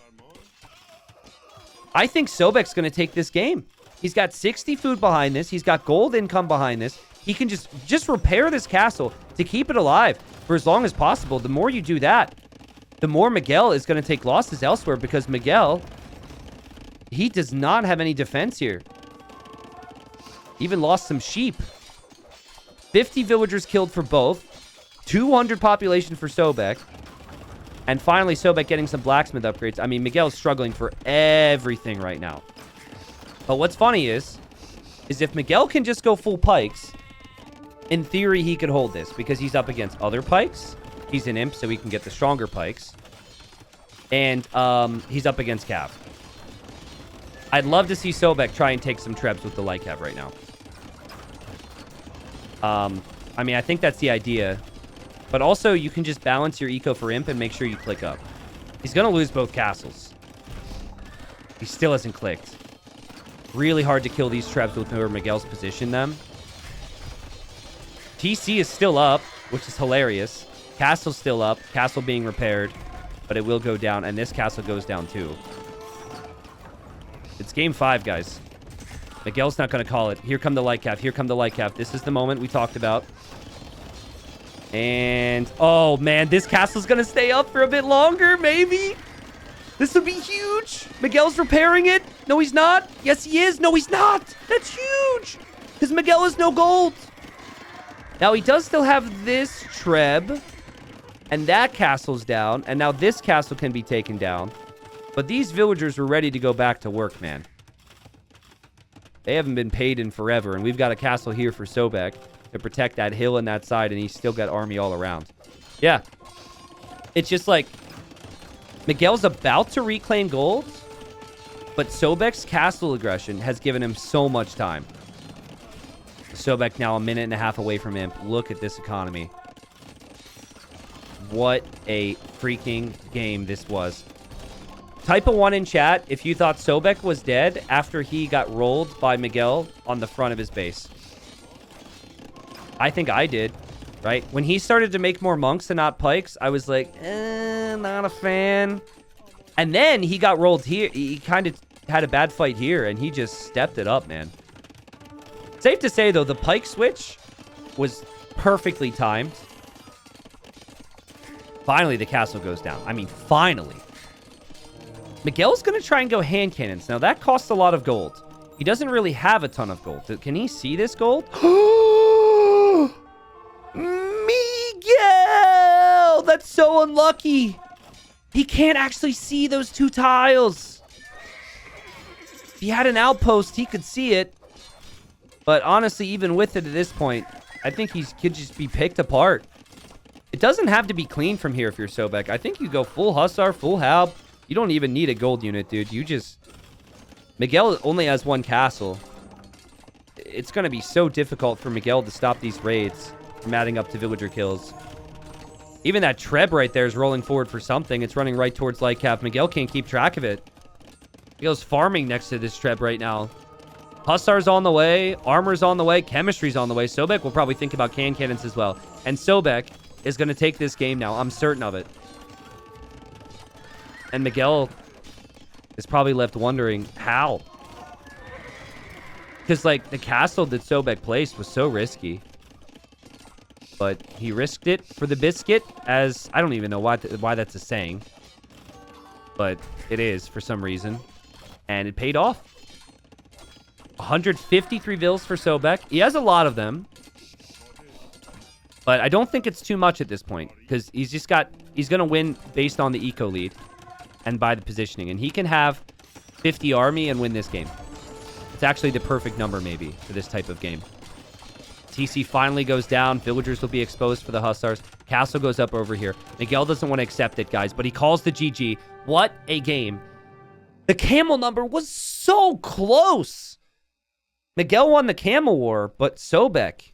I think Sobek's going to take this game. He's got 60 food behind this. He's got gold income behind this. He can just repair this castle to keep it alive for as long as possible. The more you do that, the more Miguel is going to take losses elsewhere because Miguel, he does not have any defense here. Even lost some sheep. 50 villagers killed for both. 200 population for Sobek. And finally, Sobek getting some blacksmith upgrades. I mean, Miguel's struggling for everything right now. But what's funny is if Miguel can just go full pikes, in theory, he could hold this because he's up against other pikes. He's an imp, so he can get the stronger pikes. And he's up against Cav. I'd love to see Sobek try and take some trebs with the light Cav right now. I mean, I think that's the idea. But also, you can just balance your eco for imp and make sure you click up. He's going to lose both castles. He still hasn't clicked. Really hard to kill these trebs with where Miguel's positioned them. TC is still up, which is hilarious. Castle's still up. Castle being repaired. But it will go down, and this castle goes down too. It's game 5, guys. Miguel's not going to call it. Here come the light cap. Here come the light cap. This is the moment we talked about. And, oh, man, this castle's going to stay up for a bit longer, maybe. This would be huge. Miguel's repairing it. No, he's not. Yes, he is. No, he's not. That's huge. Because Miguel has no gold. Now, he does still have this treb. And that castle's down. And now this castle can be taken down. But these villagers were ready to go back to work, man. They haven't been paid in forever. And we've got a castle here for Sobek to protect that hill and that side. And he's still got army all around. Yeah. It's just like Miguel's about to reclaim gold. But Sobek's castle aggression has given him so much time. Sobek now a minute and a half away from imp. Look at this economy. What a freaking game this was. Type a 1 in chat if you thought Sobek was dead after he got rolled by Miguel on the front of his base. I think I did, right? When he started to make more monks and not pikes, I was like, not a fan. And then he got rolled here. He kind of had a bad fight here, and he just stepped it up, man. Safe to say, though, the pike switch was perfectly timed. Finally, the castle goes down. I mean, finally. Miguel's going to try and go hand cannons. Now, that costs a lot of gold. He doesn't really have a ton of gold. Can he see this gold? Miguel! That's so unlucky. He can't actually see those two tiles. If he had an outpost, he could see it. But honestly, even with it at this point, I think he could just be picked apart. It doesn't have to be clean from here if you're Sobek. I think you go full Hussar, full Halb. You don't even need a gold unit, dude. You just... Miguel only has one castle. It's going to be so difficult for Miguel to stop these raids from adding up to villager kills. Even that Treb right there is rolling forward for something. It's running right towards Lightcap. Miguel can't keep track of it. Miguel's farming next to this Treb right now. Hussar's on the way. Armor's on the way. Chemistry's on the way. Sobek will probably think about cannons as well. And Sobek is going to take this game now. I'm certain of it. And Miguel is probably left wondering how. Because, like, the castle that Sobek placed was so risky. But he risked it for the biscuit, as I don't even know why that's a saying. But it is for some reason. And it paid off. 153 vills for Sobek. He has a lot of them. But I don't think it's too much at this point. Because he's going to win based on the eco lead. And by the positioning. And he can have 50 army and win this game. It's actually the perfect number, maybe, for this type of game. TC finally goes down. Villagers will be exposed for the Hussars. Castle goes up over here. Miguel doesn't want to accept it, guys. But he calls the GG. What a game. The camel number was so close. Miguel won the camel war, but Sobek,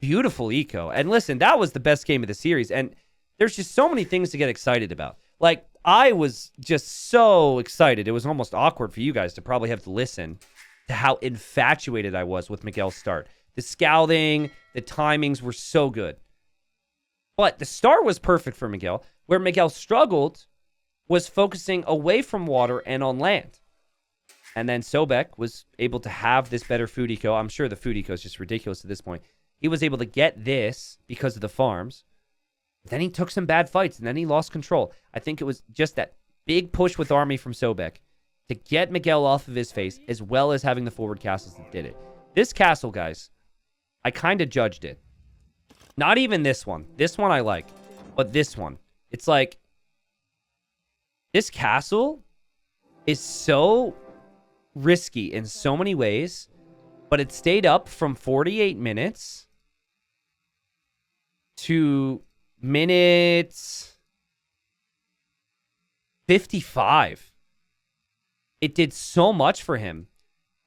beautiful eco. And listen, that was the best game of the series. And there's just so many things to get excited about. Like, I was just so excited. It was almost awkward for you guys to probably have to listen to how infatuated I was with Miguel's start. The scouting, the timings were so good. But the start was perfect for Miguel. Where Miguel struggled was focusing away from water and on land. And then Sobek was able to have this better food eco. I'm sure the food eco is just ridiculous at this point. He was able to get this because of the farms. Then he took some bad fights, and then he lost control. I think it was just that big push with army from Sobek to get Miguel off of his face, as well as having the forward castles that did it. This castle, guys, I kind of judged it. Not even this one. This one I like. But this one. It's like, this castle is so risky in so many ways, but it stayed up from 48 minutes to minutes 55. It did so much for him.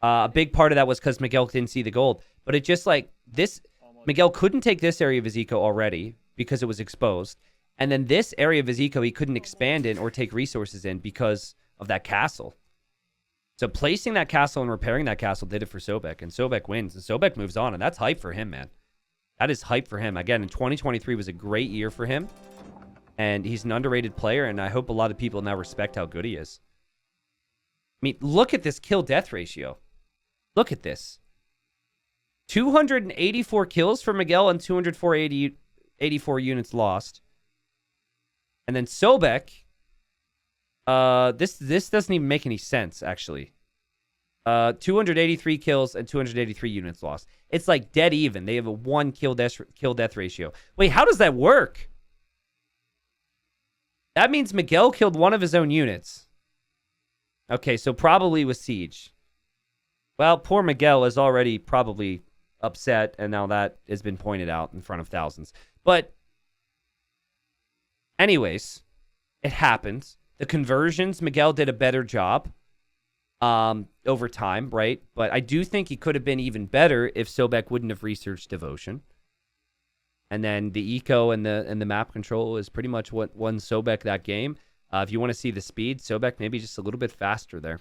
A big part of that was because Miguel didn't see the gold. But it just like this, Miguel couldn't take this area of his eco already because it was exposed. And then this area of his eco he couldn't expand in or take resources in because of that castle. So placing that castle and repairing that castle did it for Sobek. And Sobek wins. And Sobek moves on. And that's hype for him, man. That is hype for him. Again, in 2023 was a great year for him. And he's an underrated player. And I hope a lot of people now respect how good he is. I mean, look at this kill-death ratio. Look at this. 284 kills for Miguel and 284 units lost. And then Sobek, this doesn't even make any sense, actually. 283 kills and 283 units lost. It's like dead even. They have a 1 kill-death ratio. Wait, how does that work? That means Miguel killed one of his own units. Okay, so probably with Siege. Well, poor Miguel is already probably upset, and now that has been pointed out in front of thousands. But anyways, it happens. The conversions, Miguel did a better job over time, right? But I do think he could have been even better if Sobek wouldn't have researched Devotion. And then the eco and the map control is pretty much what won Sobek that game. If you want to see the speed, Sobek maybe just a little bit faster there.